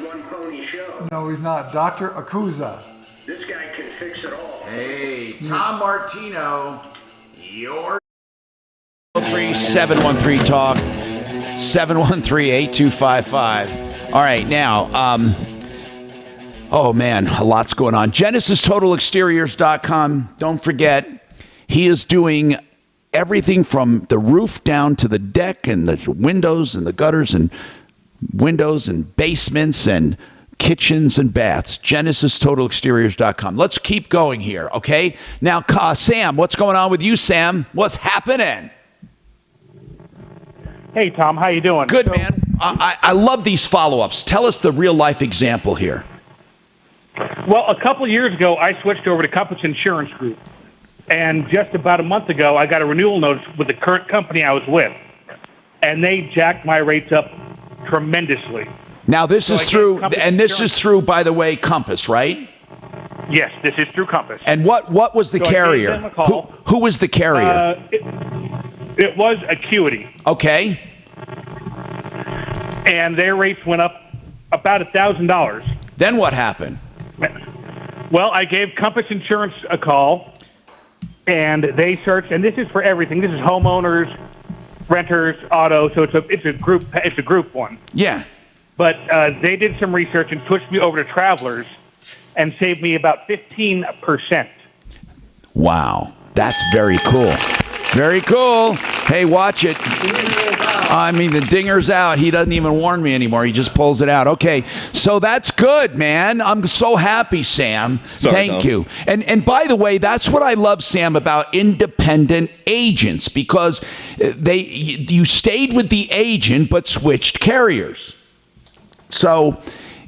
one pony show. No, he's not. Dr. Akuza. This guy can fix it all. Hey, Tom Martino, your 713 talk 713-8255. All right, now, oh man, a lot's going on. GenesisTotalExteriors.com. Don't forget, he is doing everything from the roof down to the deck and the windows and the gutters and windows and basements and kitchens and baths. GenesisTotalExteriors.com. Let's keep going here, okay? Now, Sam, what's going on with you, Sam? What's happening? Hey, Tom, how you doing? Good, man. I love these follow-ups. Tell us the real-life example here. Well, a couple of years ago, I switched over to Compass Insurance Group. And just about a month ago, I got a renewal notice with the current company I was with. And they jacked my rates up tremendously. Now, this is through, and this is through, by the way, Compass, right? Yes, this is through Compass. And what was the carrier? I gave them a call. Who was the carrier? It was Acuity. Okay. And their rates went up about $1,000. Then what happened? Well, I gave Compass Insurance a call, and they searched, and this is for everything. This is homeowners, renters, auto, so it's a group one. Yeah. But they did some research and switched me over to Travelers and saved me about 15%. Wow. That's very cool. Very cool. Hey, watch it. I mean, the dinger's out. He doesn't even warn me anymore. He just pulls it out. Okay, so that's good, man. I'm so happy, Sam. Sorry, Thank Tom. you. And by the way, that's what I love, Sam, about independent agents, because you stayed with the agent but switched carriers. So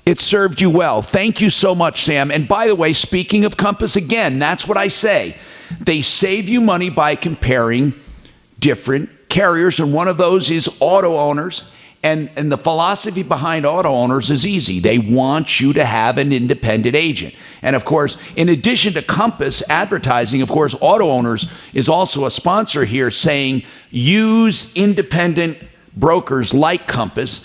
it served you well. Thank you so much, Sam. And by the way, speaking of Compass, again, that's what I say. They save you money by comparing different carriers, and one of those is auto owners. And the philosophy behind auto owners is easy. They want you to have an independent agent. And of course, in addition to Compass advertising, of course, auto owners is also a sponsor here, saying use independent brokers like Compass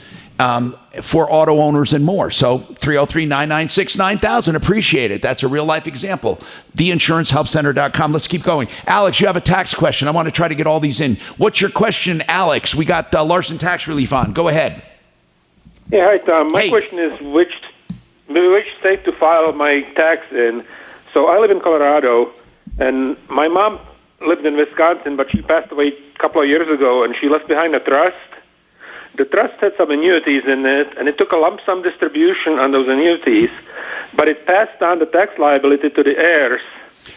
for auto owners and more. So 303-996-9000. Appreciate it. That's a real life example. TheInsuranceHelpCenter.com. Let's keep going. Alex, you have a tax question. I want to try to get all these in. What's your question, Alex? We got Larson Tax Relief on. Go ahead. Yeah, hi, Tom. My question is which state to file my tax in. So I live in Colorado, and my mom lived in Wisconsin, but she passed away a couple of years ago, and she left behind a trust. The trust had some annuities in it, and it took a lump sum distribution on those annuities, but it passed on the tax liability to the heirs.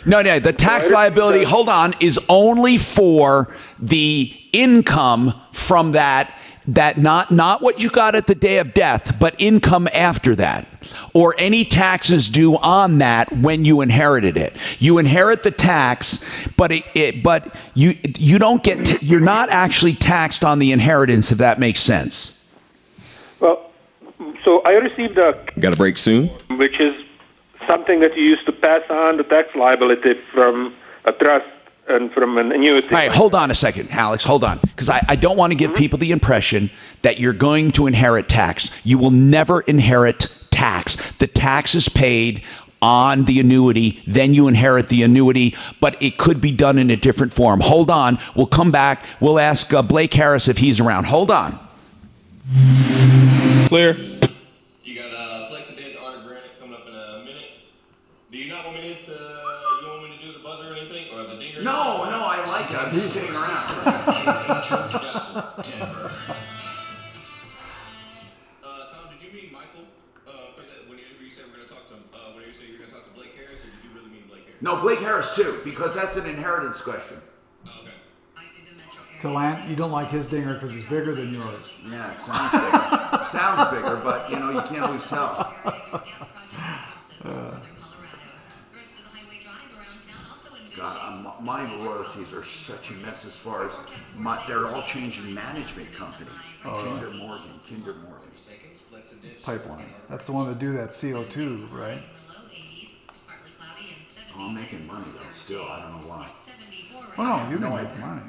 No, the tax liability, hold on, is only for the income from that not what you got at the day of death, but income after that, or any taxes due on that when you inherited it. You inherit the tax, but you don't get you're not actually taxed on the inheritance, if that makes sense. Well, so I received Got a break soon? which is something that you use to pass on the tax liability from a trust and from an annuity. All right, hold on a second, Alex, hold on. Because I don't want to give people the impression that you're going to inherit tax. You will never inherit tax. The tax is paid on the annuity, then you inherit the annuity, but it could be done in a different form. Hold on, we'll come back. We'll ask Blake Harris if he's around. Hold on. Clear. You got Flexident Art Granite coming up in a minute. Do you not want me to hit you want me to do the buzzer or anything? Or the dinger? No, I like it. I'm just kidding around. Tom, did you mean Michael? When you said we're going to talk to when you said you're going to talk to Blake Harris, or did you really mean Blake Harris? No, Blake Harris too, because that's an inheritance question. Okay. To land, you don't like his dinger because it's bigger than yours. Yeah, it sounds bigger. Sounds bigger, but you can't always tell. God, my royalties are such a mess as far as they're all changing management companies. Kinder Morgan. Pipeline. That's the one that do that CO2, right? Oh, I'm making money though. Still, I don't know why. Oh no, you don't make money.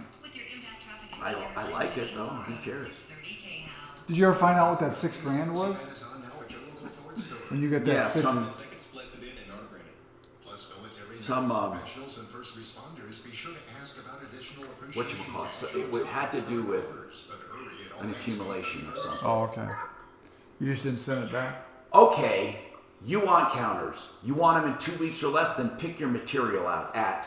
I like it though. Who cares? Did you ever find out what that $6,000 was? When you get that some it had to do with an accumulation or something. Oh, okay. You just didn't send it back? Okay, you want counters. You want them in 2 weeks or less, then pick your material out at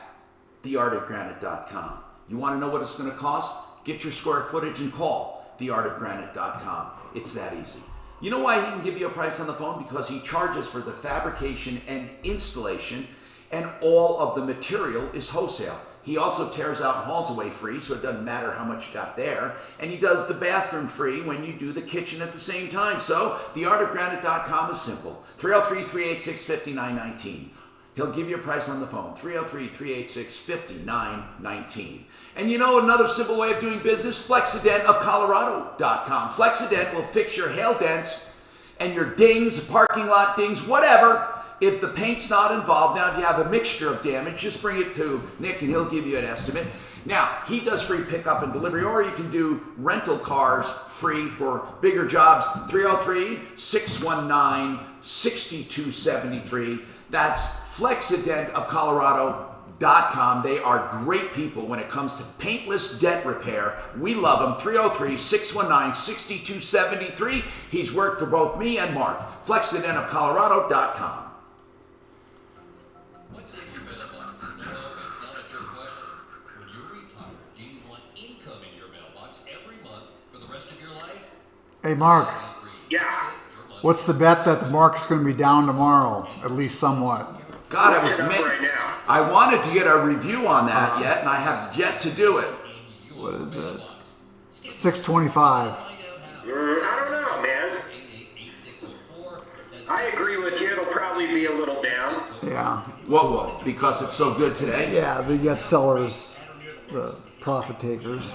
theartofgranite.com. You want to know what it's going to cost? Get your square footage and call theartofgranite.com. It's that easy. You know why he can give you a price on the phone? Because he charges for the fabrication and installation, and all of the material is wholesale. He also tears out and hauls away free, so it doesn't matter how much you got there. And he does the bathroom free when you do the kitchen at the same time. So theartofgranite.com is simple. 303-386-5919. He'll give you a price on the phone. 303-386-5919. And you know another simple way of doing business? Flexidentofcolorado.com. Flexident will fix your hail dents and your dings, parking lot dings, whatever. If the paint's not involved, now if you have a mixture of damage, just bring it to Nick and he'll give you an estimate. Now, he does free pickup and delivery, or you can do rental cars free for bigger jobs. 303-619-6273. That's Flexidentofcolorado.com. They are great people when it comes to paintless dent repair. We love them. 303-619-6273. He's worked for both me and Mark. Flexidentofcolorado.com. What's in your mailbox? No, it's not a trick question. When you're retired, do you want income in your mailbox every month for the rest Hey, Mark. Yeah. What's the bet that the market's going to be down tomorrow, at least somewhat? God, What's it up right now? I wanted to get a review on that yet, and I have yet to do it. What is it? 625. I don't know, man. I agree with you. It'll probably be a little down. Yeah. Whoa, because it's so good today? Yeah, you got sellers, the profit takers.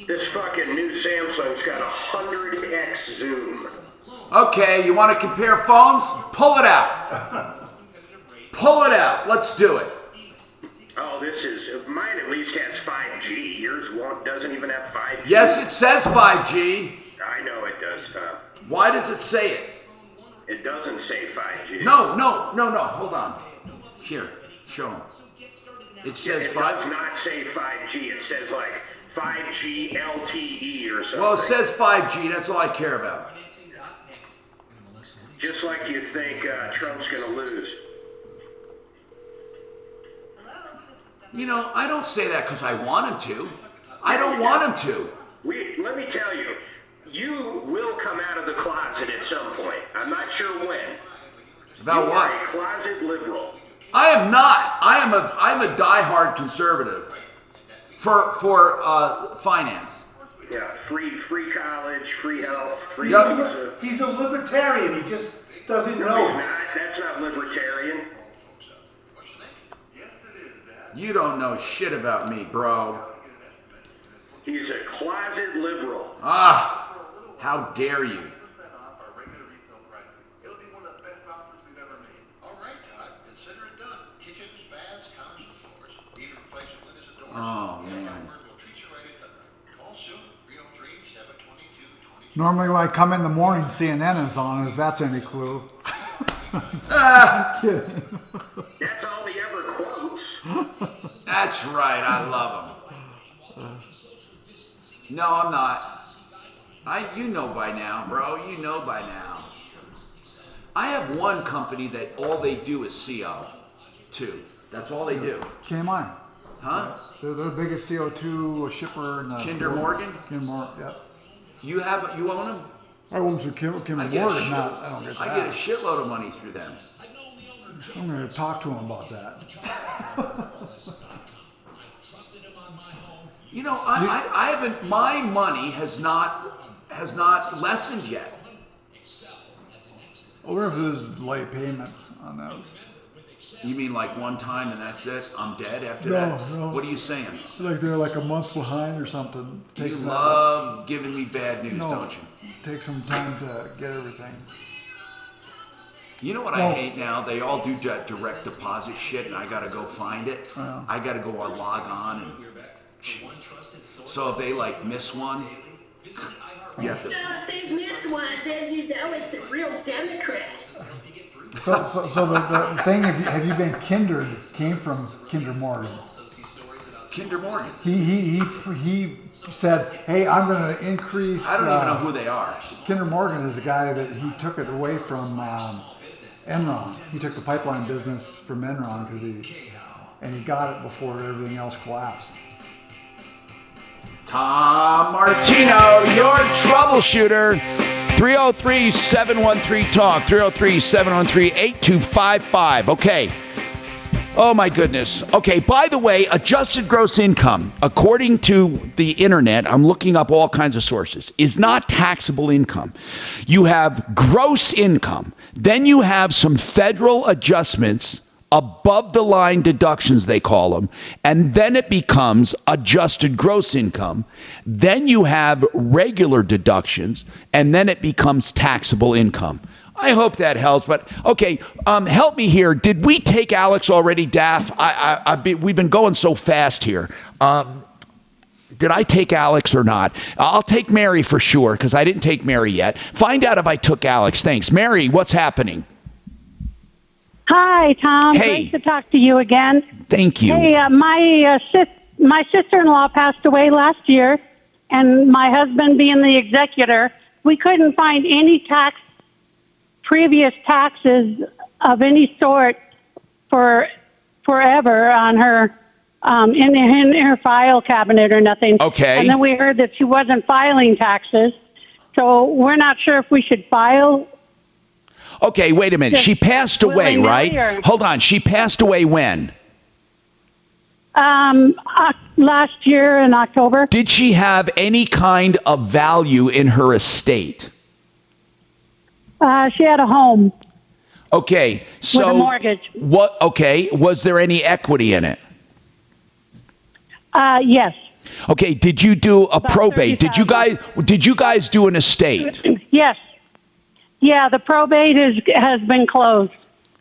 This fucking new Samsung's got 100x zoom. Okay, you want to compare phones? Pull it out. Pull it out. Let's do it. Oh, mine at least has 5G. Yours doesn't even have 5G. Yes, it says 5G. I know it does, Tom. Why does it say it? It doesn't say 5G. No. Hold on. Here, show them. It says it 5G. does not say 5G. It says like 5G LTE or something. Well, it says 5G. That's all I care about. Just like you think Trump's going to lose. You know, I don't say that because I want him to. I don't want him to. Let me tell you, you will come out of the closet at some point. I'm not sure when. About what? You are a closet liberal. I am not. I'm a diehard conservative for finance. Yeah, free college, free health, free. He's a libertarian. He just doesn't No, know. he's not. That's not libertarian. You don't know shit about me, bro. He's a closet liberal. Ah, how dare you? Oh, man. Normally when I come in the morning, CNN is on, if that's any clue. Ah, kidding. That's all he ever quotes. That's right. I love him. No, I'm not. You know by now, bro. You know by now. I have one company that all they do is CO. Two. That's all they do. KMI. Huh? They're the biggest CO2 shipper in the Kinder Morgan? Kinder Morgan, yep. You own them? I own them through Kinder Morgan. I don't get that. I get a shitload of money through them. I'm going to talk to him about that. You know, I haven't. My money has not lessened yet. I wonder if there's late payments on those. You mean like one time and that's it? I'm dead after No, that? no. What are you saying? Like they're like a month behind or something. You love giving me bad news, no, don't you? Take some time to get everything. You know what I hate now? They all do that direct deposit shit, and I gotta go find it. Yeah. I gotta go log on, and so if they like miss one, you have to. They missed one. Then you know it's the real Democrats. So the thing, have you been kindered, came from Kinder Morgan. Kinder Morgan. He said, hey, I'm going to increase. I don't even know who they are. Kinder Morgan is a guy that he took it away from Enron. He took the pipeline business from Enron and he got it before everything else collapsed. Tom Martino, your troubleshooter. 303-713-TALK, 303-713-8255. Okay. Oh, my goodness. Okay, by the way, adjusted gross income, according to the internet, I'm looking up all kinds of sources, is not taxable income. You have gross income. Then you have some federal adjustments, above the line deductions they call them, and then it becomes adjusted gross income. Then you have regular deductions, and then it becomes taxable income. I hope that helps, but okay, help me here. Did we take Alex already, Daff? We've been going so fast here. Did I take Alex or not? I'll take Mary for sure, because I didn't take Mary yet. Find out if I took Alex. Thanks. Mary, what's happening? Hi, Tom. Hey. Great to talk to you again. Thank you. Hey, my sister-in-law passed away last year, and my husband being the executor, we couldn't find any previous taxes of any sort for forever on her in her file cabinet or nothing. Okay. And then we heard that she wasn't filing taxes, so we're not sure if we should file. Okay, wait a minute. She passed away, right? Hold on. She passed away when? Last year in October. Did she have any kind of value in her estate? She had a home. Okay, so with a mortgage. What? Okay, was there any equity in it? Yes. Okay, did you do a About probate? Did you guys do an estate? Yes. Yeah, the probate has been closed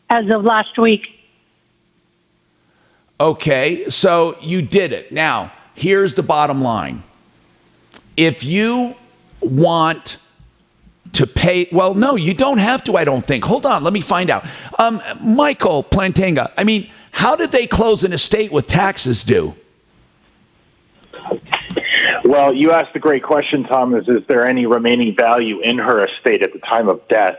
as of last week. Okay, so you did it. Now, here's the bottom line. If you want to pay, well, no, you don't have to, I don't think. Hold on, let me find out. Michael Plantenga, I mean, how did they close an estate with taxes due? Well, you asked a great question, Tom, is there any remaining value in her estate at the time of death?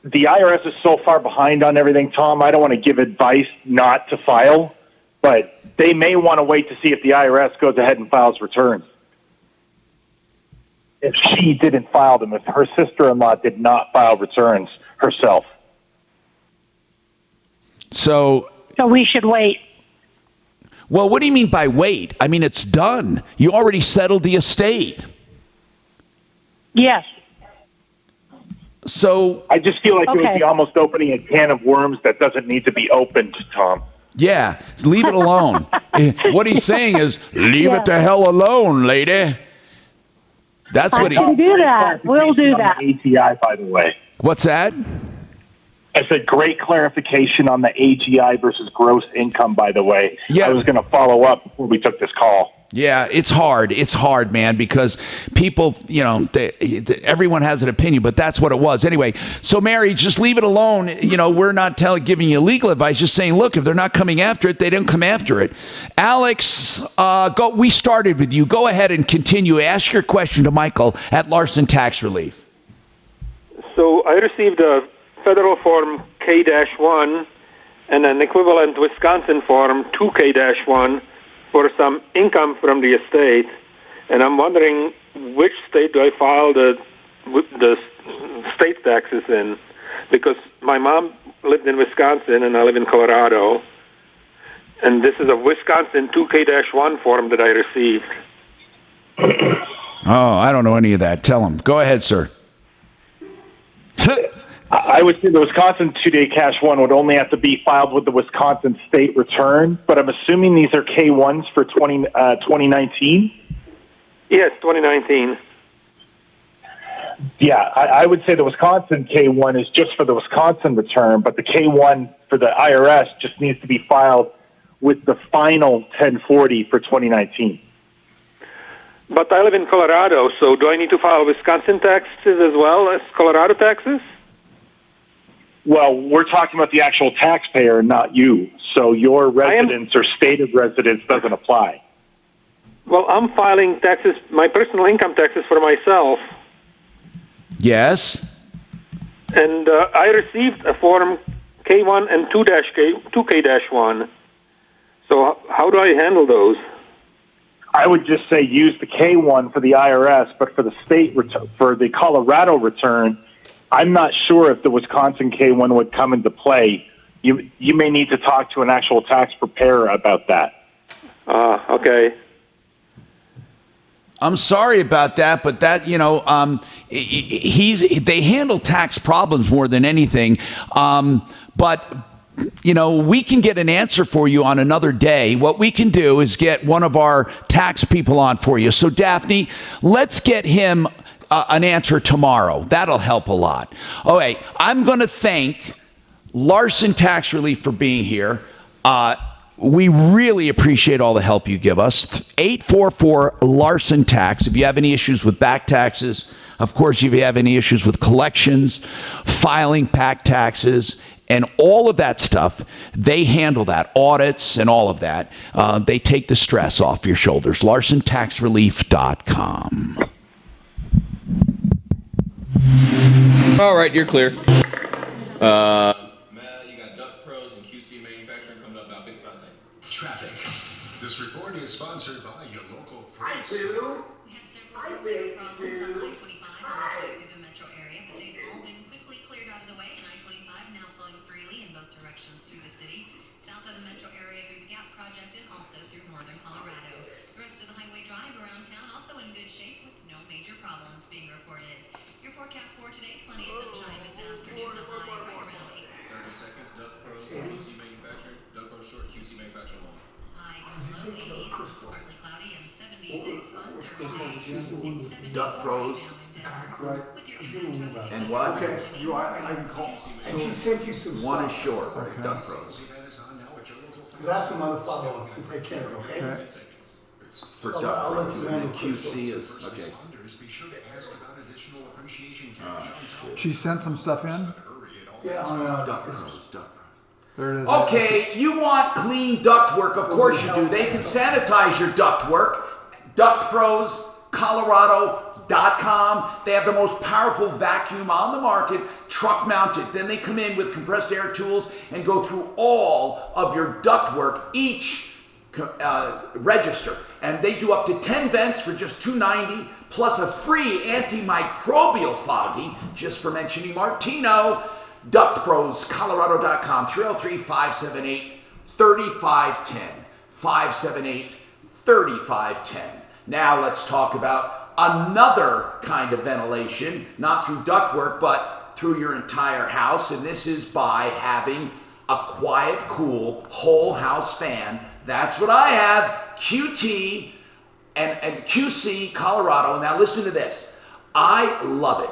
The IRS is so far behind on everything, Tom, I don't want to give advice not to file, but they may want to wait to see if the IRS goes ahead and files returns. If she didn't file them, if her sister-in-law did not file returns herself. So we should wait. Well, what do you mean by wait? I mean, it's done. You already settled the estate. Yes. So I just feel like it would be almost opening a can of worms that doesn't need to be opened, Tom. Yeah, leave it alone. What he's saying is, leave it the hell alone, lady. That's what he... I can do that. We'll do that. AGI, by the way. What's that? I said great clarification on the AGI versus gross income, by the way. Yeah. I was going to follow up before we took this call. Yeah, it's hard. It's hard, man, because people, you know, everyone has an opinion, but that's what it was. Anyway, so Mary, just leave it alone. You know, we're not giving you legal advice, just saying, look, if they're not coming after it, they don't come after it. Alex, we started with you. Go ahead and continue. Ask your question to Michael at Larson Tax Relief. So I received a federal form K-1 and an equivalent Wisconsin form 2K-1 for some income from the estate, and I'm wondering which state do I file the state taxes in, because my mom lived in Wisconsin and I live in Colorado, and this is a Wisconsin 2K-1 form that I received. Oh, I don't know any of that. Tell him. Go ahead, sir. I would say the Wisconsin 2K-1 would only have to be filed with the Wisconsin state return, but I'm assuming these are K-1s for 2019? Yes, 2019. Yeah, I would say the Wisconsin K-1 is just for the Wisconsin return, but the K-1 for the IRS just needs to be filed with the final 1040 for 2019. But I live in Colorado, so do I need to file Wisconsin taxes as well as Colorado taxes? Well, we're talking about the actual taxpayer, not you. So your residence or stated residence doesn't apply. Well, I'm filing taxes, my personal income taxes for myself. Yes. And I received a form K1 and 2K-1. So how do I handle those? I would just say use the K1 for the IRS, but for the state for the Colorado return, I'm not sure if the Wisconsin K1 would come into play. You may need to talk to an actual tax preparer about that. Okay. I'm sorry about that, but that, you know, they handle tax problems more than anything. But, you know, we can get an answer for you on another day. What we can do is get one of our tax people on for you. So, Daphne, let's get him an answer tomorrow. That'll help a lot. All right, I'm going to thank Larson Tax Relief for being here. We really appreciate all the help you give us. 844-LARSON-TAX. If you have any issues with back taxes, of course, if you have any issues with collections, filing back taxes, And all of that stuff, they handle that, audits and all of that. They take the stress off your shoulders. LarsonTaxRelief.com. All right, you're clear. Matt, you got Duck Pros and QC Manufacturing coming up about 55 seconds. Traffic. This report is sponsored by your local I do. I live too. Hi. The metro area, but they've all been quickly cleared out of the way, and I-25 now flowing freely in both directions through the city. South of the metro area through the Gap Project and also through northern Colorado. The rest of the highway drive around town also in good shape with no major problems being reported. Your forecast for today, plenty of sunshine this afternoon, a high right around 8. 30 seconds. Duck Pros and QC Manufacturing. Duck Pros short, QC Manufacturing long. High low 80s, partly cloudy and 76 on Thursday. Duck Pros. Right. And what? Okay. I can call. And she sent you some One stuff. is short, Okay. Duck Pros. Because that's some other follow-ups to take care of, okay? Okay. For I'll Duck let Pros. you And handle the QC Crystal. is, okay. She sent some stuff in. Yeah, on Duck Pros, Duck Pros. There it is. Okay, you want clean ductwork, of course you do. They can sanitize your ductwork. DuctPros.Colorado.com. They have the most powerful vacuum on the market, truck mounted. Then they come in with compressed air tools and go through all of your ductwork, each register. And they do up to 10 vents for just $290, plus a free antimicrobial fogging, just for mentioning Martino. DuctPros.Colorado.com, 303-578-3510. 578-3510. Now let's talk about another kind of ventilation, not through ductwork, but through your entire house. And this is by having a quiet, cool, whole house fan. That's what I have. QT and QC Colorado. Now listen to this. I love it.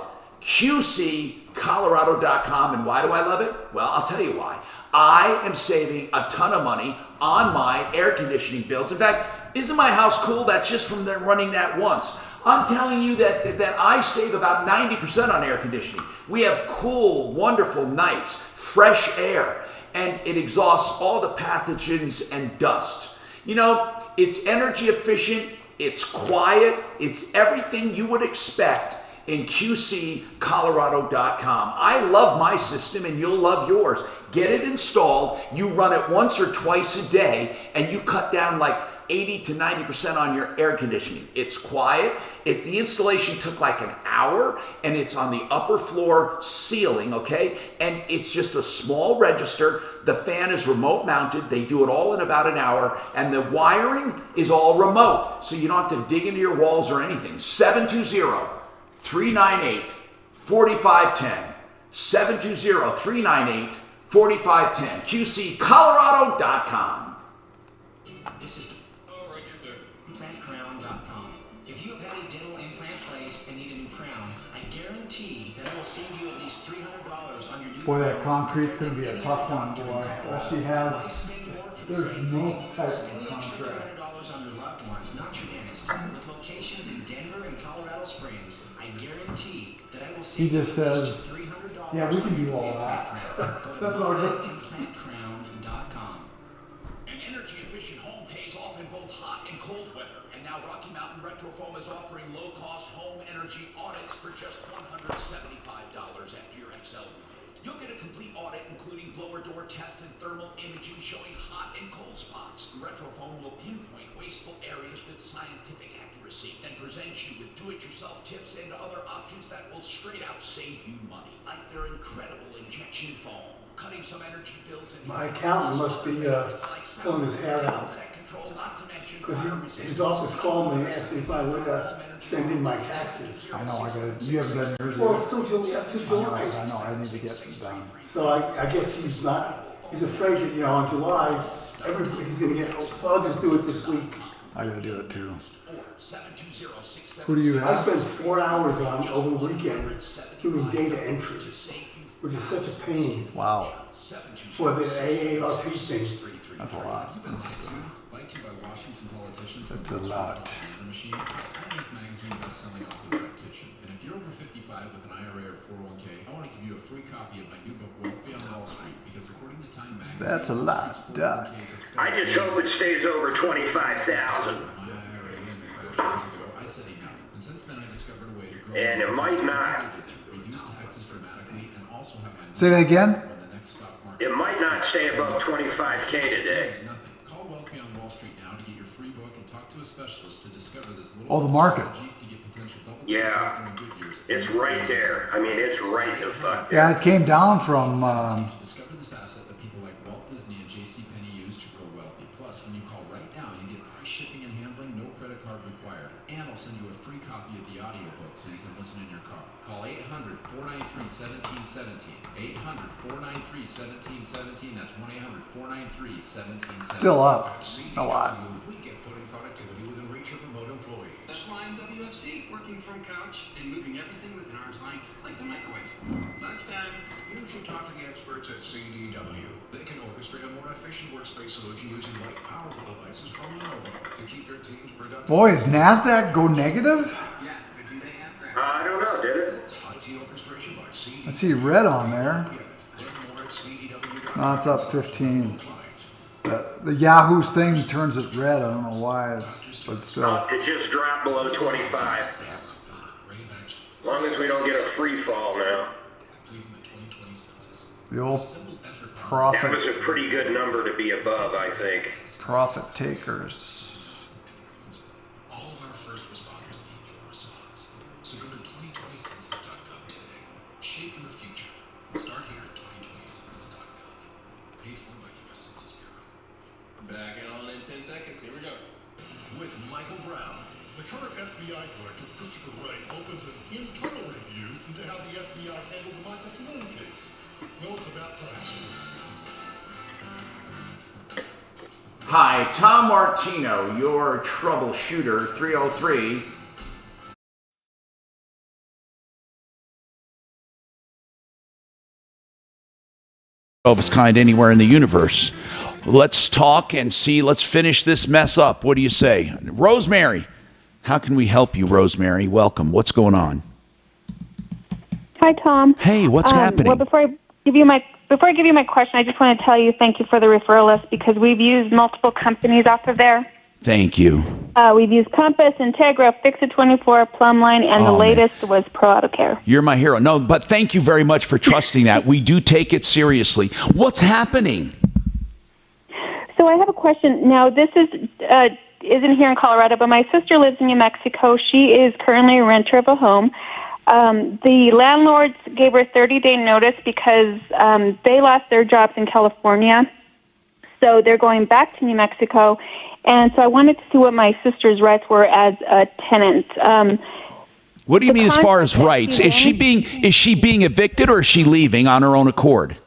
QCColorado.com. And why do I love it? Well, I'll tell you why. I am saving a ton of money on my air conditioning bills. In fact, isn't my house cool? That's just from them running that once. I'm telling you that I save about 90% on air conditioning. We have cool, wonderful nights, fresh air, and it exhausts all the pathogens and dust. You know, it's energy efficient, it's quiet, it's everything you would expect in QCColorado.com. I love my system and you'll love yours. Get it installed, you run it once or twice a day, and you cut down like 80 to 90% on your air conditioning. It's quiet. The installation took like an hour, and it's on the upper floor ceiling, okay? And it's just a small register. The fan is remote mounted. They do it all in about an hour, and the wiring is all remote, so you don't have to dig into your walls or anything. 720-398-4510. 720-398-4510. QCColorado.com. This is ImplantCrown.com. If you have had a dental implant placed and need a new crown, I guarantee that I will save you at least $300 on your new Boy, that concrete's going to be a tough one, boy. She has. There's no type of contract. $300 on your loved ones, not your dentist. With locations in Denver and Colorado Springs, I guarantee that I will save He just says, $300. yeah, we can do all that. That's all good. ImplantCrown.com. An energy-efficient home pays off in both hot and cold weather. And now Rocky Mountain Retrofoam is offering low-cost home energy audits for just $175 after your XL rebate. You'll get a complete audit including blower door test and thermal imaging showing hot and cold spots. Retrofoam will pinpoint wasteful areas with scientific accuracy and present you with do-it-yourself tips and other options that will straight out save you money, like their incredible injection foam, cutting some energy bills and My accountant must be pulling his hair out. Because his office called me and asked me if I would send in my taxes. I know, you haven't done yours yet. Well, it's till July. I know, I need to get it done. So I guess he's afraid that, on July, everybody's going to get, so I'll just do it this week. I gotta do it too. Who do you I have? spent 4 hours over the weekend doing data entry, which is such a pain. Wow. For the AARP thing. That's a lot. That's a lot. Magazine best-selling author Repetition. And if you're over 55 with an IRA or 401k, I want to give you a free copy of my new book, Wealth Beyond Wall Street, because That's a lot, Doc. I just hope it stays over 25,000. And it might not. Say that again? It might not stay above 25K today. Oh, the market. Yeah. It's right there. I mean, it's right the fuck there. Yeah, it came down from... Call 800-493-1717. 800-493-1717. That's 1-800-493-1717. Still up. A lot. We get putting productivity within reach of remote employees. That's Line WFC, working from couch and moving everything within arm's length, like the microwave. Next time, you should talk to the experts at CDW. They can orchestrate a more efficient workspace solution using light, powerful devices from Lenovo to keep your teams productive. Boy, is NASDAQ go negative? I don't know, did it? I see red on there. No, it's up 15. The Yahoo's thing turns it red. I don't know why, but still. It just dropped below 25. As long as we don't get a free fall now. The old profit. That was a pretty good number to be above, I think. Profit takers. Back on in 10 seconds. Here we go. With Michael Brown, the current FBI director, Christopher Wray, opens an internal review into how the FBI handled the Michael Flynn case. Well, it's about time. Hi, Tom Martino, your troubleshooter, 303. Of its kind anywhere in the universe. Let's talk and see. Let's finish this mess up. What do you say? Rosemary, how can we help you, Rosemary? Welcome. What's going on? Hi, Tom. Hey, what's happening? Well, before I give you my question, I just want to tell you thank you for the referral list because we've used multiple companies off of there. Thank you. We've used Compass, Integra, Fix-It24, Plumline, and the latest was Pro Auto Care. You're my hero. No, but thank you very much for trusting that. We do take it seriously. What's happening? So I have a question. Now, this isn't here in Colorado, but my sister lives in New Mexico. She is currently a renter of a home. The landlords gave her 30-day notice because they lost their jobs in California. So they're going back to New Mexico. And so I wanted to see what my sister's rights were as a tenant. What do you mean as far as rights? Is she being evicted or is she leaving on her own accord?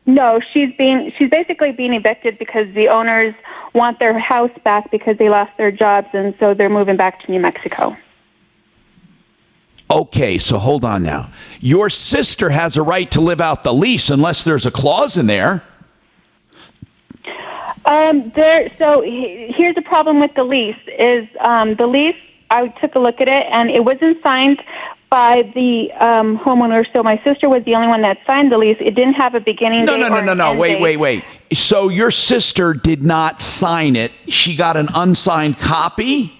No, she's basically being evicted because the owners want their house back because they lost their jobs, and so they're moving back to New Mexico. Okay, so hold on now. Your sister has a right to live out the lease unless there's a clause in there. So here's the problem with the lease is the lease, I took a look at it, and it wasn't signed by the homeowner, so my sister was the only one that signed the lease. It didn't have a beginning date. No. Wait. So your sister did not sign it. She got an unsigned copy?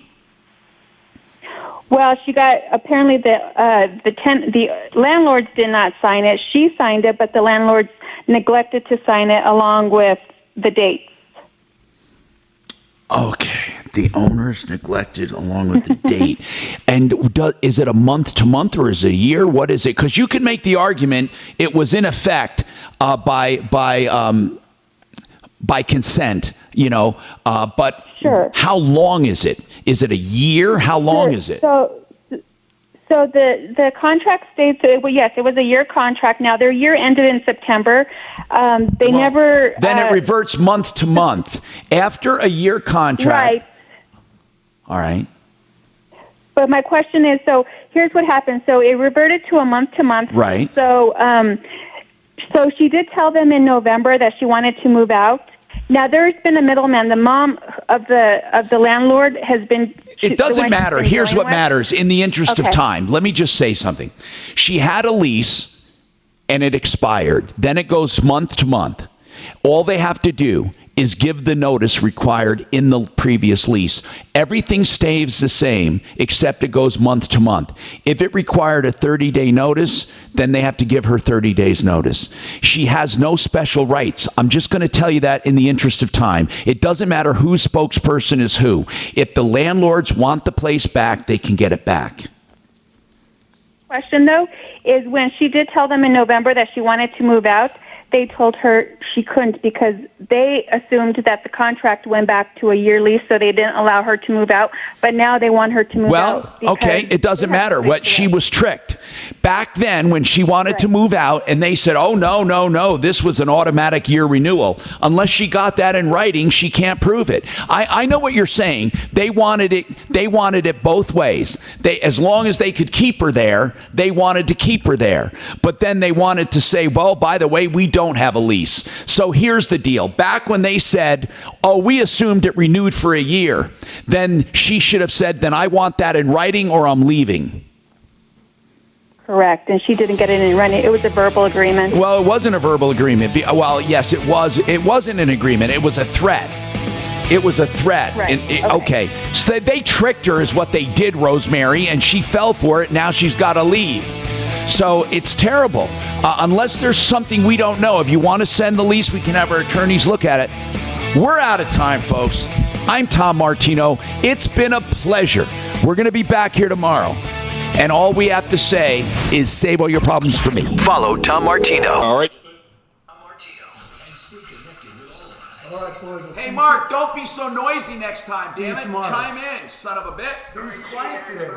Well, she got, apparently the landlords did not sign it. She signed it, but the landlords neglected to sign it along with the dates. Okay, the owners neglected along with the date. And is it a month-to-month or is it a year? What is it? Because you can make the argument it was in effect by consent, but sure. How long is it? Is it a year? How long is it? So the contract states, well, yes, it was a year contract. Now, their year ended in September. Then it reverts month to month. After a year contract. Right. All right. But my question is, so here's what happened. So it reverted to a month to month. Right. So she did tell them in November that she wanted to move out. Now, there's been a middleman. The mom of the landlord has been... It doesn't matter. Here's what matters in the interest of time. Let me just say something. She had a lease, and it expired. Then it goes month to month. All they have to do is give the notice required in the previous lease. Everything stays the same, except it goes month to month. If it required a 30-day notice, then they have to give her 30 days notice. She has no special rights. I'm just going to tell you that in the interest of time. It doesn't matter whose spokesperson is who. If the landlords want the place back, they can get it back. Question, though, is when she did tell them in November that she wanted to move out, they told her she couldn't because they assumed that the contract went back to a year lease, so they didn't allow her to move out. But now they want her to move out. Well, okay, it doesn't matter. What she was tricked. Back then, when she wanted to move out, and they said, oh, no, this was an automatic year renewal. Unless she got that in writing, she can't prove it. I know what you're saying. They wanted it both ways. As long as they could keep her there, they wanted to keep her there. But then they wanted to say, well, by the way, we don't have a lease. So here's the deal. Back when they said, oh, we assumed it renewed for a year, then she should have said, then I want that in writing or I'm leaving. Correct, and she didn't get it in writing. It was a verbal agreement. Well, it wasn't a verbal agreement. Well, yes, it was. It wasn't an agreement. It was a threat. It was a threat. Right. Okay. So they tricked her is what they did, Rosemary, and she fell for it. Now she's got to leave. So it's terrible. Unless there's something we don't know. If you want to send the lease, we can have our attorneys look at it. We're out of time, folks. I'm Tom Martino. It's been a pleasure. We're going to be back here tomorrow. And all we have to say is save all your problems for me. Follow Tom Martino. All right. Hey, Mark, don't be so noisy next time, damn it. Tomorrow. Chime in, son of a bit. Who's quiet today?